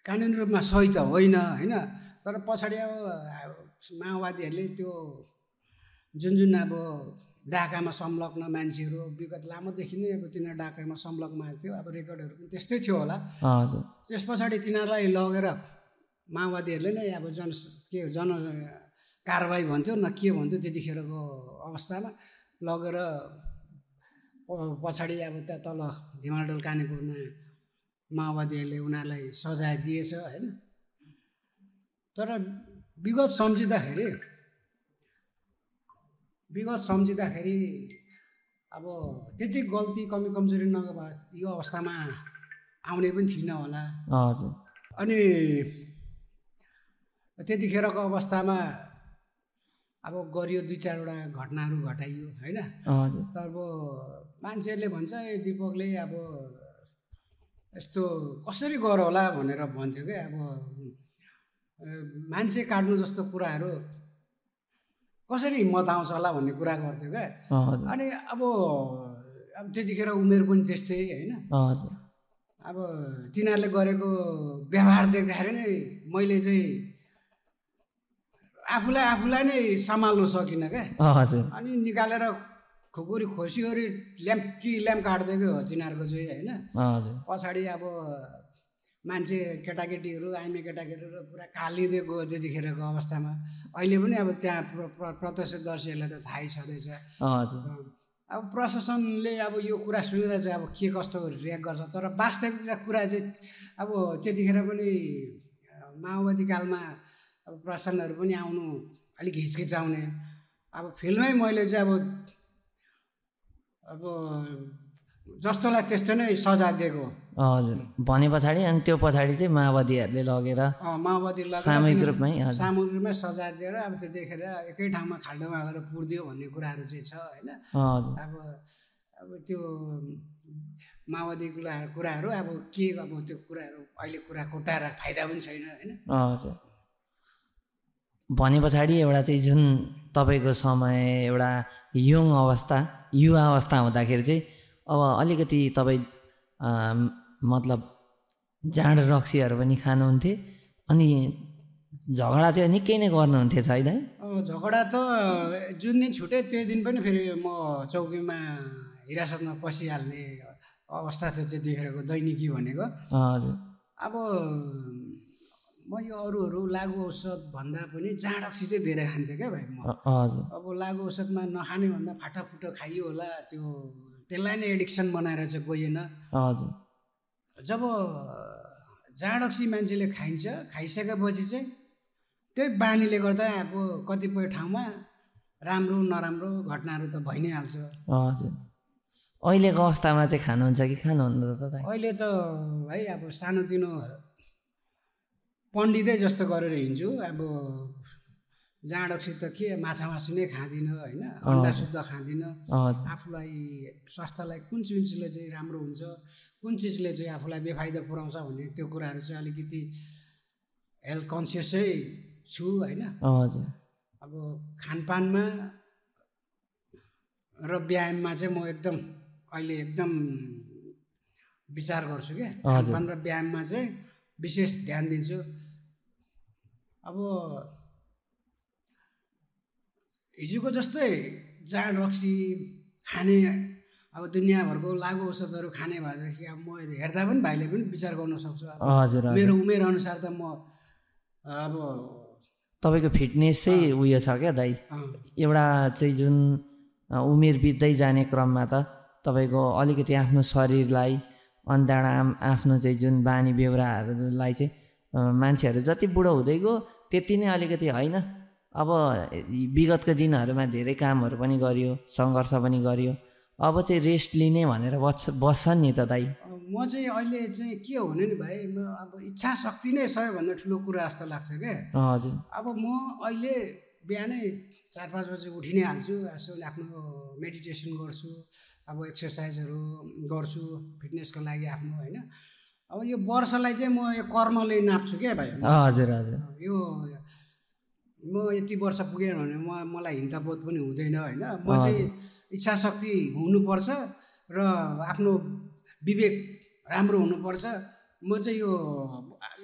कानुनी रूपमा सही त होइन होइन, तर पछाडि अब माओवादीहरूले त्यो जुन अब डाकामा संलग्न मान्छेहरू विगत लामोदेखि नै अब तिनीहरू डाकामा संलग्न थियो, अब रेकर्डहरू पनि त्यस्तै थियो होला। त्यस पछाडि तिनीहरूलाई लगेर माओवादीहरूले नै अब जन कारबाही भन्थ्यो न के भन्थ्यो त्यतिखेरको अवस्थामा लगेर पछाडि अब त्यहाँ तल धिमालडोल कानेपुरमा माओवादीहरूले उनीहरूलाई सजाय दिएछ होइन। तर विगत सम्झिँदाखेरि अब त्यति गल्ती कमी कमजोरी नभए यो अवस्थामा आउने पनि थिएन होला। अनि त्यतिखेरको अवस्थामा अब गरियो, 2-4वटा घटनाहरू घटाइयो होइन। तर अब मान्छेहरूले भन्छ दिपकले अब यस्तो कसरी गर होला भनेर भन्थ्यो क्या। अब मान्छे काट्नु जस्तो कुराहरू कसरी हिम्मत आउँछ होला भन्ने कुरा गर्थ्यो क्या। अनि अब त्यतिखेर उमेर पनि त्यस्तै होइन। अब तिनीहरूले गरेको व्यवहार देख्दाखेरि नै मैले चाहिँ आफूलाई नै सम्हाल्नु सकिनँ क्या। अनि निकालेर खुकुरी खोसिवरी ल्याम्प काट्दिएको हो तिनीहरूको चाहिँ होइन। पछाडि अब मान्छे केटाकेटीहरू आइमे केटाकेटीहरू पुरा कालिदिएको त्यतिखेरको अवस्थामा। अहिले पनि अब त्यहाँ प्रत्यक्षदर्शीहरूलाई त थाहै छँदैछ। अब प्रशासनले अब यो कुरा सुनेर चाहिँ अब के कस्तो रियाक्ट गर्छ, तर वास्तविक कुरा चाहिँ अब त्यतिखेर पनि माओवादी कालमा अब प्रशासनहरू पनि आउनु अलिक हिचकिचाउने। अब फिल्डमै मैले चाहिँ अब जस्तोलाई त्यस्तो नै सजाय दिएको। हजुर, भने पछाडि अनि त्यो पछाडि चाहिँ माओवादीहरूले लगेर सामूहिक रूपमै सजाय दिएर अब त्यतिखेर एकै ठाउँमा खाल्डोमा हालेर पुर्दियो भन्ने कुराहरू चाहिँ छ होइन। अब त्यो माओवादी कुराहरू अब के अब त्यो कुराहरू अहिले कुरा कोटाएर फाइदा पनि छैन होइन। हजुर, भने पछाडि एउटा चाहिँ जुन तपाईँको समय एउटा युवा अवस्था हुँदाखेरि चाहिँ अब अलिकति तपाईँ मतलब जाँड रक्सीहरू पनि खानुहुन्थे, अनि झगडा चाहिँ निकै नै गर्नुहुन्थ्यो है दाइ? झगडा त जुन दिन छुट्यो त्यो दिन पनि फेरि म चौकीमा हिरासतमा पसिहाल्ने अवस्था थियो त्यतिखेरको दैनिकी भनेको। हजुर, अब म यो अरूहरू लागु औषध भन्दा पनि जाँड रक्सी चाहिँ धेरै खान्थेँ क्या भाइ म। हजुर अब लागु औषधमा नखाने भन्दा फाटाफुटो खाइयो होला, त्यो त्यसलाई नै एडिक्सन बनाएर चाहिँ गइएन। हजुर जब जाँड रक्सी मान्छेले खाइन्छ, खाइसकेपछि चाहिँ त्यही बानीले गर्दा अब कतिपय ठाउँमा राम्रो नराम्रो घटनाहरू त भइ नै हाल्छ। हजुर अहिलेको अवस्थामा चाहिँ खानुहुन्छ कि खानुहुन्न त दाइ? अहिले त भाइ अब सानोतिनो पण्डितै जस्तो गरेर हिँड्छु। अब जाँड रक्सी त के, माछा मासु नै खाँदिनँ होइन, अन्डा शुद्ध खाँदिनँ। हजुर आफूलाई स्वास्थ्यलाई कुन चिजले चाहिँ राम्रो हुन्छ, कुन चिजले चाहिँ आफूलाई बेफाइदा पुऱ्याउँछ भन्ने त्यो कुराहरू चाहिँ अलिकति हेल्थ कन्सियसै छु होइन। हजुर अब खानपानमा र व्यायाममा चाहिँ म एकदम अहिले एकदम विचार गर्छु क्या। खानपान र व्यायाममा चाहिँ विशेष ध्यान दिन्छु। अब हिजोको जस्तै जाँड रक्सी खाने, अब दुनियाँभरको लागु औषधहरू खाने भएदेखि अब म हेर्दा पनि भाइले पनि विचार गर्न सक्छु। हजुर मेरो उमेर अनुसार त म अब तपाईँको फिटनेस चाहिँ उयो छ क्या दाइ। एउटा चाहिँ जुन उमेर बित्दै जाने क्रममा त तपाईँको अलिकति आफ्नो शरीरलाई अनि त्यहाँबाट आफ्नो चाहिँ जुन बानी बेहोराहरूलाई चाहिँ मान्छेहरू जति बुढो हुँदै गयो त्यति नै अलिकति होइन। अब विगतको दिनहरूमा धेरै कामहरू पनि गरियो, सङ्घर्ष पनि गरियो, अब चाहिँ रेस्ट लिने भनेर बस्छन् नि त दाइ। म चाहिँ अहिले चाहिँ के हो भने नि भाइ, म अब इच्छा शक्ति नै सबैभन्दा ठुलो कुरा जस्तो लाग्छ क्या। हजुर अब म अहिले बिहानै 4-5 बजे उठि नै हाल्छु। यसो आफ्नो मेडिटेसन गर्छु, अब एक्सर्साइजहरू गर्छु फिटनेसको लागि आफ्नो होइन। अब यो वर्षलाई चाहिँ म यो कर्मले नाप्छु क्या भाइ। हजुर हजुर यो म यति वर्ष पुगेँ भने मलाई हिन्तापोत पनि हुँदैन होइन। म चाहिँ इच्छा शक्ति हुनुपर्छ र आफ्नो विवेक राम्रो हुनुपर्छ। म चाहिँ यो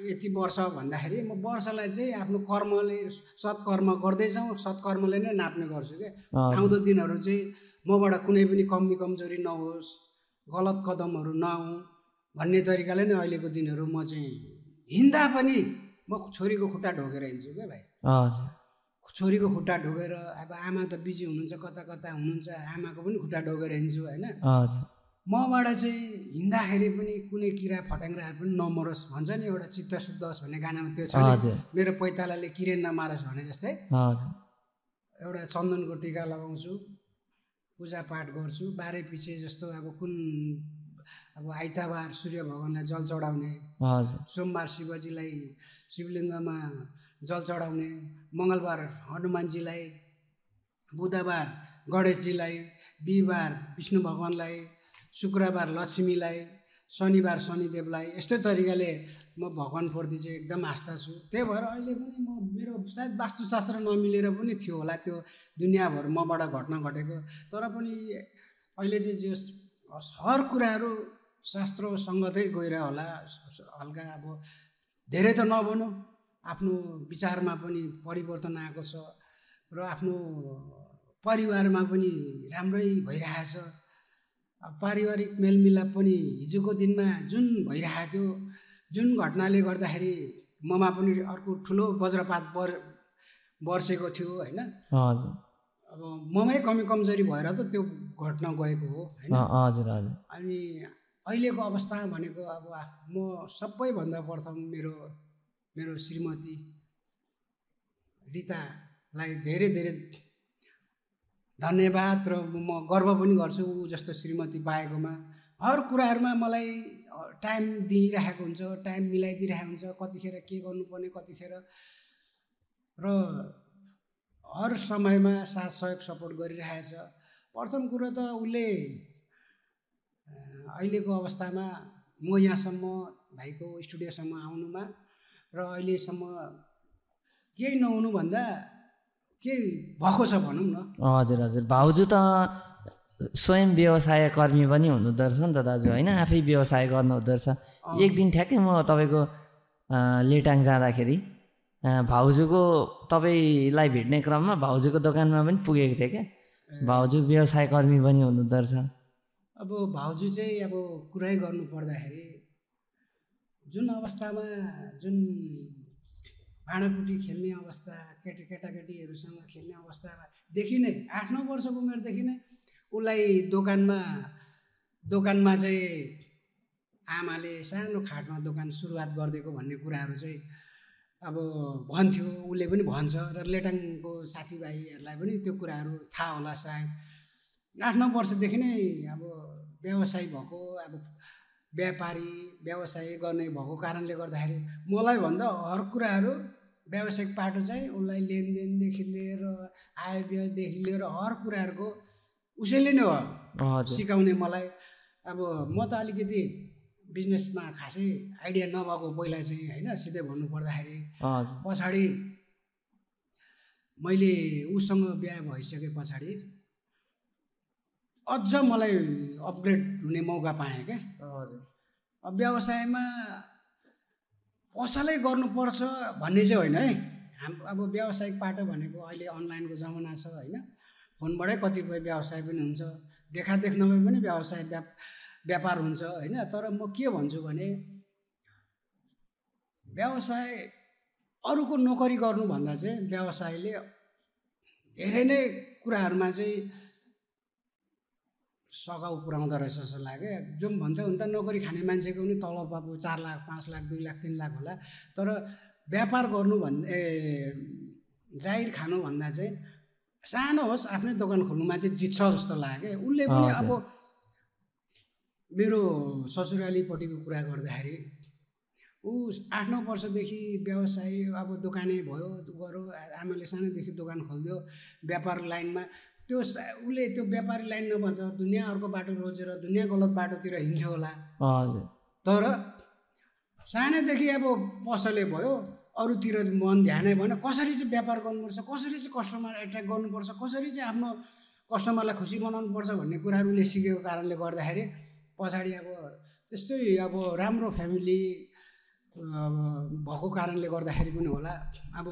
यति वर्ष भन्दाखेरि म वर्षलाई चाहिँ आफ्नो कर्मले सत्कर्म गर्दै जाउँ, सत्कर्मले नै नाप्ने गर्छु क्या। आउँदो दिनहरू चाहिँ मबाट कुनै पनि कमी कमजोरी नहोस्, गलत कदमहरू नआउँ भन्ने तरिकाले नै अहिलेको दिनहरू म चाहिँ हिँड्दा पनि म छोरीको खुट्टा ढोगेर हिँड्छु क्या भाइ। हजुर छोरीको खुट्टा ढोगेर, अब आमा त बिजी हुनुहुन्छ, कता कता हुनुहुन्छ, आमाको पनि खुट्टा ढोगेर हिँड्छु होइन। हजुर मबाट चाहिँ हिँड्दाखेरि पनि कुनै किरा फट्याङ्ग्राहरू पनि नमरोस् भन्छ नि, एउटा चित्त शुद्ध होस् भन्ने गानामा त्यो छ नि, मेरो पैतालाले किरे नमारोस् भने जस्तै। एउटा चन्दनको टिका लगाउँछु, पूजापाठ गर्छु, बाह्रै पछि जस्तो अब कुन अब आइतबार सूर्य भगवान्लाई जल चढाउने, सोमबार शिवजीलाई शिवलिङ्गमा जल चढाउने, मङ्गलबार हनुमानजीलाई, बुधबार गणेशजीलाई, बिहिबार विष्णु भगवान्लाई, शुक्रबार लक्ष्मीलाई, शनिबार शनिदेवलाई, यस्तै तरिकाले म भगवान्प्रति चाहिँ एकदम आस्था छु। त्यही भएर अहिले पनि म मेरो सायद वास्तुशास्त्र नमिलेर पनि थियो होला त्यो दुनियाँभर मबाट घटना घटेको, तर पनि अहिले चाहिँ जो हर कुराहरू शास्त्रसँगतै गएर होला हल्का। अब धेरै त नभनौँ, आफ्नो विचारमा पनि परिवर्तन आएको छ र आफ्नो परिवारमा पनि राम्रै भइरहेछ। पारिवारिक मेलमिलाप पनि हिजोको दिनमा जुन भइरहेको थियो, जुन घटनाले गर्दाखेरि ममा पनि अर्को ठुलो वज्रपात बर्सेको थियो होइन। अब ममै कमी कमजोरी भएर त त्यो घटना गएको हो होइन। हजुर हजुर। अनि अहिलेको अवस्था भनेको अब म सबैभन्दा प्रथम मेरो श्रीमती रितालाई धेरै धेरै धन्यवाद र म गर्व पनि गर्छु ऊ जस्तो श्रीमती पाएकोमा। हर कुराहरूमा मलाई टाइम दिइरहेको हुन्छ, टाइम मिलाइदिइरहेको हुन्छ, कतिखेर के गर्नुपर्ने कतिखेर, र हर समयमा साथ सहयोग सपोर्ट गरिरहेछ। प्रथम कुरो त उसले अहिलेको अवस्थामा म यहाँसम्म भाइको स्टुडियोसम्म आउनुमा र अहिलेसम्म केही नहुनु भन्दा केही भएको छ भनौँ न। हजुर हजुर। भाउजू त स्वयं व्यवसाय कर्मी पनि हुनुहुँदो रहेछ नि त दाजु होइन, आफै व्यवसाय गर्नुहुँदो रहेछ। एक दिन ठ्याक्कै म तपाईँको लेटाङ जाँदाखेरि भाउजूको तपाईँलाई भेट्ने क्रममा भाउजूको दोकानमा पनि पुगेको थिएँ क्या। भाउजू व्यवसाय कर्मी पनि हुनुहुँदो रहेछ। अब भाउजू चाहिँ अब कुरै गर्नु पर्दाखेरि जुन अवस्थामा जुन भाँडाकुटी खेल्ने अवस्था, केटाकेटीहरूसँग खेल्ने अवस्थादेखि नै 8-9 वर्षको उमेरदेखि नै उसलाई दोकानमा चाहिँ आमाले सानो खाटमा दोकान सुरुवात गरिदिएको भन्ने कुराहरू चाहिँ अब भन्थ्यो, उसले पनि भन्छ र लेटाङको साथीभाइहरूलाई पनि त्यो कुराहरू थाहा होला सायद। 8-9 वर्षदेखि नै अब व्यवसायी भएको, अब व्यवसाय गर्ने भएको कारणले गर्दाखेरि मलाई भन्दा हर कुराहरू व्यावसायिक पाटो चाहिँ उसलाई लेनदेनदेखि लिएर आय व्ययदेखि लिएर हर कुराहरूको उसैले नै हो सिकाउने मलाई। अब म त अलिकति बिजनेसमा खासै आइडिया नभएको पहिला चाहिँ होइन, सिधै भन्नु पर्दाखेरि पछाडि मैले उसँग बिहा भइसके पछाडि अझ मलाई अपग्रेड हुने मौका पाएँ क्या। अब व्यवसायमा पसलै गर्नुपर्छ भन्ने चाहिँ होइन है। अब व्यावसायिक पाटो भनेको अहिले अनलाइनको जमाना छ होइन, फोनबाटै कतिपय व्यवसाय पनि हुन्छ, देखादेख नभए पनि व्यापार हुन्छ होइन। तर म के भन्छु भने व्यवसाय अरूको नोकरी गर्नुभन्दा चाहिँ व्यवसायले धेरै नै कुराहरूमा चाहिँ सघाउ पुर्याउँदो रहेछ जस्तो लाग्यो। जुन भन्छ हुन त नोकरी खाने मान्छेको पनि तलब अब 4 लाख 5 लाख 2 लाख 3 लाख होला, तर व्यापार गर्नु जाहिर खानुभन्दा चाहिँ सानो होस् आफ्नै दोकान खोल्नुमा चाहिँ जित्छ जस्तो लाग्यो। उसले पनि अब मेरो ससुरालीपट्टिको कुरा गर्दाखेरि ऊ 8-9 वर्षदेखि व्यवसाय अब दोकाने भयो, गऱ्यो, आमाले सानोदेखि दोकान खोलिदियो व्यापार लाइनमा। उसले त्यो व्यापारी लाइन नभन्दा दुनियाँ अर्को बाटो रोजेर दुनियाँ गलत बाटोतिर हिँड्थ्यो होला। तर सानैदेखि अब पसले भयो, अरूतिर मन ध्यानै भएन। कसरी चाहिँ व्यापार गर्नुपर्छ, कसरी चाहिँ कस्टमर एट्र्याक्ट गर्नुपर्छ, कसरी चाहिँ आफ्नो कस्टमरलाई खुसी बनाउनुपर्छ भन्ने कुराहरू उसले सिकेको कारणले गर्दाखेरि पछाडि अब त्यस्तै अब राम्रो फ्यामिली भएको कारणले गर्दाखेरि पनि होला, अब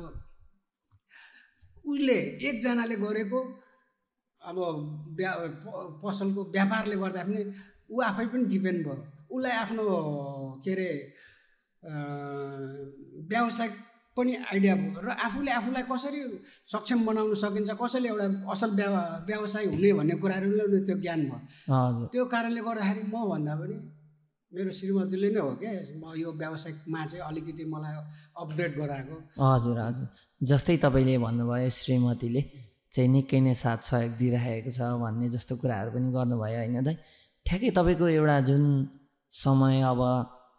उसले एकजनाले गरेको अब पसलको व्यापारले गर्दा पनि ऊ आफै पनि डिपेन्ड भयो। उसलाई आफ्नो के अरे व्यावसायिक पनि आइडिया भयो र आफूलाई कसरी सक्षम बनाउन सकिन्छ, कसैले एउटा असल व्यवसाय हुने भन्ने कुराहरूले त्यो ज्ञान भयो। त्यो कारणले गर्दाखेरि म भन्दा पनि मेरो श्रीमतीले नै हो क्या म यो व्यावसायिकमा चाहिँ अलिकति मलाई अपग्रेड गराएको। हजुर हजुर, जस्तै तपाईँले भन्नुभयो श्रीमतीले चाहिँ निकै नै साथ सहयोग दिइरहेको छ भन्ने जस्तो कुराहरू पनि गर्नुभयो होइन दाइ। ठ्याक्कै तपाईँको एउटा जुन समय अब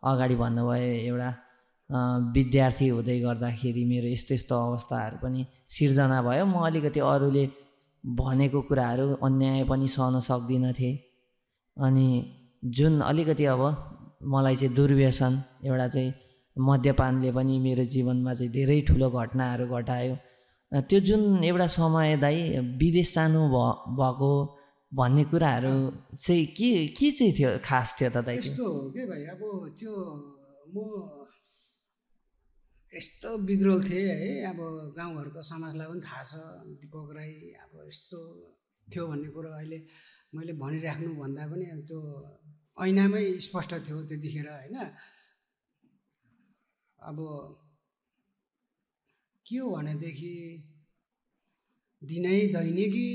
अगाडि भन्नुभयो एउटा विद्यार्थी हुँदै गर्दाखेरि मेरो यस्तो यस्तो अवस्थाहरू पनि सिर्जना भयो, म अलिकति अरूले भनेको कुराहरू अन्याय पनि सहन सक्दिनँ थिएँ। अनि जुन अलिकति अब मलाई चाहिँ दुर्व्यसन एउटा चाहिँ मद्यपानले पनि मेरो जीवनमा चाहिँ धेरै ठुलो घटनाहरू घटायो। त्यो जुन एउटा समय दाइ विदेश जानु भएको भन्ने कुराहरू चाहिँ के चाहिँ थियो, खास थियो त दाइ? यस्तो हो कि भाइ, अब त्यो म यस्तो बिग्रोल थिएँ है, अब गाउँघरको समाजलाई पनि थाहा छ दिपक राई अब यस्तो थियो भन्ने कुरो अहिले मैले भनिराख्नु भन्दा पनि त्यो ऐनामै स्पष्ट थियो त्यतिखेर होइन। अब के हो भनेदेखि दिनै दैनिकी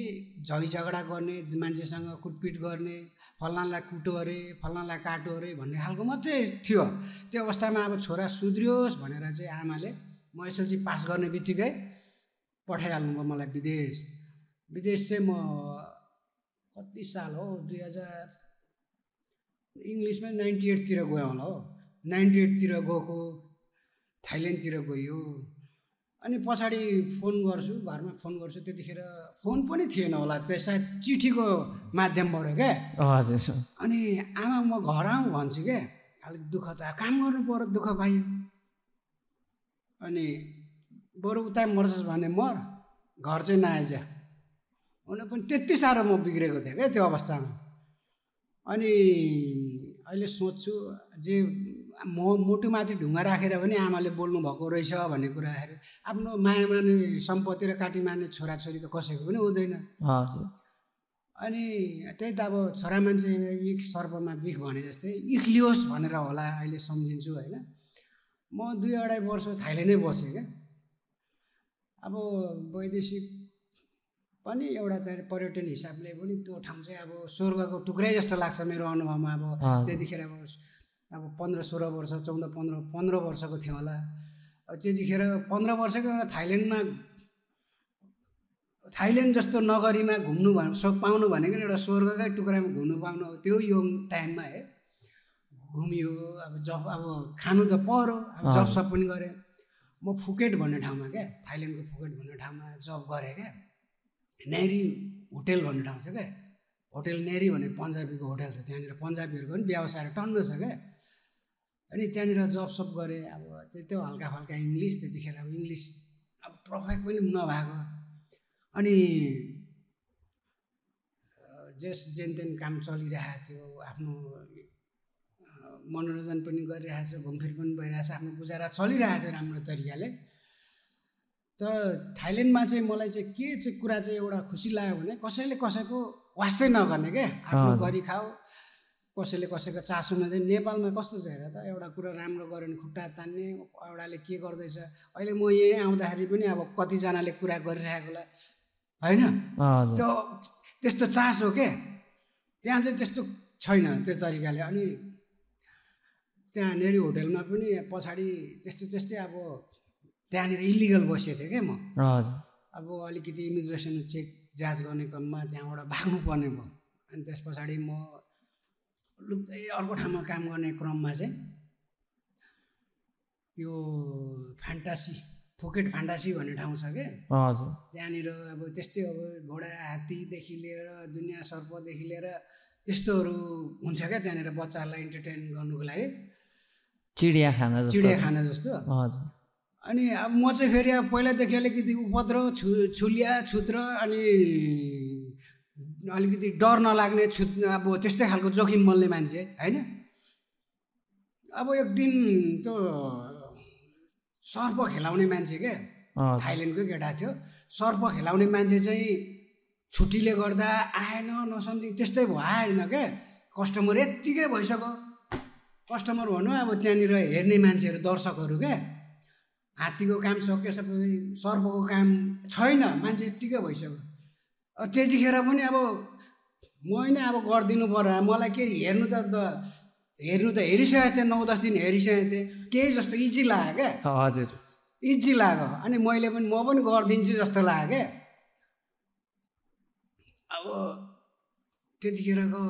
झगडा गर्ने, मान्छेसँग कुटपिट गर्ने, फल्नालाई कुटो अरे फल्नालाई काटो अरे भन्ने खालको मात्रै थियो। त्यो अवस्थामा अब छोरा सुध्रियोस् भनेर चाहिँ आमाले म एसएलसी पास गर्ने बित्तिकै पठाइहाल्नुभयो मलाई विदेश चाहिँ म कति साल हो 2000 इङ्ग्लिसमा 98 तिर गयो होला हो, 98 तिर गएको, थाइल्यान्डतिर गयो। अनि पछाडि घरमा फोन गर्छु, त्यतिखेर फोन पनि थिएन होला, त्यसै चिठीको माध्यमबाट क्या। हजुर। अनि आमा म घर आउँ भन्छु क्या, अलिक दुःख त काम गर्नु पर्यो, दुःख पाइयो। अनि बरु उता मर्छस् भने मर, घर चाहिँ नआइज हुन पनि त्यति साह्रो म बिग्रेको थिएँ क्या त्यो अवस्थामा। अनि अहिले सोच्छु जे मुटुमाथि ढुङ्गा राखेर पनि आमाले बोल्नु भएको रहेछ भन्ने कुराहरू, आफ्नो माया मार्ने सम्पत्ति र काटी मार्ने छोराछोरी त कसैको पनि हुँदैन। अनि त्यही त अब छोरा मान्छे इख सर्पमा बिख भने जस्तै इख लियोस् भनेर होला अहिले सम्झिन्छु होइन। म 2-2.5 वर्ष थाइल्यान्डै बसेँ क्या। अब वैदेशिक पनि एउटा चाहिँ पर्यटन हिसाबले पनि त्यो ठाउँ चाहिँ अब स्वर्गको टुक्रै जस्तो लाग्छ मेरो अनुभवमा। अब त्यतिखेर अब 15-16 वर्ष 14-15 वर्षको थियो होला। अब त्यतिखेर 15 वर्षको एउटा थाइल्यान्ड जस्तो नगरीमा घुम्नु पाउनु भनेको एउटा स्वर्गकै टुक्रामा घुम्नु पाउनु। अब त्यो यङ टाइममा है घुमियो। अब खानु त पऱ्यो, अब जब सब पनि गरेँ। म फुकेट भन्ने ठाउँमा क्या, थाइल्यान्डको फुकेट भन्ने ठाउँमा जब गरेँ क्या। नेरी होटेल भन्ने ठाउँ छ क्या, होटेल नेरी भन्ने पन्जाबीको होटेल छ। त्यहाँनिर पन्जाबीहरूको पनि व्यवसाय टन्न छ क्या। अनि त्यहाँनिर जब सब गरेँ। अब त्यो हल्का फल्का इङ्ग्लिस, त्यतिखेर अब इङ्ग्लिस अब पर्फेक्ट पनि नभएको। अनि जेन तेन काम चलिरहेको थियो, आफ्नो मनोरञ्जन पनि गरिरहेको छ, घुमफिर पनि भइरहेको छ, आफ्नो गुजारा चलिरहेको थियो राम्रो तरिकाले। तर थाइल्यान्डमा चाहिँ मलाई चाहिँ के चाहिँ कुरा चाहिँ एउटा खुसी लाग्यो भने कसैले कसैको वास्तै नगर्ने क्या, आफ्नो गरी खाऊ, कसैले कसैको चासो नदिने। नेपालमा कस्तो छ हेर त, एउटा कुरा राम्रो गऱ्यो भने खुट्टा तान्ने, एउटाले के गर्दैछ। अहिले म यहीँ आउँदाखेरि पनि अब कतिजनाले कुरा गरिरहेकोलाई होइन, त्यो त्यस्तो चासो के त्यहाँ चाहिँ त्यस्तो छैन त्यो तरिकाले। अनि त्यहाँ नेरी होटेलमा पनि पछाडि त्यस्तै अब त्यहाँनिर इलिगल बसेको थिएँ क्या म। अब अलिकति इमिग्रेसन चेक जाँच गर्ने क्रममा त्यहाँबाट भाग्नु पर्ने भयो। अनि त्यस पछाडि म लुक्दै अर्को ठाउँमा काम गर्ने क्रममा चाहिँ यो फुकेट फ्यान्टासी भन्ने ठाउँ छ क्या। त्यहाँनिर अब त्यस्तै अब घोडा हात्तीदेखि लिएर दुनियाँ सर्पदेखि लिएर त्यस्तोहरू हुन्छ क्या त्यहाँनिर बच्चाहरूलाई इन्टरटेन गर्नुको लागि। चिडियाखाना जस्तो। अनि अब म चाहिँ फेरि अब पहिलादेखि अलिकति उपद्रो छुलिया छुत्र अनि अलिकति डर नलाग्ने अब त्यस्तै खालको जोखिम मोल्ने मान्छे होइन। अब एक दिन त्यो सर्प खेलाउने मान्छे क्या, थाइल्यान्डकै केटा थियो। सर्प खेलाउने मान्छे चाहिँ छुट्टीले गर्दा आएन, नसम्झि त्यस्तै भयो, आएन क्या। कस्टमर यत्तिकै भइसक्यो। कस्टमर भनौँ अब त्यहाँनिर हेर्ने मान्छेहरू, दर्शकहरू क्या। हात्तीको काम सकिएपछि सर्पको काम छैन, मान्छे यत्तिकै भइसक्यो। त्यतिखेर पनि अब मैले अब गरिदिनु पर्यो। मलाई के हेर्नु त हेरिसकेको थिएँ, 9-10 दिन हेरिसकेको थिएँ। केही जस्तो इजी लाग्यो क्या। हजुर, इजी लाग्यो। अनि म पनि गरिदिन्छु जस्तो लाग्यो क्या। अब त्यतिखेरको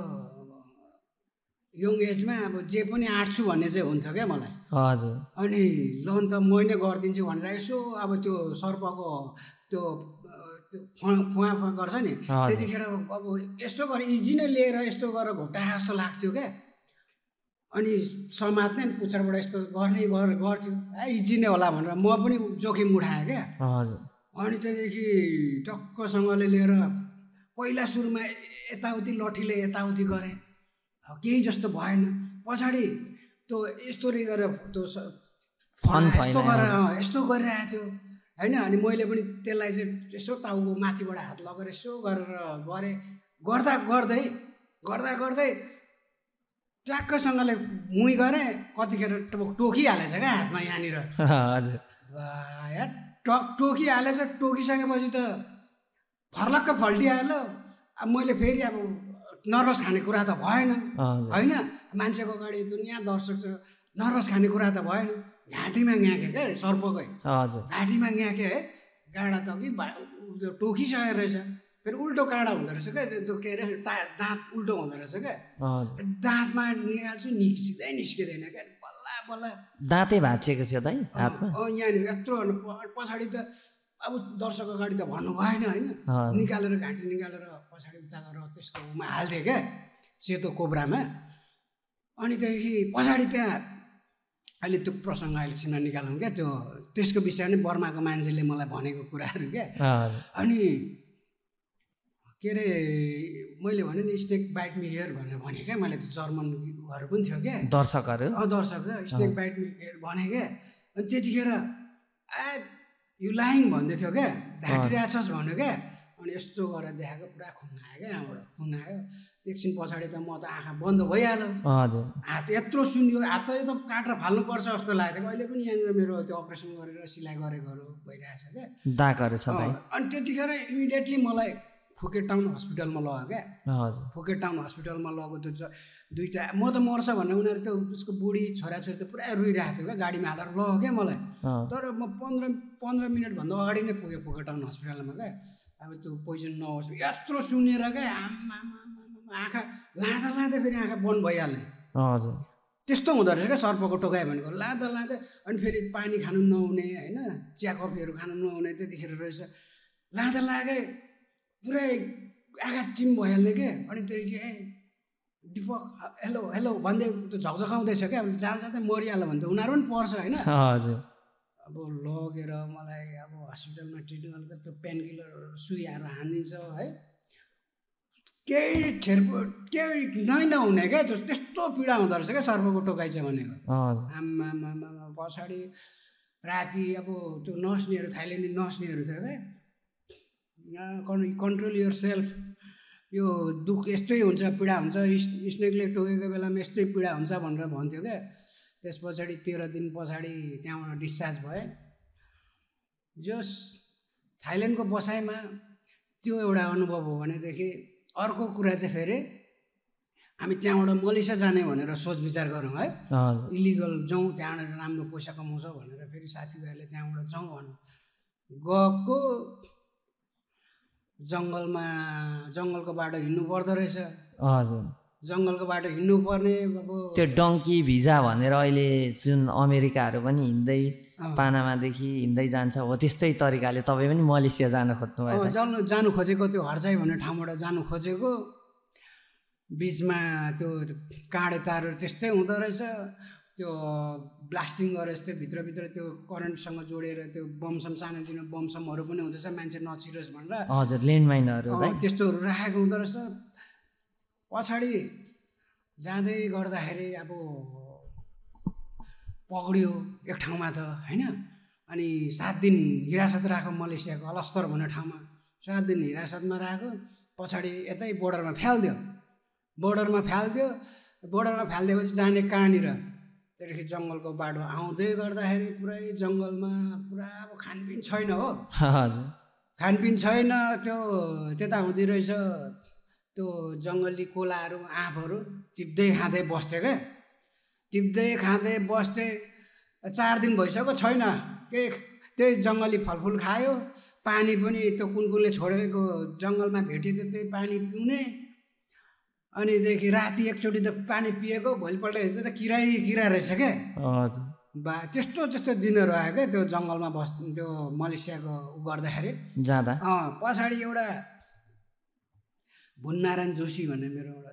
यङ एजमा अब जे पनि आँट्छु भन्ने चाहिँ हुन्थ्यो क्या मलाई। हजुर। अनि ल नि त मैले गरिदिन्छु भनेर यसो अब त्यो सर्पको त्यो फुवा गर्छ नि, त्यतिखेर अब यस्तो गरेर इजी नै लिएर यस्तो गरेर घोप्टा जस्तो लाग्थ्यो क्या। अनि समात्ने अनि पुच्छरबाट यस्तो गर्थ्यो, इजी नै होला भनेर म पनि जोखिम उठाएँ क्या। अनि त्यहाँदेखि टक्कसँगले लिएर पहिला सुरुमा यताउति लट्ठीले यताउति गरेँ, केही जस्तो भएन। पछाडि त्यो यस्तो गरेर त्यो यस्तो गरिरहेको थियो होइन। अनि मैले पनि त्यसलाई चाहिँ यसो टाउको माथिबाट हात लगेर यसो गरेर गरेँ। गर्दै ट्याक्कसँगले मुही गरेँ। कतिखेर टोकिहालेछ क्या हातमा यहाँनिर। टोकिहालेछ। टोकिसकेपछि त फर्लक्क फल्टिहाल्यो। अब मैले फेरि अब नर्भस खाने कुरा त भएन होइन। मान्छेको अगाडि दुनियाँ दर्शक छ, नर्भस खाने कुरा त भएन। घाँटीमा ग्याँके क्या सर्पकै, घाँटीमा ग्याँके है। काँडा त कि टोकिसकेको रहेछ। फेरि उल्टो काँडा हुँदो रहेछ क्या, त्यो के अरे दाँत उल्टो हुँदो रहेछ क्या। दाँतमा निकाल्छु निस्किँदैन क्या। बल्ल दाँतै भाँचिएको थियो त हातमा। यहाँनिर यत्रो पछाडि त अब दर्शक अगाडि त भन्नु भएन होइन। निकालेर घाँटी निकालेर पछाडि उता गरेर त्यसको उमा हाल्थेँ क्या, सेतो कोब्रामा। अनि त्यहाँदेखि पछाडि त्यहाँ अहिले त्यो प्रसङ्ग अहिले छिन निकालौँ क्या। त्यसको विषय नै बर्माको मान्छेले मलाई भनेको कुराहरू क्या। अनि के अरे मैले भने नि स्नेक बाइट मी हियर भनेर भने क्या। मैले त्यो जर्मनहरू पनि थियो क्या, दर्शकहरू स्नेक बाइट मी हियर भने क्या। अनि त्यतिखेर यु लाइङ भन्दै थियो क्या, ढाँटिरहेछस् भन्यो क्या। अनि यस्तो गरेर देखाएको, पुरा खुन आयो क्या, यहाँबाट खुन आयो। एकछिन पछाडि त म त आँखा बन्द भइहाल्यो। हजुर हात यत्रो सुन्यो, हात त यो त काटेर फाल्नुपर्छ जस्तो लाग्थ्यो। अहिले पनि यहाँनिर मेरो त्यो अपरेसन गरेर सिलाइ गरेकोहरू भइरहेछ क्या, दागहरू छ दाइ। अनि त्यतिखेर इमिडिएटली मलाई फुकेट टाउन हस्पिटलमा लग्यो क्या। हजुर फुकेट टाउन हस्पिटलमा लगेको त्यो दुईवटा म त मर्छ भनेर उनीहरू त उसको बुढी छोराछोरी त पुरा रोइरहेको थियो क्या, गाडीमा हालेर लग्यो क्या मलाई। तर म 15 मिनटभन्दा अगाडि नै पुगेँ फुकेट टाउन हस्पिटलमा क्या। अब त्यो पोइजन नहोस् यत्रो सुनेर क्या, आँखा लाँदा फेरि आँखा बन्द भइहाल्ने। हजुर त्यस्तो हुँदो रहेछ क्या सर्पको टोकाइ भनेको। लाँदा अनि फेरि पानी खानु नहुने होइन, चिया कफीहरू खानु नहुने त्यतिखेर रहेछ। लाँदा पुरै आँखा चिम भइहाल्ने क्या। अनि त्यही दिपक हेलो हेलो भन्दै त्यो झकझकाउँदैछ क्या, जाँदै मरिहाल्यो भने त उनीहरू पनि पर्छ होइन। हजुर अब लगेर मलाई अब हस्पिटलमा ट्रिटमेन्ट त्यो पेनकिलर सुईहरू हानिदिन्छ है, केही नै नहुने क्या। त्यस्तो पीडा हुँदो रहेछ क्या सर्पको टोकाइ चाहिँ भनेको। आम्मा पछाडि राति अब त्यो नस्नेहरू थाइल्यान्डी नस्नेहरू थियो क्या, कन्ट्रोल योर सेल्फ, यो दुःख यस्तै हुन्छ, पीडा हुन्छ, स्नेकले टोकेको बेलामा यस्तै पीडा हुन्छ भनेर भन्थ्यो क्या। त्यस पछाडि 13 दिन पछाडि त्यहाँबाट डिस्चार्ज भएँ। जस थाइल्यान्डको बसाइमा त्यो एउटा अनुभव हो भनेदेखि अर्को कुरा चाहिँ फेरि हामी त्यहाँबाट मलेसिया जाने भनेर सोच विचार गरौँ है। इलिगल जाउँ, त्यहाँबाट राम्रो पैसा कमाउँछ भनेर फेरि साथीभाइहरूले त्यहाँबाट जाउँ भन्नु गएको। जङ्गलको बाटो हिँड्नु पर्दो रहेछ। हजुर जङ्गलको बाटो हिँड्नु पर्ने। अब त्यो डङ्की भिजा भनेर अहिले जुन अमेरिकाहरू पनि हिँड्दै पानामादेखि हिँड्दै जान्छ हो, त्यस्तै तरिकाले तपाईँ पनि मलेसिया जान खोज्नु भयो? जानु खोजेको, त्यो हर्चाई भन्ने ठाउँबाट जानु खोजेको। बिचमा त्यो काँडे तारहरू त्यस्तै हुँदो रहेछ, त्यो ब्लास्टिङ गरेर यस्तै भित्रभित्र त्यो करेन्टसँग जोडेर त्यो बमसम सानोतिनो बमसमहरू पनि हुँदैछ, मान्छे नछिरोस् भनेर। हजुर ल्यान्डमाइनहरू त्यस्तोहरू राखेको हुँदो रहेछ। पछाडि जाँदै गर्दाखेरि अब पक्रियो एक ठाउँमा त होइन। अनि 7 दिन हिरासत राख्यो मलेसियाको अलस्तर भन्ने ठाउँमा। 7 दिन हिरासतमा राख्यो। पछाडि यतै बोर्डरमा फ्यालिदियो। बोर्डरमा फ्यालिदिएपछि जाने कहाँनिर? त्यहाँदेखि जङ्गलको बाटो आउँदै गर्दाखेरि पुरै जङ्गलमा पुरा अब खानपिन छैन हो। खानपिन छैन। त्यो त्यता हुँदो रहेछ, त्यो जङ्गली कोलाहरू आँपहरू टिप्दै खाँदै बस्थ्यो क्या। टिप्दै खाँदै बस्थे। 4 दिन भइसक्यो छैन के, त्यही जङ्गली फलफुल खायो। पानी पनि त्यो कुनले छोडेको जङ्गलमा भेटिदियो, त्यही पानी पिउने। अनिदेखि राति एकचोटि त पानी पिएको, भोलिपल्ट हेर्दा त किरा रहेछ क्या। बा त्यस्तो दिनहरू आयो क्या त्यो जङ्गलमा त्यो मलेसियाको गर्दाखेरि जाँदा। पछाडि एउटा भुननारायण जोशी भन्ने मेरो एउटा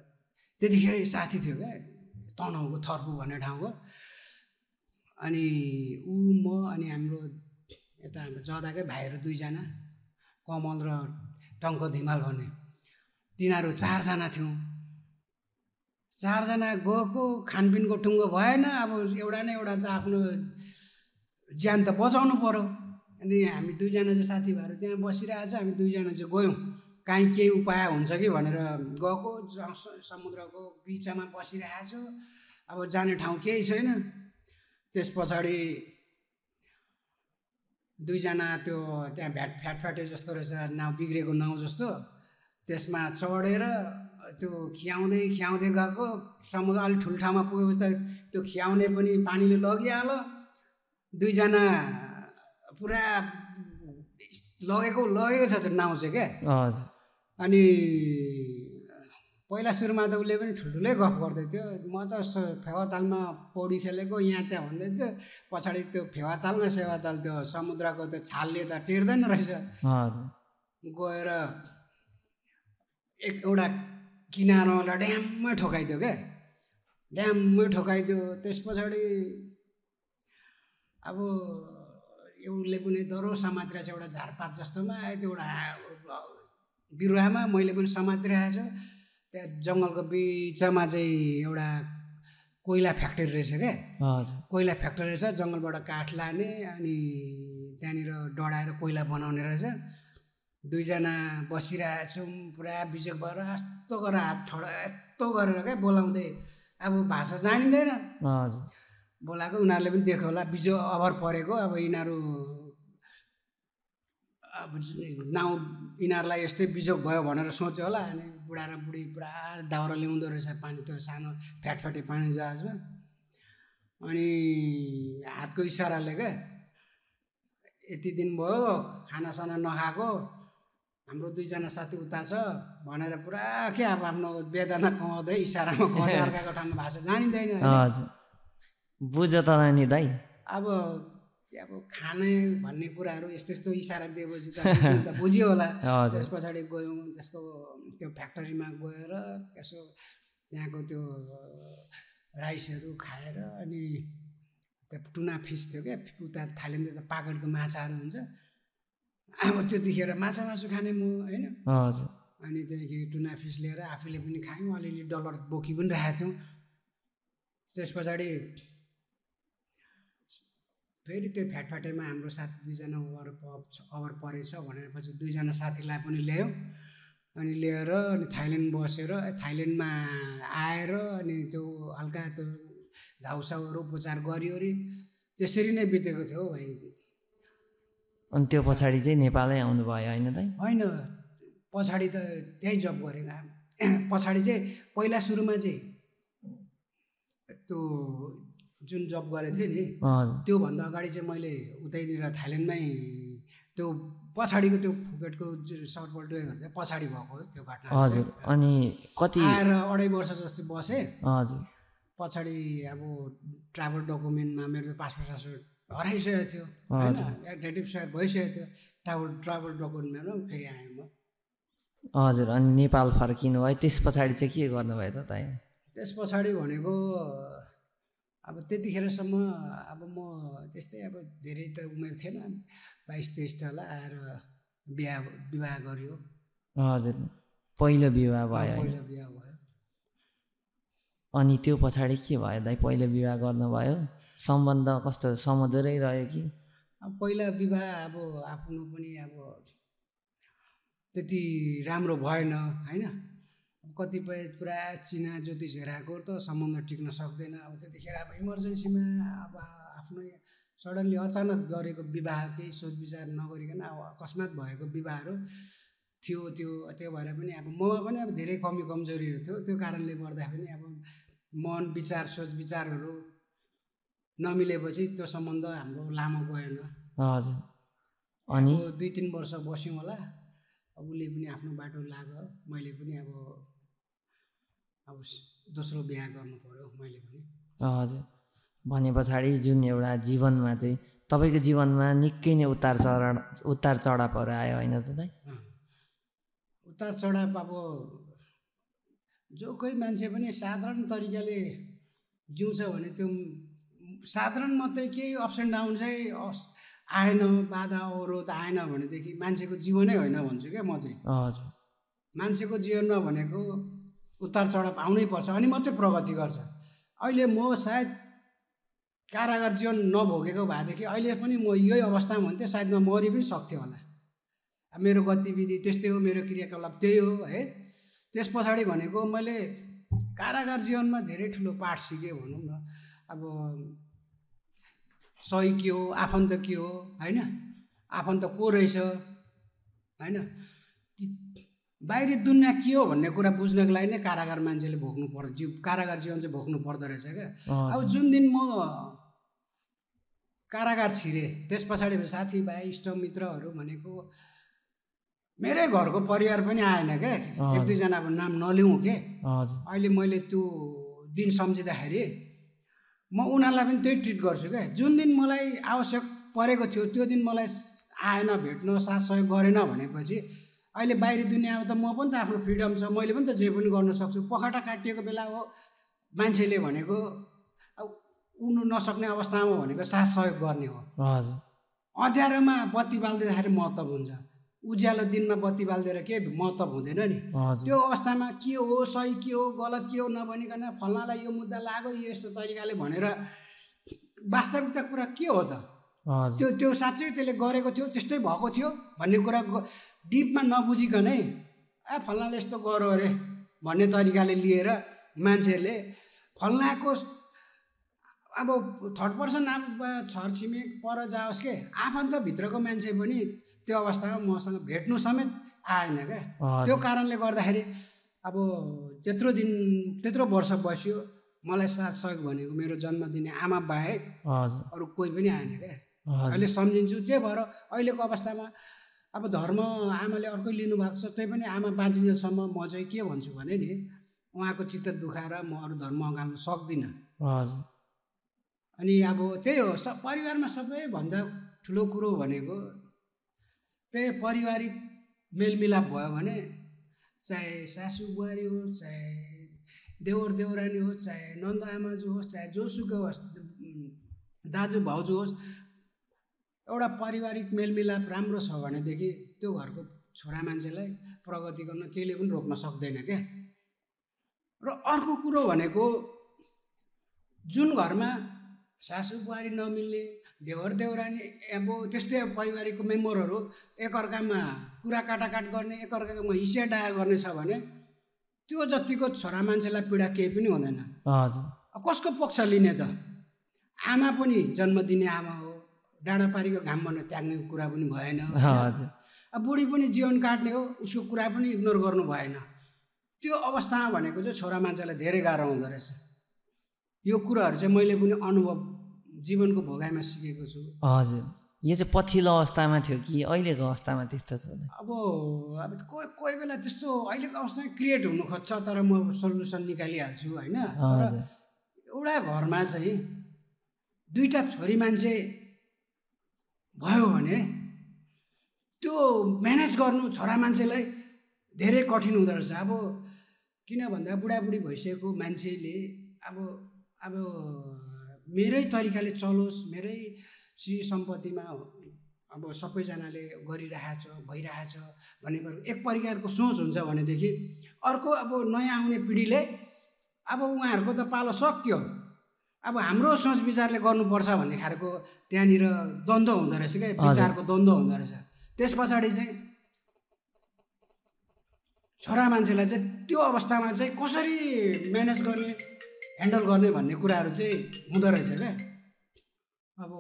त्यतिखेर साथी थियो क्या, तनहुको थर्पु भन्ने ठाउँको। अनि ऊ म अनि हाम्रो यता हाम्रो जदाकै भाइहरू 2 जना, कमल र टङ्क धिमाल भन्ने, तिनीहरू 4 जना थियौँ। 4 जना गएको, खानपिनको टुङ्गो भएन। अब एउटा न एउटा त आफ्नो ज्यान त बचाउनु पर्यो। अनि हामी 2 जना चाहिँ साथीभाइहरू त्यहाँ बसिरहेछ, हामी 2 जना चाहिँ गयौँ काहीँ केही उपाय हुन्छ कि भनेर गएको। समुद्रको बिचमा बसिरहेछु, अब जाने ठाउँ केही छैन। त्यस पछाडि 2 जना त्यो त्यहाँ फ्याटे जस्तो रहेछ, नाउ बिग्रेको नाउ जस्तो, त्यसमा चढेर त्यो खियाउँदै गएको। समुद्र अलिक ठुलो ठाउँमा पुगेपछि त त्यो खियाउने पनि पानीले लगिहाल्यो। 2 जना पुरा लगेको छ त्यो नाउ चाहिँ क्या। अनि पहिला सुरुमा त उसले पनि ठुल्ठुलै गफ गर्दै थियो। म त फेवातालमा पौडी खेलेको यहाँ त्यहाँ भन्दै थियो। पछाडि त्यो फेवाताल न सेवाताल त्यो समुद्रको त्यो छालले त टेर्दैन रहेछ। गएर एउटा किनारमा ड्याममै ठोकाइदियो क्या, ड्याममै ठोकाइदियो। त्यस पछाडि अब उसले पनि दह्रो समातिरहेको छ एउटा झारपात जस्तोमा, त्यो एउटा बिरुवामा मैले पनि समातिरहेको छु। त्यहाँ जङ्गलको बिचमा चाहिँ एउटा कोइला फ्याक्ट्री रहेछ क्या। कोइला फ्याक्ट्री रहेछ, जङ्गलबाट काठ लाने अनि त्यहाँनिर डढाएर कोइला बनाउने रहेछ। 2 जना बसिरहेछौँ, पुरा बिजोग भएर यस्तो गरेर हात ठडा यस्तो गरेर क्या बोलाउँदै अब भाषा जानिँदैन हजुर बोलाएको उनीहरूले पनि देख्यो होला बिजो अभर परेको अब यिनीहरू अब नाउँ यिनीहरूलाई यस्तै बिजोग भयो भनेर सोच्यो होला अनि बुढा र बुढी पुरा दाउरा ल्याउँदो रहेछ पानी त्यो सानो फ्याटफ्याटे पानी जहाजमा अनि हातको इसाराले क्या यति दिन भयो खानासाना नखाएको हाम्रो दुईजना साथी उता छ भनेर पुरा के अब आफ्नो वेदना कमाउँदै इसारामा कमाउँदै अर्काको ठाउँमा भाषा जानिँदैन हजुर बुझ्यो त नानी दाइ अब खाने भन्ने कुराहरू यस्तो यस्तो इसारा दिएपछि त बुझ्यो होला त्यस पछाडि गयौँ त्यसको त्यो फ्याक्ट्रीमा गएर यसो त्यहाँको त्यो राइसहरू खाएर अनि त्यो टुना फिस थियो क्या उता थाइल्यान्डतिर त पाकड़को माछाहरू हुन्छ अब त्यतिखेर माछा मासु खाने म होइन हजुर अनि त्यहाँदेखि टुना फिस लिएर आफूले पनि खायौँ अलिअलि डलर बोकी पनि राखेको थियौँ त्यस पछाडि फेरि त्यो फ्याटफ्याटेमा हाम्रो साथी दुईजना ओभर परेछ भनेर पछि दुईजना साथीलाई पनि ल्यायौँ अनि लिएर अनि थाइल्यान्ड बसेर थाइल्यान्डमा आएर अनि त्यो हल्का त्यो घाउसाउहरू उपचार गरिओरि त्यसरी नै बितेको थियो भाइ अनि त्यो पछाडि चाहिँ नेपालै आउनुभयो होइन दाइ होइन पछाडि त त्यहीँ जब गरेको पछाडि चाहिँ पहिला सुरुमा चाहिँ त्यो जुन जब गरेको थिएँ नि त्योभन्दा अगाडि चाहिँ मैले उतैतिर थाइल्यान्डमै त्यो पछाडिको त्यो फुकेटको जुन सर्टबल डुवे गर्दा पछाडि भएको त्यो घटना हजुर अनि कति आएर 2.5 वर्ष जस्तो बसेँ हजुर पछाडि अब ट्राभल डकुमेन्टमा मेरो त पासपोर्ट सासपोर्ट हराइसकेको थियो होइन एक्टिभ सेयर भइसकेको थियो ट्राभल डकुमेन्टमा फेरि आएँ म हजुर अनि नेपाल फर्किनु भयो त्यस पछाडि चाहिँ के गर्नुभयो त दाइ त्यस पछाडि भनेको अब त्यतिखेरसम्म अब म त्यस्तै अब धेरै त उमेर थिएन 22-23 त होला आएर विवाह गरियो हजुर पहिलो विवाह भयो पहिलो विवाह भयो अनि त्यो पछाडि के भयो दाइ पहिलो विवाह गर्नुभयो सम्बन्ध कस्तो समुद्रै रह्यो कि अब पहिला विवाह अब आफ्नो पनि अब त्यति राम्रो भएन होइन कतिपय पुरा चिना ज्योतिष हेराएको त सम्बन्ध टिक्न सक्दैन अब त्यतिखेर अब इमर्जेन्सीमा अब आफ्नै सडनली अचानक गरेको विवाह केही सोच विचार नगरिकन अब अकस्मात भएको विवाहहरू थियो त्यो भएर पनि अब ममा पनि अब धेरै कमी कमजोरीहरू थियो त्यो कारणले गर्दा पनि अब मन विचार सोच विचारहरू नमिलेपछि त्यो सम्बन्ध हाम्रो लामो गएन हजुर अनि 2-3 वर्ष बस्यौँ होला अब उसले पनि आफ्नो बाटो लाग्यो मैले पनि अब दोस्रो बिहा गर्नु पर्यो मैले पनि हजुर भने पछाडि जुन एउटा जीवनमा चाहिँ तपाईँको जीवनमा निकै नै उतार चढावहरू आयो होइन त दाइ उतार चढाव अब जो कोही मान्छे पनि साधारण तरिकाले जिउँछ भने त्यो साधारण मात्रै केही अप्स एन्ड डाउन चाहिँ आएन बाधा अवरोध आएन भनेदेखि मान्छेको जीवनै होइन भन्छु क्या म चाहिँ हजुर मान्छेको जीवनमा भनेको उतार चढाव आउनै पर्छ अनि मात्रै प्रगति गर्छ अहिले म सायद कारागार जीवन नभोगेको भएदेखि अहिले पनि म यही अवस्थामा हुन्थेँ सायद म मरि पनि सक्थेँ होला मेरो गतिविधि त्यस्तै हो मेरो क्रियाकलाप त्यही हो है त्यस पछाडि भनेको मैले कारागार जीवनमा धेरै ठुलो पाठ सिकेँ भनौँ न अब सही के हो आफन्त के हो होइन आफन्त को रहेछ होइन बाहिरी दुनियाँ के हो भन्ने कुरा बुझ्नको लागि नै कारागार मान्छेले भोग्नु पर्छ कारागार जीवन चाहिँ भोग्नु पर्दो रहेछ क्या अब जुन दिन म कारागार छिरेँ त्यस पछाडि साथीभाइ इष्टमित्रहरू भनेको मेरै घरको परिवार पनि आएन क्या 1-2जना अब नाम नलिउँ के अहिले मैले त्यो दिन सम्झिँदाखेरि म उनीहरूलाई पनि त्यही ट्रिट गर्छु क्या जुन दिन मलाई आवश्यक परेको थियो त्यो दिन मलाई आएन भेट्न साथ सहयोग गरेन भनेपछि अहिले बाहिरी दुनियाँमा त म पनि त आफ्नो फ्रिडम छ मैले पनि त जे पनि गर्न सक्छु पखाटा काटिएको बेला हो मान्छेले भनेको अब उड्नु नसक्ने अवस्थामा भनेको साथ सहयोग गर्ने हो अँध्यारोमा बत्ती बाल्दिँदाखेरि महत्त्व हुन्छ उज्यालो दिनमा बत्ती बालिदिएर केही महत्त्व हुँदैन नि त्यो अवस्थामा के हो सही के हो गलत के हो नभनिकन फल्नालाई यो मुद्दा लाग्यो यो यस्तो तरिकाले भनेर वास्तविकता कुरा के हो त त्यो साँच्चै त्यसले गरेको थियो त्यस्तै भएको थियो भन्ने कुरा डिपमा नबुझिकनै फल्नाले यस्तो गर्यो अरे भन्ने तरिकाले लिएर मान्छेहरूले फल्नाको अब थर्ड पर्सन अब छरछिमेक पर जाओस् के आफन्तभित्रको मान्छे पनि त्यो अवस्थामा मसँग भेट्नु समेत आएन क्या। त्यो कारणले गर्दाखेरि अब त्यत्रो वर्ष बस्यो, मलाई साथ सहयोग भनेको मेरो जन्म दिने आमा बाहेक अरू कोही पनि आएन क्या। अहिले सम्झिन्छु। त्यही भएर अहिलेको अवस्थामा अब धर्म आमाले अर्कै लिनुभएको छ, त्यही पनि आमा बाँचिन्जेलसम्म म चाहिँ के भन्छु भने नि, उहाँको चित्त दुखाएर म अरू धर्म अँगाल्न सक्दिनँ। अनि अब त्यही हो, परिवारमा सबैभन्दा ठुलो कुरो भनेको त्यही पारिवारिक मेलमिलाप भयो भने चाहे सासू बुहारी होस्, चाहे देवर देउरानी होस्, चाहे नन्द आमाजु होस्, चाहे जोसुकै होस्, दाजु भाउजू होस्, एउटा पारिवारिक मेलमिलाप राम्रो छ भनेदेखि त्यो घरको छोरा मान्छेलाई प्रगति गर्न केहीले पनि रोक्न सक्दैन क्या। र अर्को कुरो भनेको जुन घरमा सासू बुहारी नमिल्ने, देवर देउरानी अब त्यस्तै पारिवारिकको मेम्बरहरू एकअर्कामा कुरा काटाकाट गर्ने, एकअर्कामा हिस्सा डाहा गर्ने छ भने त्यो जतिको छोरा मान्छेलाई पीडा केही पनि हुँदैन। कसको पक्ष लिने त? आमा पनि जन्म दिने आमा हो, डाँडा पारीको घाम भन्न त्याग्ने कुरा पनि भएन। अब बुढी पनि जीवन काट्ने हो, उसको कुरा पनि इग्नोर गर्नु भएन। त्यो अवस्थामा भनेको चाहिँ छोरा मान्छेलाई धेरै गाह्रो हुँदो रहेछ। यो कुराहरू चाहिँ मैले पनि अनुभव जीवनको भोगाइमा सिकेको छु। हजुर, यो चाहिँ पछिल्लो अवस्थामा थियो कि अहिलेको अवस्थामा त्यस्तो छ? अब कोही बेला त्यस्तो अहिलेको अवस्थामा क्रिएट हुनु खोज्छ, तर म सल्युसन निकालिहाल्छु होइन। एउटा घरमा चाहिँ दुईवटा छोरी मान्छे भयो भने त्यो म्यानेज गर्नु छोरा मान्छेलाई धेरै कठिन हुँदो रहेछ। अब किन भन्दा बुढाबुढी भइसकेको मान्छेले अब मेरै तरिकाले चलोस्, मेरै श्री सम्पत्तिमा अब सबैजनाले गरिरहेछ भइरहेछ भन्ने एक प्रकारको सोच हुन्छ भनेदेखि अर्को अब नयाँ आउने पिँढीले अब उहाँहरूको त पालो सक्यो, अब हाम्रो सोच विचारले गर्नुपर्छ भन्ने खालको त्यहाँनिर द्वन्द्व हुँदो रहेछ क्या, विचारको द्वन्द्व हुँदो रहेछ। त्यस पछाडि चाहिँ छोरा मान्छेलाई चाहिँ त्यो अवस्थामा चाहिँ कसरी म्यानेज गर्ने, ह्यान्डल गर्ने भन्ने कुराहरू चाहिँ हुँदो रहेछ क्या। अब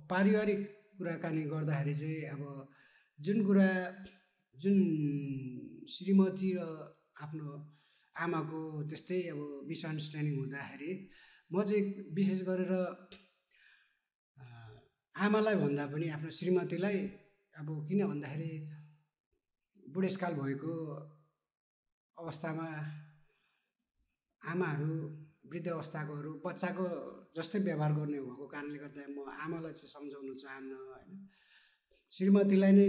पारिवारिक कुराकानी गर्दाखेरि चाहिँ अब जुन श्रीमती र आफ्नो आमाको त्यस्तै अब मिसअन्डरस्ट्यान्डिङ हुँदाखेरि म चाहिँ विशेष गरेर आमालाई भन्दा पनि आफ्नो श्रीमतीलाई अब किन भन्दाखेरि बुढेसकाल भएको अवस्थामा आमाहरू वृद्ध अवस्थाकोहरू बच्चाको जस्तै व्यवहार गर्ने भएको कारणले गर्दा म आमालाई चाहिँ सम्झाउन चाहन्न होइन। श्रीमतीलाई नै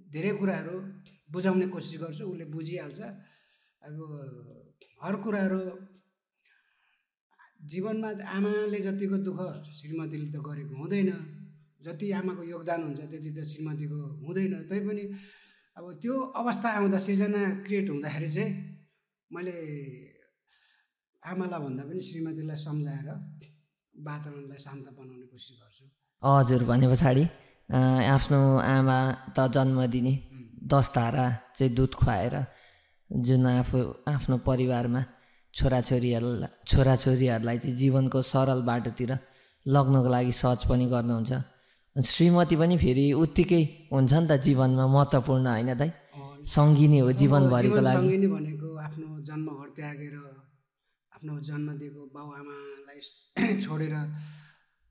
धेरै कुराहरू बुझाउने कोसिस गर्छु, उसले बुझिहाल्छ। अब हर कुराहरू जीवनमा आमाले जतिको दुःख श्रीमतीले त गरेको हुँदैन, जति आमाको योगदान हुन्छ त्यति त श्रीमतीको हुँदैन। तैपनि अब त्यो अवस्था आउँदा सिर्जना क्रिएट हुँदाखेरि चाहिँ मैले आमालाई भन्दा पनि श्रीमतीलाई सम्झाएर वातावरणलाई शान्त बनाउने कोसिस गर्छु। हजुर, भने पछाडि आफ्नो आमा त जन्म दिने 10 धारा चाहिँ दुध खुवाएर जुन आफ्नो परिवारमा छोराछोरीहरूलाई चाहिँ जीवनको सरल बाटोतिर लग्नको लागि सहज पनि गर्नुहुन्छ। श्रीमती पनि फेरि उत्तिकै हुन्छ नि त जीवनमा महत्त्वपूर्ण होइन दाइ? सङ्गिनी हो जीवनभरिको लागि। सङ्गिनी भनेको आफ्नो जन्मघर त्यागेर आफ्नो जन्म दिएको बाउआमालाई छोडेर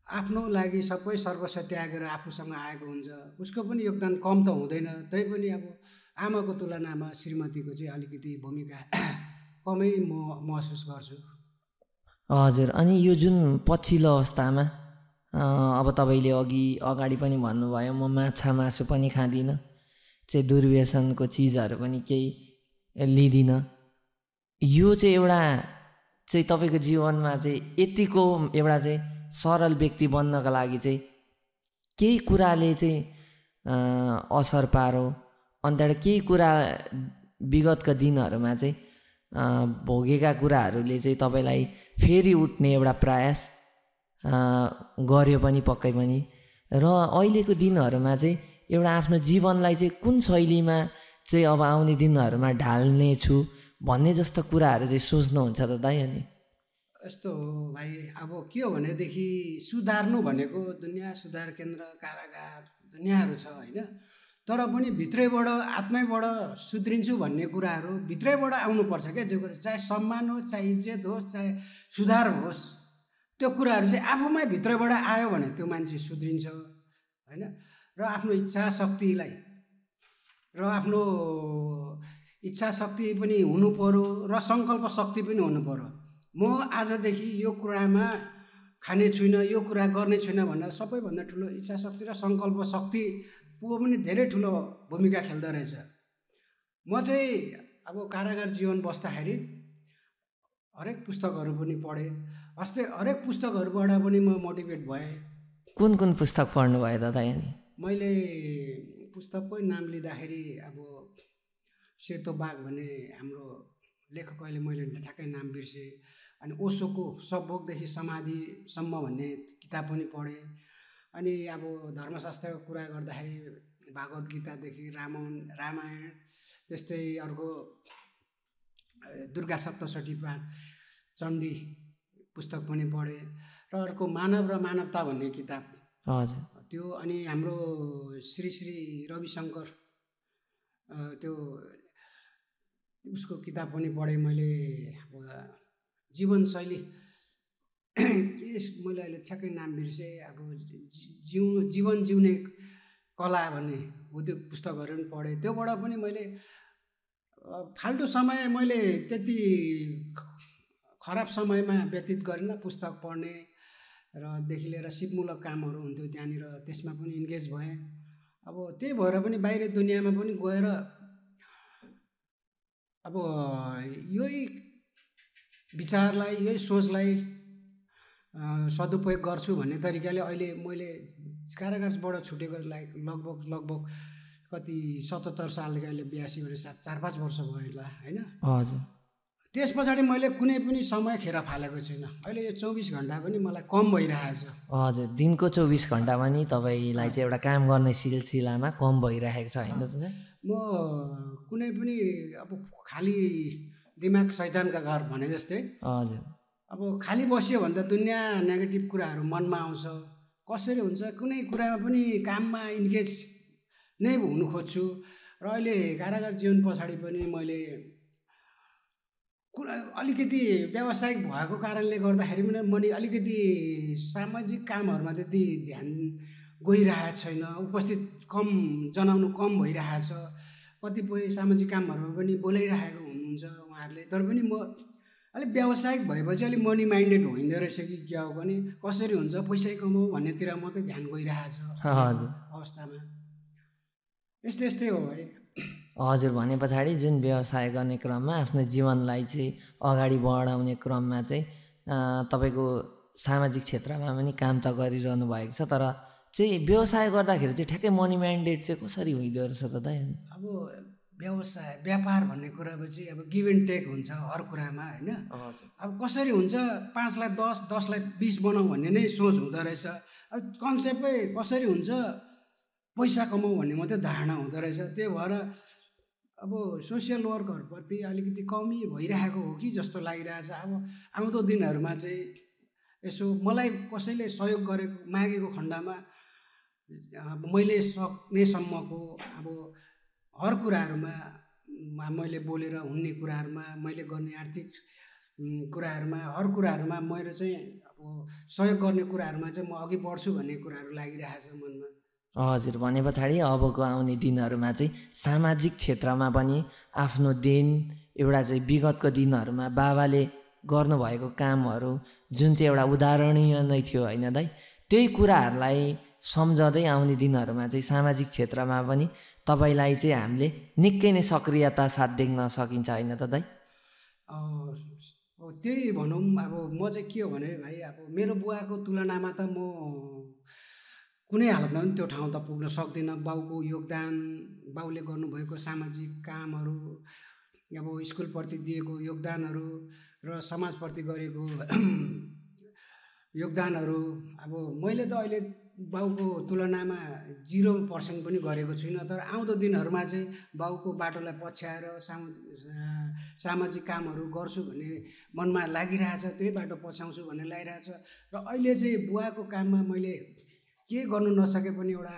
आफ्नो लागि सबै सर्वस्व त्यागेर आफूसँग आएको हुन्छ, उसको पनि योगदान कम त हुँदैन। तैपनि अब आमाको तुलनामा श्रीमतीको चाहिँ अलिकति भूमिका कमै म महसुस गर्छु। हजुर, अनि यो जुन पछिल्लो अवस्थामा अब तपाईँले अगाडि पनि भन्नुभयो म माछा मासु पनि खाँदिनँ, चाहिँ दुर्व्यसनको चिजहरू पनि केही लिँदिनँ। यो चाहिँ एउटा चाहिँ तपाईँको जीवनमा चाहिँ यतिको एउटा चाहिँ सरल व्यक्ति बन्नका लागि चाहिँ केही कुराले चाहिँ असर पारो, अन्त केही कुरा विगतका दिनहरूमा चाहिँ भोगेका कुराहरूले चाहिँ तपाईँलाई फेरि उठ्ने एउटा प्रयास गर्यो पनि पक्कै पनि। र अहिलेको दिनहरूमा चाहिँ एउटा आफ्नो जीवनलाई चाहिँ कुन शैलीमा चाहिँ अब आउने दिनहरूमा ढाल्ने छु, भन्ने जस्तो कुराहरू चाहिँ सोच्नुहुन्छ त दाइ? अनि यस्तो हो भाइ, अब के हो भनेदेखि सुधार्नु भनेको दुनियाँ सुधार केन्द्र, कारागार, दुनियाँहरू छ होइन। तर पनि भित्रैबाट आत्मैबाट सुध्रिन्छु भन्ने कुराहरू भित्रैबाट आउनुपर्छ क्या। जो कुरा चाहे सम्मान होस्, चाहे इज्जत होस्, चाहे सुधार होस्, त्यो कुराहरू चाहिँ आफूमै भित्रैबाट आयो भने त्यो मान्छे सुध्रिन्छ होइन। र आफ्नो इच्छा शक्ति पनि हुनु पर्यो र सङ्कल्प शक्ति पनि हुनु पर्यो। म आजदेखि यो कुरामा खाने छुइनँ, यो कुरा गर्ने छुइनँ भनेर सबैभन्दा ठुलो इच्छा शक्ति र सङ्कल्प शक्ति पनि धेरै ठुलो भूमिका खेल्दो रहेछ। म चाहिँ अब कारागार जीवन बस्दाखेरि हरेक पुस्तकहरू पनि पढेँ। हरेक पुस्तकहरूबाट पनि म मोटिभेट भएँ। कुन कुन पुस्तक पढ्नुभयो त दाइ? अनि मैले पुस्तककै नाम लिँदाखेरि अब सेतो बाघ भन्ने हाम्रो लेखक, अहिले मैले ठ्याक्कै नाम बिर्सेँ। अनि ओशोको सबभोगदेखि समाधिसम्म भन्ने किताब पनि पढेँ। अनि अब धर्मशास्त्रको कुरा गर्दाखेरि भागवत गीतादेखि रामायण, त्यस्तै अर्को दुर्गा सप्तशती पाठ, चण्डी पुस्तक पनि पढेँ। र अर्को मानव र मानवता भन्ने किताब, हजुर त्यो। अनि हाम्रो श्री रविशङ्कर त्यो उसको किताब पनि पढेँ मैले। अब जीवनशैली के मैले अहिले ठ्याक्कै नाम बिर्सेँ। अब जीवन जिउने कला भन्ने हो, त्यो पुस्तकहरू पनि पढेँ। त्योबाट पनि मैले फाल्टु समय मैले त्यति खराब समयमा व्यतीत गरिनँ। पुस्तक पढ्ने र देखि लिएर सिपमूलक कामहरू हुन्थ्यो त्यहाँनिर, त्यसमा पनि इन्गेज भएँ। अब त्यही भएर पनि बाहिर दुनियाँमा पनि गएर अब यही विचारलाई, यही सोचलाई सदुपयोग गर्छु भन्ने तरिकाले अहिले मैले कारागारबाट छुटेको लगभग कति 77 सालदेखि अहिले 82 वर्ष, 4-5 वर्ष भयो होला होइन। हजुर। त्यस पछाडि मैले कुनै पनि समय खेर फालेको छैन। अहिले यो 24 घन्टा पनि मलाई कम भइरहेछ। हजुर, दिनको 24 घन्टामा नि तपाईँलाई चाहिँ एउटा काम गर्ने सिलसिलामा कम भइरहेको छ होइन त? म कुनै पनि अब खाली दिमाग शैतानका घर भने जस्तै, हजुर, अब खाली बस्यो भने त दुनियाँ नेगेटिभ कुराहरू मनमा आउँछ। कसरी हुन्छ, कुनै कुरामा पनि काममा इन्गेज नै हुनु खोज्छु। र अहिले कारागार जीवन पछाडि पनि मैले अलिकति व्यावसायिक भएको कारणले गर्दाखेरि पनि मैले अलिकति सामाजिक कामहरूमा त्यति ध्यान गइरहेको छैन। उपस्थित जनाउनु कम भइरहेछ। कतिपय सामाजिक कामहरूमा पनि बोलाइरहेको हुनुहुन्छ उहाँहरूले। तर पनि म अलिक व्यावसायिक भएपछि अलिक मनी माइन्डेड होइँदो रहेछ कि क्या हो भने कसरी हुन्छ पैसै कमाऊ भन्नेतिर मात्रै ध्यान गइरहेछ अवस्थामा। यस्तै हो है। हजुर, भने पछाडि जुन व्यवसाय गर्ने क्रममा आफ्नो जीवनलाई चाहिँ अगाडि बढाउने क्रममा चाहिँ तपाईँको सामाजिक क्षेत्रमा पनि काम त गरिरहनु भएको छ। तर चाहिँ व्यवसाय गर्दाखेरि चाहिँ ठ्याक्कै मनी माइन्डेड चाहिँ कसरी हुँदो रहेछ त दाइ? अब व्यापार भन्ने कुरा चाहिँ अब गिभ एन्ड टेक हुन्छ हर कुरामा होइन। अब कसरी हुन्छ 5 लाई 10, 10 लाई 20 बनाऊ भन्ने नै सोच हुँदो रहेछ। अब कन्सेप्टै कसरी हुन्छ पैसा कमाऊ भन्ने मात्रै धारणा हुँदो रहेछ। त्यही भएर अब सोसियल वर्कहरूप्रति अलिकति कमी भइरहेको हो कि जस्तो लागिरहेछ। अब आउँदो दिनहरूमा चाहिँ यसो मलाई कसैले सहयोग मागेको खण्डमा मैले सक्नेसम्मको अब हर कुराहरूमा मैले बोलेर हुने कुराहरूमा, मैले गर्ने आर्थिक कुराहरूमा, हर कुराहरूमा मैले चाहिँ अब सहयोग गर्ने कुराहरूमा चाहिँ म अघि बढ्छु भन्ने कुराहरू लागिरहेछ मनमा। हजुर, भने पछाडि अबको आउने दिनहरूमा चाहिँ सामाजिक क्षेत्रमा पनि आफ्नो देन एउटा चाहिँ विगतको दिनहरूमा बाबाले गर्नुभएको कामहरू जुन चाहिँ एउटा उदाहरणीय नै थियो होइन दाइ, त्यही कुराहरूलाई सम्झँदै आउने दिनहरूमा चाहिँ सामाजिक क्षेत्रमा पनि तपाईँलाई चाहिँ हामीले निकै नै सक्रियता साथ देख्न सकिन्छ होइन त दाइ? त्यही भनौँ। अब म चाहिँ के हो भने भाइ, अब मेरो बुवाको तुलनामा त म कुनै हालतमा पनि त्यो ठाउँ त पुग्न सक्दिनँ। बाउको योगदान, बाउले गर्नुभएको सामाजिक कामहरू, अब स्कुलप्रति दिएको योगदानहरू र समाजप्रति गरेको योगदानहरू, अब मैले त अहिले बाउको तुलनामा 0% पनि गरेको छुइनँ। तर आउँदो दिनहरूमा चाहिँ बाउको बाटोलाई पछ्याएर सामाजिक कामहरू गर्छु भन्ने मनमा लागिरहेछ, त्यही बाटो पछ्याउँछु भन्ने लागिरहेछ। र अहिले चाहिँ बुवाको काममा मैले के गर्नु नसके पनि एउटा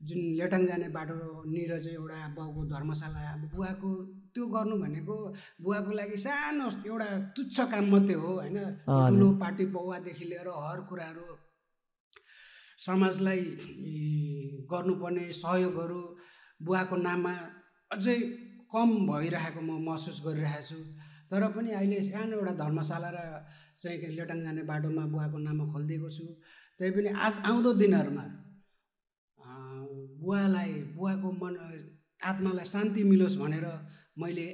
जुन लेटाङ जाने बाटोनिर चाहिँ एउटा बाउको धर्मशाला, अब बुवाको त्यो गर्नु भनेको बुवाको लागि सानो एउटा तुच्छ काम मात्रै हो होइन। ठुलो पार्टी पौवादेखि लिएर हर कुराहरू समाजलाई गर्नुपर्ने सहयोगहरू बुवाको नाममा अझै कम भइरहेको म महसुस गरिरहेको छु। तर पनि अहिले सानो एउटा धर्मशाला र चाहिँ लेटाङ जाने बाटोमा बुवाको नाममा खोलिदिएको छु। त्यही पनि आज आउँदो दिनहरूमा बुवाको मन आत्मालाई शान्ति मिलोस् भनेर मैले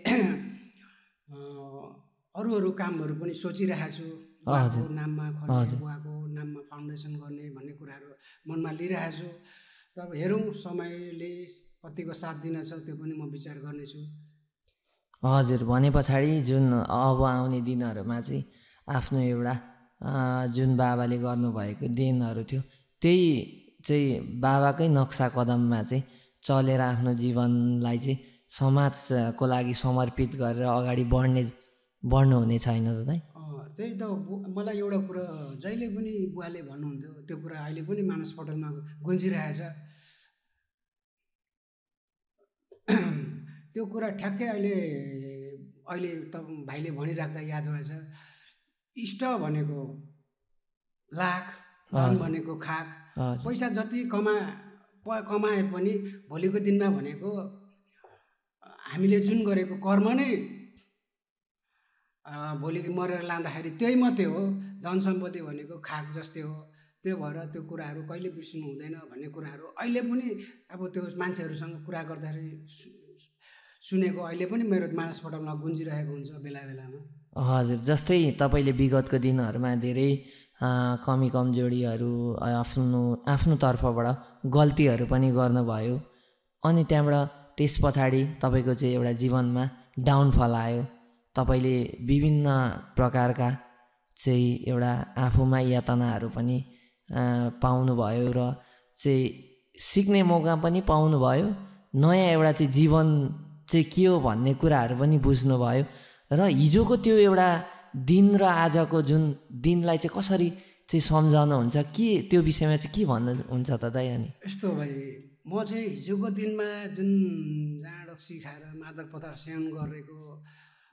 अरू कामहरू पनि सोचिरहेको छु। बुवाको नाममा खोल्ने, बुवाको नाममा फाउन्डेसन गर्ने भन्ने कुराहरू मनमा लिइरहेको छु। तब हेरौँ समयले कतिको साथ दिन छ त्यो पनि म विचार गर्नेछु। हजुर, भने पछाडि जुन अब आउने दिनहरूमा चाहिँ आफ्नो एउटा जुन बाबाले गर्नुभएको देनहरू थियो त्यही चाहिँ बाबाकै नक्सा कदममा चाहिँ चलेर आफ्नो जीवनलाई चाहिँ समाजको लागि समर्पित गरेर अगाडि बढ्नुहुने छैन त दाइ? त्यही त मलाई एउटा कुरा जहिले पनि बुवाले भन्नुहुन्थ्यो, त्यो कुरा अहिले पनि मानसपटलमा गुन्जिरहेछ। त्यो कुरा ठ्याक्कै अहिले त भाइले भनिराख्दा याद भएछ। इष्ट भनेको लाख, धन भनेको खाक। पैसा जति कमाए पनि भोलिको दिनमा भनेको हामीले जुन गरेको कर्म नै भोलि मरेर लाँदाखेरि त्यही मात्रै हो। धन सम्पत्ति भनेको खाक जस्तै हो। त्यो भएर त्यो कुराहरू कहिले बिर्सिनु हुँदैन भन्ने कुराहरू अहिले पनि अब त्यो मान्छेहरूसँग कुरा गर्दाखेरि सुनेको अहिले पनि मेरो मानसपटलमा गुन्जिरहेको हुन्छ बेला बेलामा। हजुर, जस्तै तपाईँले विगतको दिनहरूमा धेरै कमी कमजोरीहरू आफ्नो तर्फबाट गल्तीहरू पनि गर्नुभयो, अनि त्यहाँबाट त्यस पछाडि तपाईँको चाहिँ एउटा जीवनमा डाउनफल आयो। तपाईँले विभिन्न प्रकारका चाहिँ एउटा आफूमा यातनाहरू पनि पाउनुभयो र चाहिँ सिक्ने मौका पनि पाउनुभयो। नयाँ एउटा चाहिँ जीवन चाहिँ के हो भन्ने कुराहरू पनि बुझ्नुभयो र हिजोको त्यो एउटा दिन र आजको जुन दिनलाई चाहिँ कसरी चाहिँ सम्झाउनुहुन्छ, के त्यो विषयमा चाहिँ के भन्नुहुन्छ त दाइ? अनि यस्तो भाइ, म चाहिँ हिजोको दिनमा जुन जाँडक्सी खाएर मादक पदार्थ सेवन गरेको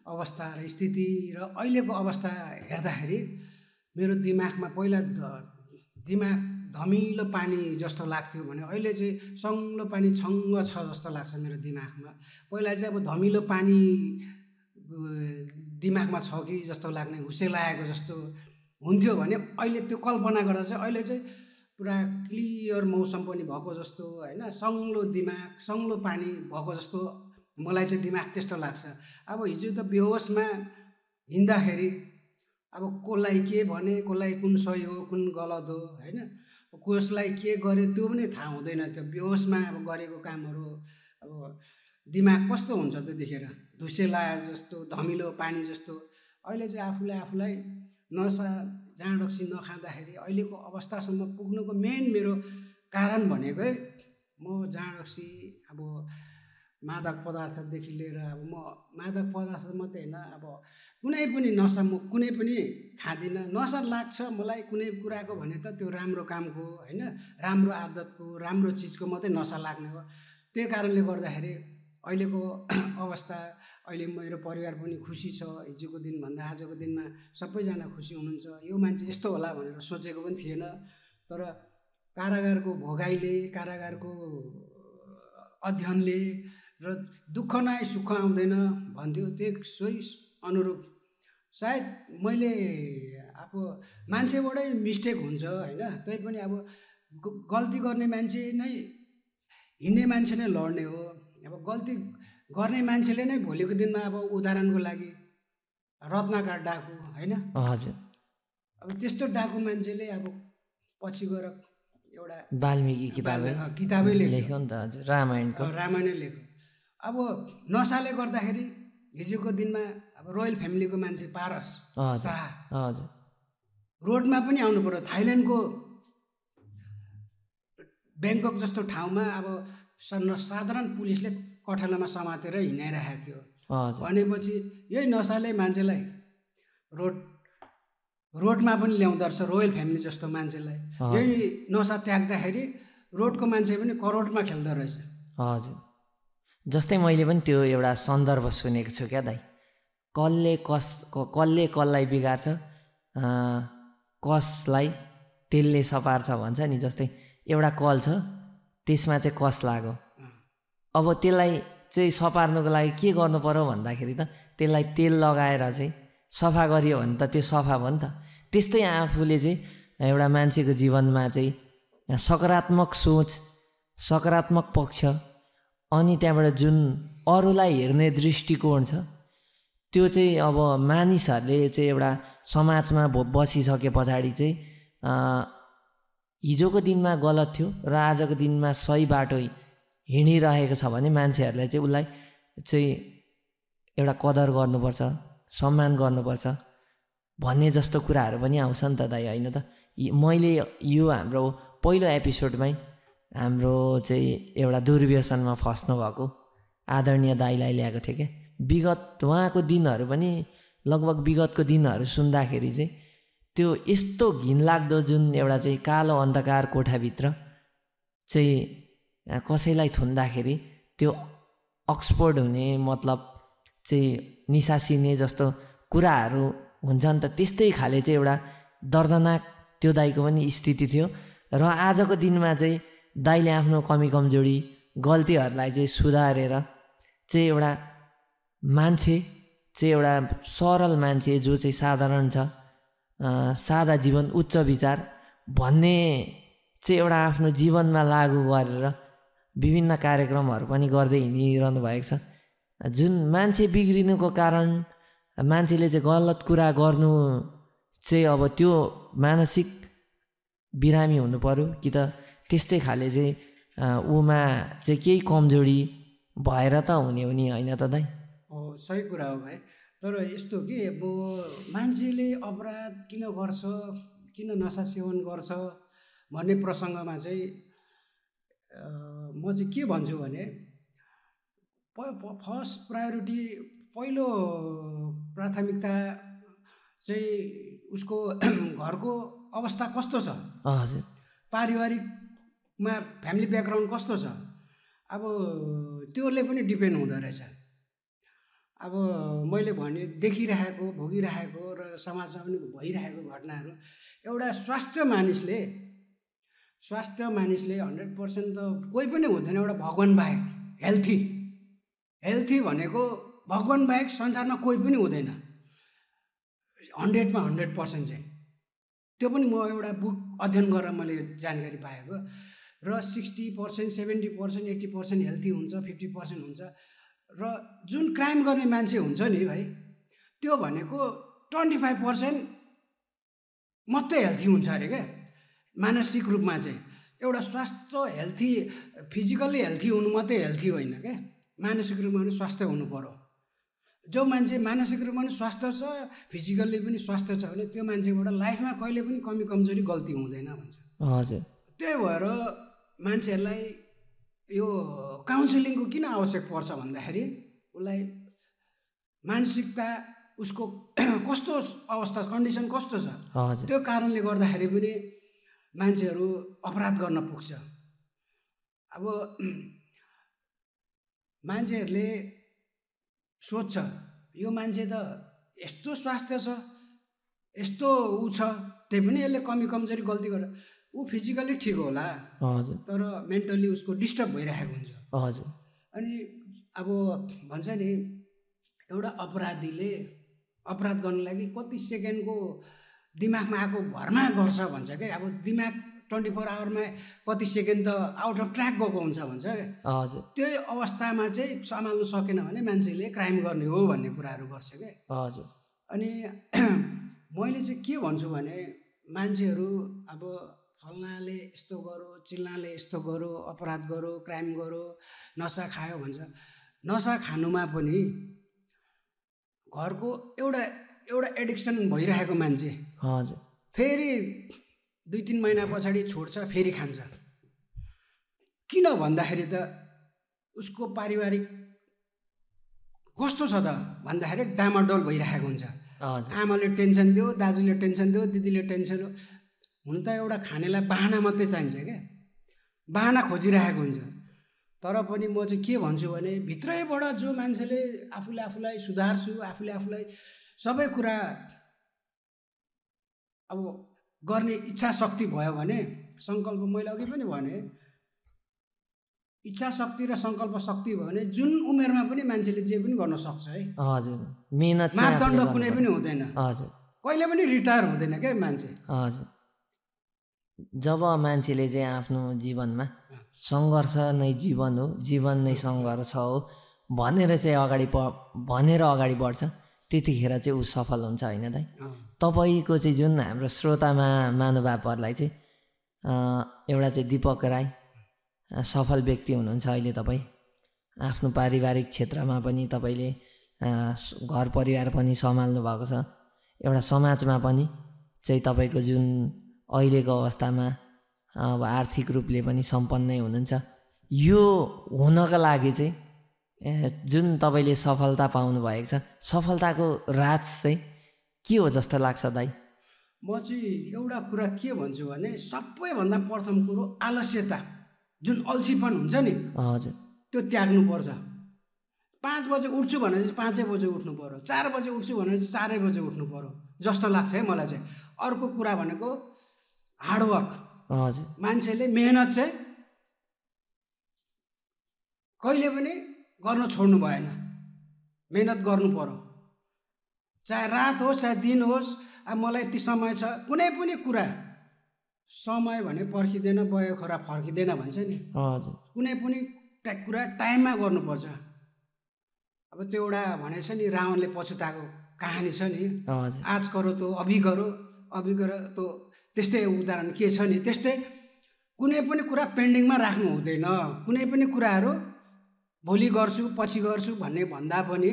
अवस्था र स्थिति र अहिलेको अवस्था हेर्दाखेरि मेरो दिमागमा पहिला दिमाग धमिलो पानी जस्तो लाग्थ्यो भने अहिले चाहिँ सङ्लो पानी छङ्ग छ जस्तो लाग्छ मेरो दिमागमा। पहिला चाहिँ अब धमिलो पानी दिमागमा छ कि जस्तो लाग्ने, हुसे लागेको जस्तो हुन्थ्यो भने अहिले त्यो कल्पना गर्दा चाहिँ अहिले चाहिँ पुरा क्लियर मौसम पनि भएको जस्तो होइन, सङ्लो दिमाग, सङ्लो पानी भएको जस्तो मलाई चाहिँ दिमाग त्यस्तो लाग्छ। अब हिजो त बेहोसमा हिँड्दाखेरि अब कसलाई के भने, कसलाई कुन सही हो कुन गलत हो होइन, कसलाई के गरे त्यो पनि थाहा हुँदैन। त्यो बेहोसमा अब गरेको कामहरू अब दिमाग कस्तो हुन्छ त्यतिखेर, धुसे लाए जस्तो, धमिलो पानी जस्तो। अहिले चाहिँ आफूलाई नसा जाँडक्सी नखाँदाखेरि अहिलेको अवस्थासम्म पुग्नुको मेन मेरो कारण भनेकै म जाँडक्सी अब मादक पदार्थदेखि लिएर अब म मादक पदार्थ मात्रै होइन, अब कुनै पनि नसा म कुनै पनि खाँदिनँ। नसा लाग्छ मलाई कुनै कुराको भने त त्यो राम्रो कामको होइन, राम्रो आदतको, राम्रो चिजको मात्रै नसा लाग्ने हो। त्यही कारणले गर्दाखेरि अहिलेको अवस्था, अहिले मेरो परिवार पनि खुसी छ। हिजोको दिनभन्दा आजको दिनमा सबैजना खुसी हुनुहुन्छ। यो मान्छे यस्तो होला भनेर सोचेको पनि थिएन। तर कारागारको भोगाइले, कारागारको अध्ययनले र दुःख नआए सुख आउँदैन भन्थ्यो, सोही अनुरूप सायद मैले अब मान्छेबाटै मिस्टेक हुन्छ होइन, तै पनि अब गल्ती गर्ने मान्छे नै हिँड्ने मान्छे नै लड्ने हो। अब गल्ती गर्ने मान्छेले नै भोलिको दिनमा अब उदाहरणको लागि रत्नकार डाकु होइन, हजुर, अब त्यस्तो डाकु मान्छेले अब पछि गएर एउटा वाल्मिकी किताबै लेख्यो नि त हजुर, रामायण लेख्यो। अब नसाले गर्दाखेरि हिजोको दिनमा अब रोयल फ्यामिलीको मान्छे पारस शाह हजुर रोडमा पनि आउनु पर्यो। थाइल्यान्डको ब्याङ्कक जस्तो ठाउँमा अब साधारण पुलिसले कठेलामा समातेर हिँडाइरहेको थियो। भनेपछि यही नसाले मान्छेलाई रोडमा पनि ल्याउँदो रहेछ, रोयल फ्यामिली जस्तो मान्छेलाई यही नसा त्याग्दाखेरि रोडको मान्छे पनि करोडमा खेल्दो रहेछ। हजुर, जस्तै मैले पनि त्यो एउटा सन्दर्भ सुनेको छु क्या दाइ, कसले कसलाई बिगार्छ, कसलाई तेलले सपार्छ भन्छ नि। जस्तै एउटा कल छ, त्यसमा चाहिँ कस लाग्यो, अब त्यसलाई चाहिँ सपार्नुको लागि के गर्नु पर्यो भन्दाखेरि त त्यसलाई तेल लगाएर चाहिँ सफा गरियो भने त त्यो सफा भयो नि त। त्यस्तै आफूले चाहिँ एउटा मान्छेको जीवनमा चाहिँ सकारात्मक सोच, सकारात्मक पक्ष, अनि त्यहाँबाट जुन अरूलाई हेर्ने दृष्टिकोण छ, त्यो चाहिँ अब मानिसहरूले चाहिँ एउटा समाजमा बसिसके पछाडि चाहिँ हिजोको दिनमा गलत थियो र आजको दिनमा सही बाटो हिँडिरहेको छ भने मान्छेहरूलाई चाहिँ उसलाई चाहिँ एउटा कदर गर्नुपर्छ, सम्मान गर्नुपर्छ भन्ने जस्तो कुराहरू पनि आउँछ नि त दाइ, होइन त? मैले यो हाम्रो पहिलो एपिसोडमै हाम्रो चाहिँ एउटा दुर्व्यसनमा फस्नु भएको आदरणीय दाइलाई ल्याएको थिएँ क्या। विगत उहाँको दिनहरू पनि लगभग विगतको दिनहरू सुन्दाखेरि चाहिँ त्यो यस्तो घिनलाग्दो जुन एउटा चाहिँ कालो अन्धकार कोठाभित्र चाहिँ कसैलाई थुन्दाखेरि त्यो एक्सपोर्ट हुने मतलब चाहिँ निसासिने जस्तो कुराहरू हुन्छ नि त। त्यस्तै खाले चाहिँ एउटा दर्दनाक त्यो दाइको पनि स्थिति थियो। र आजको दिनमा चाहिँ दाइले आफ्नो कमी कमजोरी गल्तीहरूलाई चाहिँ सुधारेर चाहिँ एउटा मान्छे चाहिँ एउटा सरल मान्छे जो चाहिँ साधारण छ, सादा जीवन उच्च विचार भन्ने चाहिँ एउटा आफ्नो जीवनमा लागू गरेर विभिन्न कार्यक्रमहरू पनि गर्दै हिँडिरहनु भएको छ। जुन मान्छे बिग्रिनुको कारण मान्छेले चाहिँ गलत कुरा गर्नु चाहिँ अब त्यो मानसिक बिरामी हुनु पर्यो कि त त्यस्तै खाले चाहिँ ऊमा चाहिँ केही कमजोरी भएर त हुने हो नि, होइन त दाइ? सही कुरा हो भाइ। तर यस्तो कि अब मान्छेले अपराध किन गर्छ, किन नसा सेवन गर्छ भन्ने प्रसङ्गमा चाहिँ म चाहिँ के भन्छु भने फर्स्ट प्रायोरिटी, पहिलो प्राथमिकता चाहिँ उसको घरको अवस्था कस्तो छ, हजुर, पारिवारिकमा फ्यामिली ब्याकग्राउन्ड कस्तो छ, अब त्योले पनि डिपेन्ड हुँदो रहेछ। अब मैले भने देखिरहेको, भोगिरहेको र समाजमा पनि भइरहेको घटनाहरू, एउटा स्वास्थ्य मानिसले 100% त कोही पनि हुँदैन, एउटा भगवान बाहेक हेल्थी भनेको भगवान बाहेक संसारमा कोही पनि हुँदैन 100मा 100% चाहिँ। त्यो पनि म एउटा बुक अध्ययन गरेर मैले जानकारी पाएको। र 60%, 70%, 80% हेल्थी हुन्छ, 50% हुन्छ। र जुन क्राइम गर्ने मान्छे हुन्छ नि भाइ, त्यो भनेको 25% मात्रै हेल्थी हुन्छ अरे क्या, मानसिक रूपमा चाहिँ। एउटा स्वास्थ्य हेल्थी, फिजिकल्ली हेल्थी हुनु मात्रै हेल्थी होइन क्या, मानसिक रूपमा पनि स्वास्थ्य हुनु पर्यो। जो मान्छे मानसिक रूपमा पनि स्वास्थ्य छ, फिजिकल्ली पनि स्वास्थ्य छ भने त्यो मान्छेबाट लाइफमा कहिले पनि कमी कमजोरी गल्ती हुँदैन भन्छ। हजुर, त्यही भएर मान्छेहरूलाई यो काउन्सिलिङको किन आवश्यक पर्छ भन्दाखेरि उसलाई मानसिकता, उसको कस्तो अवस्था, कन्डिसन कस्तो छ, त्यो कारणले गर्दाखेरि पनि मान्छेहरू अपराध गर्न पुग्छ। अब मान्छेहरूले सोध्छ यो मान्छे त यस्तो स्वास्थ्य छ, यस्तो ऊ छ, त्यही पनि यसले कमी कमजोरी गल्ती गर्छ। ऊ फिजिकल्ली ठिक होला, हजुर, तर मेन्टल्ली उसको डिस्टर्ब भइरहेको हुन्छ। हजुर, अनि अब भन्छ नि एउटा अपराधीले अपराध गर्नु लागि कति सेकेन्डको दिमागमा आएको भरमा गर्छ भन्छ क्या। अब दिमाग 24 आवरमा कति सेकेन्ड त आउट अफ ट्र्याक गएको हुन्छ भन्छ क्या। हजुर, त्यो अवस्थामा चाहिँ सम्हाल्नु सकेन भने मान्छेले क्राइम गर्ने हो भन्ने कुराहरू गर्छ क्या। हजुर, अनि मैले चाहिँ के भन्छु भने मान्छेहरू अब फल्नाले यस्तो गरो, चिल्नाले यस्तो गरो, अपराध गरो, क्राइम गरो, नसा खायो भन्छ। नसा खानुमा पनि घरको एउटा एडिक्सन भइरहेको मान्छे हजुर, फेरि 2-3 महिना पछाडि छोड्छ, फेरि खान्छ। किन भन्दाखेरि त उसको पारिवारिक कस्तो छ त भन्दाखेरि डामाडोल भइरहेको हुन्छ। हजुर आमाले टेन्सन दियो, दाजुले टेन्सन दियो, दिदीले टेन्सन दियो। हुन त एउटा खानेलाई बाहना मात्रै चाहिन्छ क्या, बाहना खोजिरहेको हुन्छ। तर पनि म चाहिँ के भन्छु भने भित्रैबाट जो मान्छेले आफूले आफूलाई सुधार्छु, आफूले आफूलाई सबै कुरा अब गर्ने इच्छा शक्ति भयो भने, सङ्कल्प मैले अघि पनि भने इच्छा शक्ति र सङ्कल्प शक्ति भयो भने जुन उमेरमा पनि मान्छेले जे पनि गर्न सक्छ है। हजुर मेहनत मापदण्ड कुनै पनि हुँदैन। हजुर कहिले पनि रिटायर हुँदैन क्या मान्छे। हजुर जब मान्छेले चाहिँ आफ्नो जीवनमा सङ्घर्ष नै जीवन हो, जीवन नै सङ्घर्ष हो भनेर चाहिँ भनेर अगाडि बढ्छ, त्यतिखेर चाहिँ ऊ सफल हुन्छ होइन दाइ। तपाईँको चाहिँ जुन हाम्रो श्रोतामा महानुभावहरूलाई चाहिँ एउटा चाहिँ दिपक राई सफल व्यक्ति हुनुहुन्छ। अहिले तपाईँ आफ्नो पारिवारिक क्षेत्रमा पनि तपाईँले घर परिवार पनि सम्हाल्नु भएको छ, एउटा समाजमा पनि चाहिँ तपाईँको जुन अहिलेको अवस्थामा अब आर्थिक रूपले पनि सम्पन्नै हुनुहुन्छ। यो हुनका लागि चाहिँ जुन तपाईँले सफलता पाउनु भएको छ, सफलताको राज चाहिँ के हो जस्तो लाग्छ दाइ? म चाहिँ एउटा कुरा के भन्छु भने सबैभन्दा प्रथम कुरो आलस्यता, जुन अल्छीपन हुन्छ नि, हजुर त्यो त्याग्नुपर्छ। 5 बजे उठ्छु भने चाहिँ 5 बजे उठ्नु पऱ्यो, 4 बजे उठ्छु भने चाहिँ 4 बजे उठ्नु पऱ्यो जस्तो लाग्छ है मलाई चाहिँ। अर्को कुरा भनेको हार्डवर्क। हजुर मान्छेले मेहनत चाहिँ कहिले पनि गर्न छोड्नु भएन, मेहनत गर्नु पर्यो। चाहे रात होस् चाहे दिन होस्। अब मलाई यति समय छ, कुनै पनि कुरा समय भने पर्खिँदैन, बयो खरा फर्किँदैन भन्छ नि। हजुर कुनै पनि कुरा टाइममा गर्नुपर्छ। अब त्यो एउटा भनेछ नि, रावणले पछुताएको कहानी छ नि, आज करो तो अभी करो, अभी करो तो। त्यस्तै उदाहरण के छ नि, त्यस्तै कुनै पनि कुरा पेन्डिङमा राख्नु हुँदैन। कुनै पनि कुराहरू भोलि गर्छु पछि गर्छु भन्ने भन्दा पनि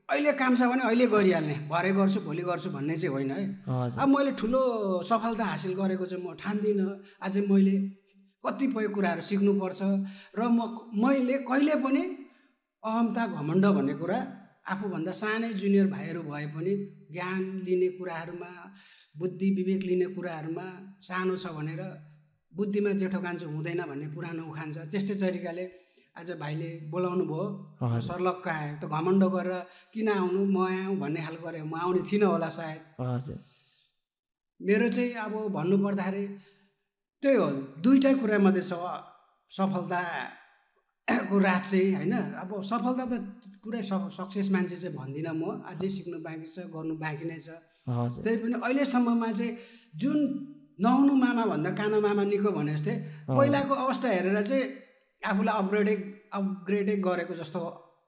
अहिले काम छ भने अहिले गरिहाल्ने, भरे गर्छु भोलि गर्छु भन्ने चाहिँ होइन है। अब मैले ठुलो सफलता हासिल गरेको चाहिँ म ठान्दिनँ। अझै मैले कतिपय कुराहरू सिक्नुपर्छ र मैले कहिले पनि अहमता घमण्ड भन्ने कुरा आफूभन्दा सानै जुनियर भाइहरू भए पनि ज्ञान लिने कुराहरूमा, बुद्धि विवेक लिने कुराहरूमा सानो छ भनेर बुद्धिमा जेठो कान्छो हुँदैन भन्ने पुरानो उखान छ। त्यस्तै तरिकाले आज भाइले बोलाउनु भयो, सर्लक्क आयो, त घमण्ड गरेर किन आउनु, म आऊँ भन्ने खालको गरेँ, म आउने थिइनँ होला सायद। हजुर मेरो चाहिँ अब भन्नुपर्दाखेरि त्यही हो, दुईटै कुरा मात्रै छ सफलताको राज चाहिँ होइन। अब सफलता त पुरै सक्सेस मान्छे चाहिँ भन्दिनँ म, अझै सिक्नु बाँकी छ, गर्नु बाँकी नै छ। त्यही पनि अहिलेसम्ममा चाहिँ जुन नहुनु मामा भन्दा कानो मामा निको भने जस्तै पहिलाको अवस्था हेरेर चाहिँ आफूलाई अपग्रेडै गरेको जस्तो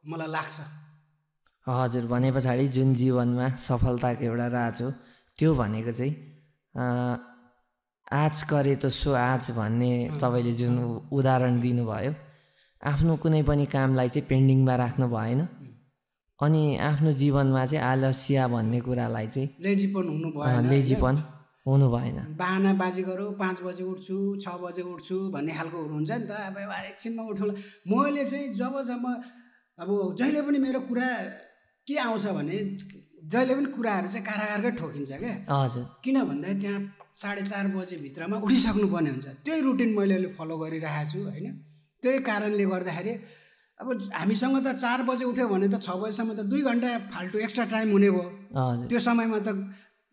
मलाई लाग्छ। हजुर भने पछाडि जुन जीवनमा सफलताको एउटा राज हो त्यो भनेको चाहिँ आज करे त सो आज भन्ने तपाईँले जुन उदाहरण दिनुभयो, आफ्नो कुनै पनि कामलाई चाहिँ पेन्डिङमा राख्नु भएन अनि आफ्नो जीवनमा चाहिँ आलस्या भन्ने कुरालाई चाहिँ लेजीपन हुनु भएन। बाहना बाजी गरौँ, 5 बजे उठ्छु 6 बजे उठ्छु भन्ने खालकोहरू हुन्छ नि त। अब एकछिनमा उठौँला। मैले चाहिँ जब अब जहिले पनि मेरो कुरा के आउँछ भने जहिले पनि कुराहरू चाहिँ कारागारकै ठोकिन्छ क्या। हजुर किन भन्दा त्यहाँ 4:30 बजेभित्रमा उठिसक्नु पर्ने हुन्छ। त्यही रुटिन मैले अहिले फलो गरिरहेको छु होइन। त्यही कारणले गर्दाखेरि अब हामीसँग त 4 बजे उठ्यो भने त 6 बजेसम्म त 2 घन्टा फाल्टु एक्स्ट्रा टाइम हुने भयो। त्यो समयमा त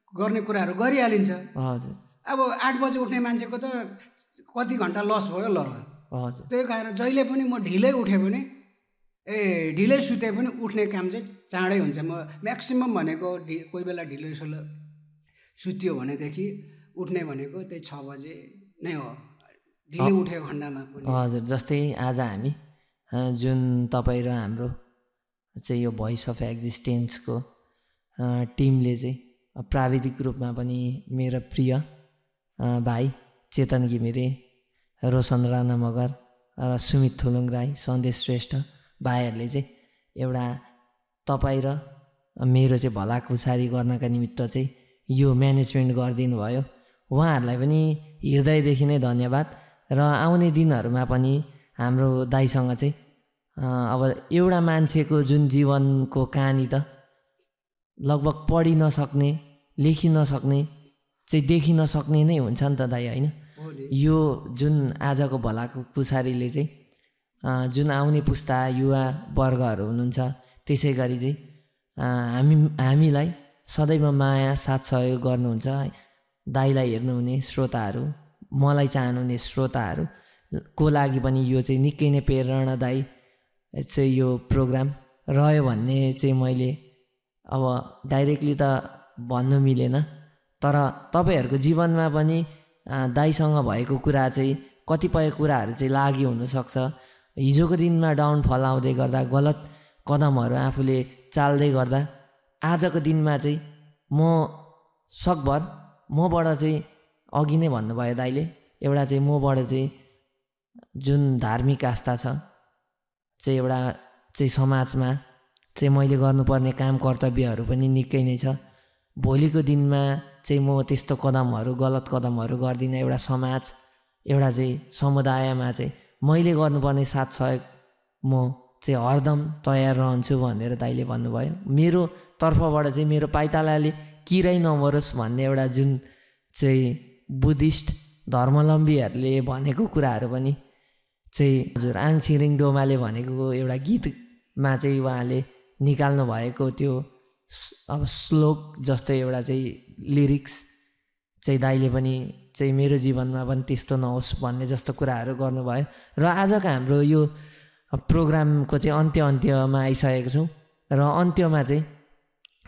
गर्ने कुराहरू गरिहालिन्छ। हजुर अब 8 बजे उठ्ने मान्छेको त कति घन्टा लस भयो ल। हजुर त्यही कारण जहिले पनि म ढिलै उठे पनि ढिलै सुते पनि उठ्ने काम चाहिँ चाँडै हुन्छ। म म्याक्सिमम भनेको कोही बेला ढिलै सुत्यो भनेदेखि उठ्ने भनेको त्यही 6 बजे नै हो, ढिलै उठेको खण्डमा पनि। हजुर जस्तै आज हामी जुन तपाईँ र हाम्रो चाहिँ यो भोइस अफ एक्जिस्टेन्सको टिमले चाहिँ प्राविधिक रूपमा पनि मेरो प्रिय भाइ चेतन घिमिरे, रोशन राणा मगर र सुमित थुलुङ राई, सन्देश श्रेष्ठ भाइहरूले चाहिँ एउटा तपाईँ र मेरो चाहिँ भलाकुसारी गर्नका निमित्त चाहिँ यो म्यानेजमेन्ट गरिदिनु भयो। उहाँहरूलाई पनि हृदयदेखि नै धन्यवाद। र आउने दिनहरूमा पनि हाम्रो दाइसँग चाहिँ अब एउटा मान्छेको जुन जीवनको कहानी त लगभग पढि नसक्ने, लेखि नसक्ने, चाहिँ देखि नसक्ने नै हुन्छ नि त दाइ, होइन? यो जुन आजको भलाको पुछारीले चाहिँ जुन आउने पुस्ता युवा वर्गहरू हुनुहुन्छ, त्यसै गरी चाहिँ हामीलाई सदैव माया साथ सहयोग गर्नुहुन्छ। दाइलाई हेर्नुहुने श्रोताहरू, मलाई चाहनुहुने श्रोताहरूको लागि पनि यो चाहिँ निकै नै प्रेरणादायी चाहिँ यो प्रोग्राम रह्यो भन्ने चाहिँ मैले अब डाइरेक्टली त भन्नु मिलेन, तर तपाईँहरूको जीवनमा पनि दाइसँग भएको कुरा चाहिँ कतिपय कुराहरू चाहिँ लागि हुनसक्छ। हिजोको दिनमा डाउनफल आउँदै गर्दा, गलत कदमहरू आफूले चाल्दै गर्दा आजको दिनमा चाहिँ म सकभर मबाट चाहिँ अघि नै भन्नुभयो दाइले, एउटा चाहिँ मबाट चाहिँ जुन धार्मिक आस्था छ चाहिँ एउटा चाहिँ समाजमा चाहिँ मैले गर्नुपर्ने काम कर्तव्यहरू पनि निकै नै छ। भोलिको दिनमा चाहिँ म त्यस्तो कदमहरू, गलत कदमहरू गर्दिनँ। एउटा समाज, एउटा चाहिँ समुदायमा चाहिँ मैले गर्नुपर्ने साथ सहयोग म चाहिँ हरदम तयार रहन्छु भनेर दाइले भन्नुभयो। मेरो तर्फबाट चाहिँ मेरो पाइतालाले किरै नमरोस् भन्ने एउटा जुन चाहिँ बुद्धिस्ट धर्मावलम्बीहरूले भनेको कुराहरू पनि चाहिँ हजुर आङ छिरिङ डोमाले भनेको एउटा गीतमा चाहिँ उहाँले निकाल्नु भएको त्यो अब श्लोक जस्तै एउटा चाहिँ लिरिक्स चाहिँ दाइले पनि चाहिँ मेरो जीवनमा पनि त्यस्तो नहोस् भन्ने जस्तो कुराहरू गर्नुभयो। र आजको हाम्रो यो प्रोग्रामको चाहिँ अन्त्यमा आइसकेको छौँ र अन्त्यमा चाहिँ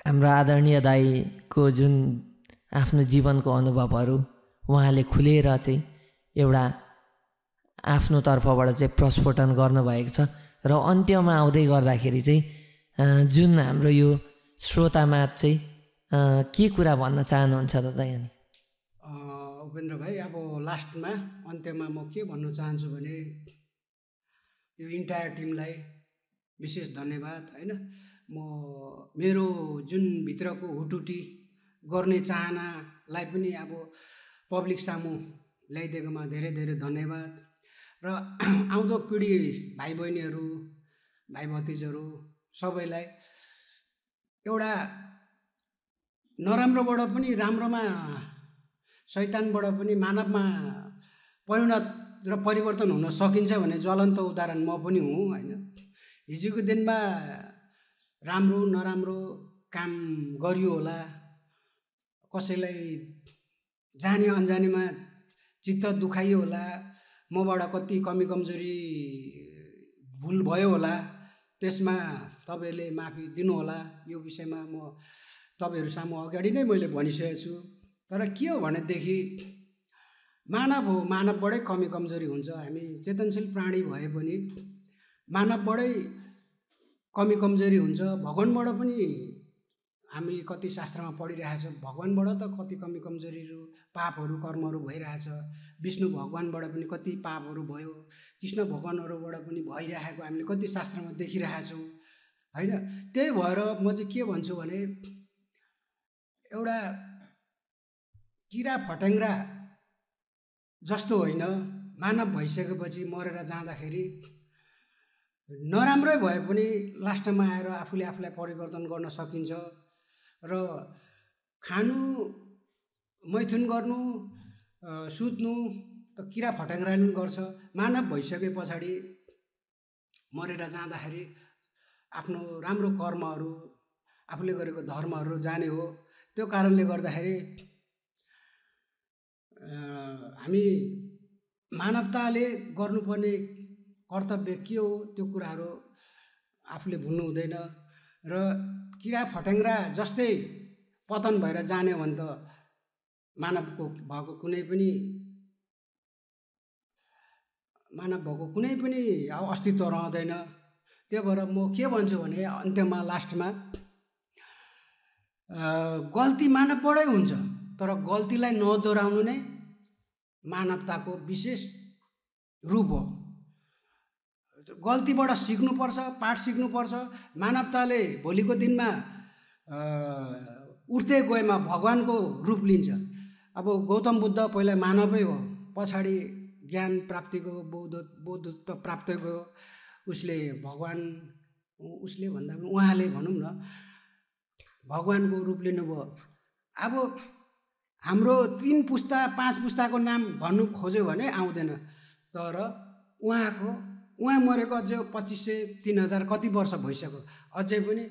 हाम्रो आदरणीय दाइको जुन आफ्नो जीवनको अनुभवहरू उहाँले खुलेर चाहिँ एउटा आफ्नो तर्फबाट चाहिँ प्रस्फोटन गर्नुभएको छ। र अन्त्यमा आउँदै गर्दाखेरि चाहिँ जुन हाम्रो यो श्रोतामाझ चाहिँ के कुरा भन्न चाहनुहुन्छ त दाइ? अनि उपेन्द्र भाइ, अब लास्टमा अन्त्यमा म के भन्न चाहन्छु भने यो इन्टायर टिमलाई विशेष धन्यवाद, होइन? म मेरो जुन भित्रको हुटुटी गर्ने चाहनालाई पनि अब पब्लिक सामु ल्याइदिएकोमा धेरै धेरै धन्यवाद। र आउँदो पिँढी भाइ बहिनीहरू, भाइ भतिजहरू सबैलाई एउटा नराम्रोबाट पनि राम्रोमा, शैतानबाट पनि मानवमा परिणत र परिवर्तन हुन सकिन्छ भन्ने ज्वलन्त उदाहरण म पनि हुँ, होइन? हिजोको दिनमा राम्रो नराम्रो काम गरियो होला, कसैलाई जाने अन्जानेमा चित्त दुखाइयो होला, मबाट कति कमी कमजोरी भुल भयो होला, त्यसमा तपाईँहरूले माफी दिनुहोला। यो विषयमा म तपाईँहरू सामु अगाडि नै मैले भनिसकेको छु। तर के हो भनेदेखि मानव हो, मानवबाटै कमी कमजोरी हुन्छ। हामी चेतनशील प्राणी भए पनि मानवबाटै कमी कमजोरी हुन्छ। भगवान्बाट पनि हामी कति शास्त्रमा पढिरहेछौँ, भगवान्बाट त कति कमी कमजोरीहरू, पापहरू, कर्महरू भइरहेछ। विष्णु भगवान्बाट पनि कति पापहरू भयो, कृष्ण भगवान्हरूबाट पनि भइरहेको हामीले कति शास्त्रमा देखिरहेछौँ, होइन? त्यही भएर म चाहिँ के भन्छु भने एउटा किरा फट्याङ्ग्रा जस्तो होइन, मानव भइसकेपछि मरेर जाँदाखेरि नराम्रै भए पनि लास्टमा आएर आफूले आफूलाई परिवर्तन गर्न सकिन्छ। र खानु, मैथुन गर्नु, सुत्नु त किरा फट्याङ्ग्राले पनि गर्छ। मानव भइसके पछाडि मरेर जाँदाखेरि आफ्नो राम्रो कर्महरू, आफूले गरेको धर्महरू जाने हो। त्यो कारणले गर्दाखेरि हामी मानवताले गर्नुपर्ने कर्तव्य के हो त्यो कुराहरू आफूले भुल्नु हुँदैन। र किरा फट्याङ्ग्रा जस्तै पतन भएर जाने हो भने त मानव भएको कुनै पनि अस्तित्व रहँदैन। त्यही भएर म के भन्छु भने अन्त्यमा, लास्टमा गल्ती मानवबाटै हुन्छ, तर गल्तीलाई नदोहोऱ्याउनु नै मानवताको विशेष रूप हो। गल्तीबाट सिक्नुपर्छ, पाठ सिक्नुपर्छ। मानवताले भोलिको दिनमा उठ्दै गएमा भगवानको रूप लिन्छ। अब गौतम बुद्ध पहिला मानवै हो, पछाडि ज्ञान प्राप्तिको बौद्धत्व प्राप्तिको उसले भन्दा पनि उहाँले भनौँ न भगवानको रूप लिनुभयो। अब हाम्रो 3 पुस्ता 5 पुस्ताको नाम भन्नु खोज्यो भने आउँदैन, तर उहाँ मरेको अझै 2500-3000 कति वर्ष भइसक्यो, अझै पनि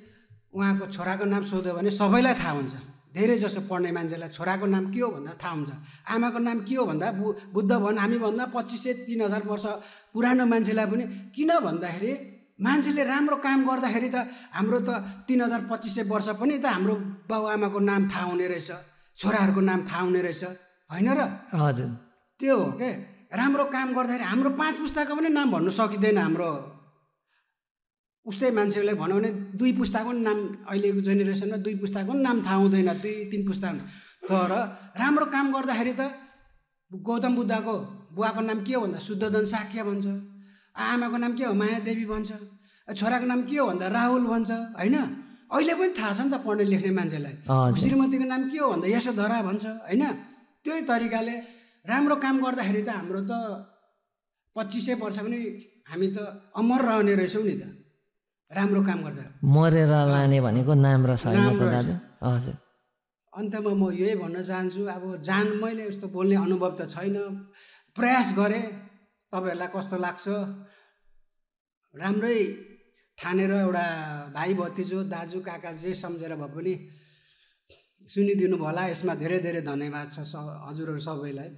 उहाँको छोराको नाम सोध्यो भने सबैलाई थाहा हुन्छ। धेरै जसो पढ्ने मान्छेलाई छोराको नाम के हो भन्दा थाहा हुन्छ, आमाको नाम के हो भन्दा बुद्ध भन् हामीभन्दा 2500-3000 वर्ष पुरानो मान्छेलाई पनि। किन भन्दाखेरि मान्छेले राम्रो काम गर्दाखेरि त हाम्रो त 3000-2500 वर्ष पनि त हाम्रो बाबुआमाको नाम थाहा हुने रहेछ, छोराहरूको नाम थाहा हुने रहेछ, होइन र? हजुर, त्यो हो के। राम्रो काम गर्दाखेरि हाम्रो 5 पुस्ताको पनि नाम भन्नु सकिँदैन। हाम्रो उस्तै मान्छेलाई भनौँ भने 2 पुस्ताको नाम, अहिलेको जेनेरेसनमा 2 पुस्ताको नाम थाहा हुँदैन, 2-3 पुस्ता। तर राम्रो काम गर्दाखेरि त गौतम बुद्धको बुवाको नाम के हो भन्दा शुद्धोधन शाक्य भन्छ, आमाको नाम के हो मायादेवी भन्छ, छोराको नाम के हो भन्दा राहुल भन्छ, होइन? अहिले पनि थाहा छ नि त पढ्ने लेख्ने मान्छेलाई। श्रीमतीको नाम के हो भन्दा यशोधरा भन्छ, होइन? त्यही तरिकाले राम्रो काम गर्दाखेरि त हाम्रो त 2500 वर्ष पनि हामी त अमर रहने रहेछौँ नि त, राम्रो काम गर्दा। मरेर लाने भनेको नाम र छैन त दाजु। हजुर, अन्तमा म यही भन्न चाहन्छु, अब मैले यस्तो बोल्ने अनुभव त छैन, प्रयास गरेँ। तपाईँहरूलाई कस्तो लाग्छ राम्रै ठानेर एउटा भाइ भतिजो दाजु काका जे सम्झेर भए पनि सुनिदिनु भयो होला। यसमा धेरै धेरै धन्यवाद छ हजुरहरू सबैलाई।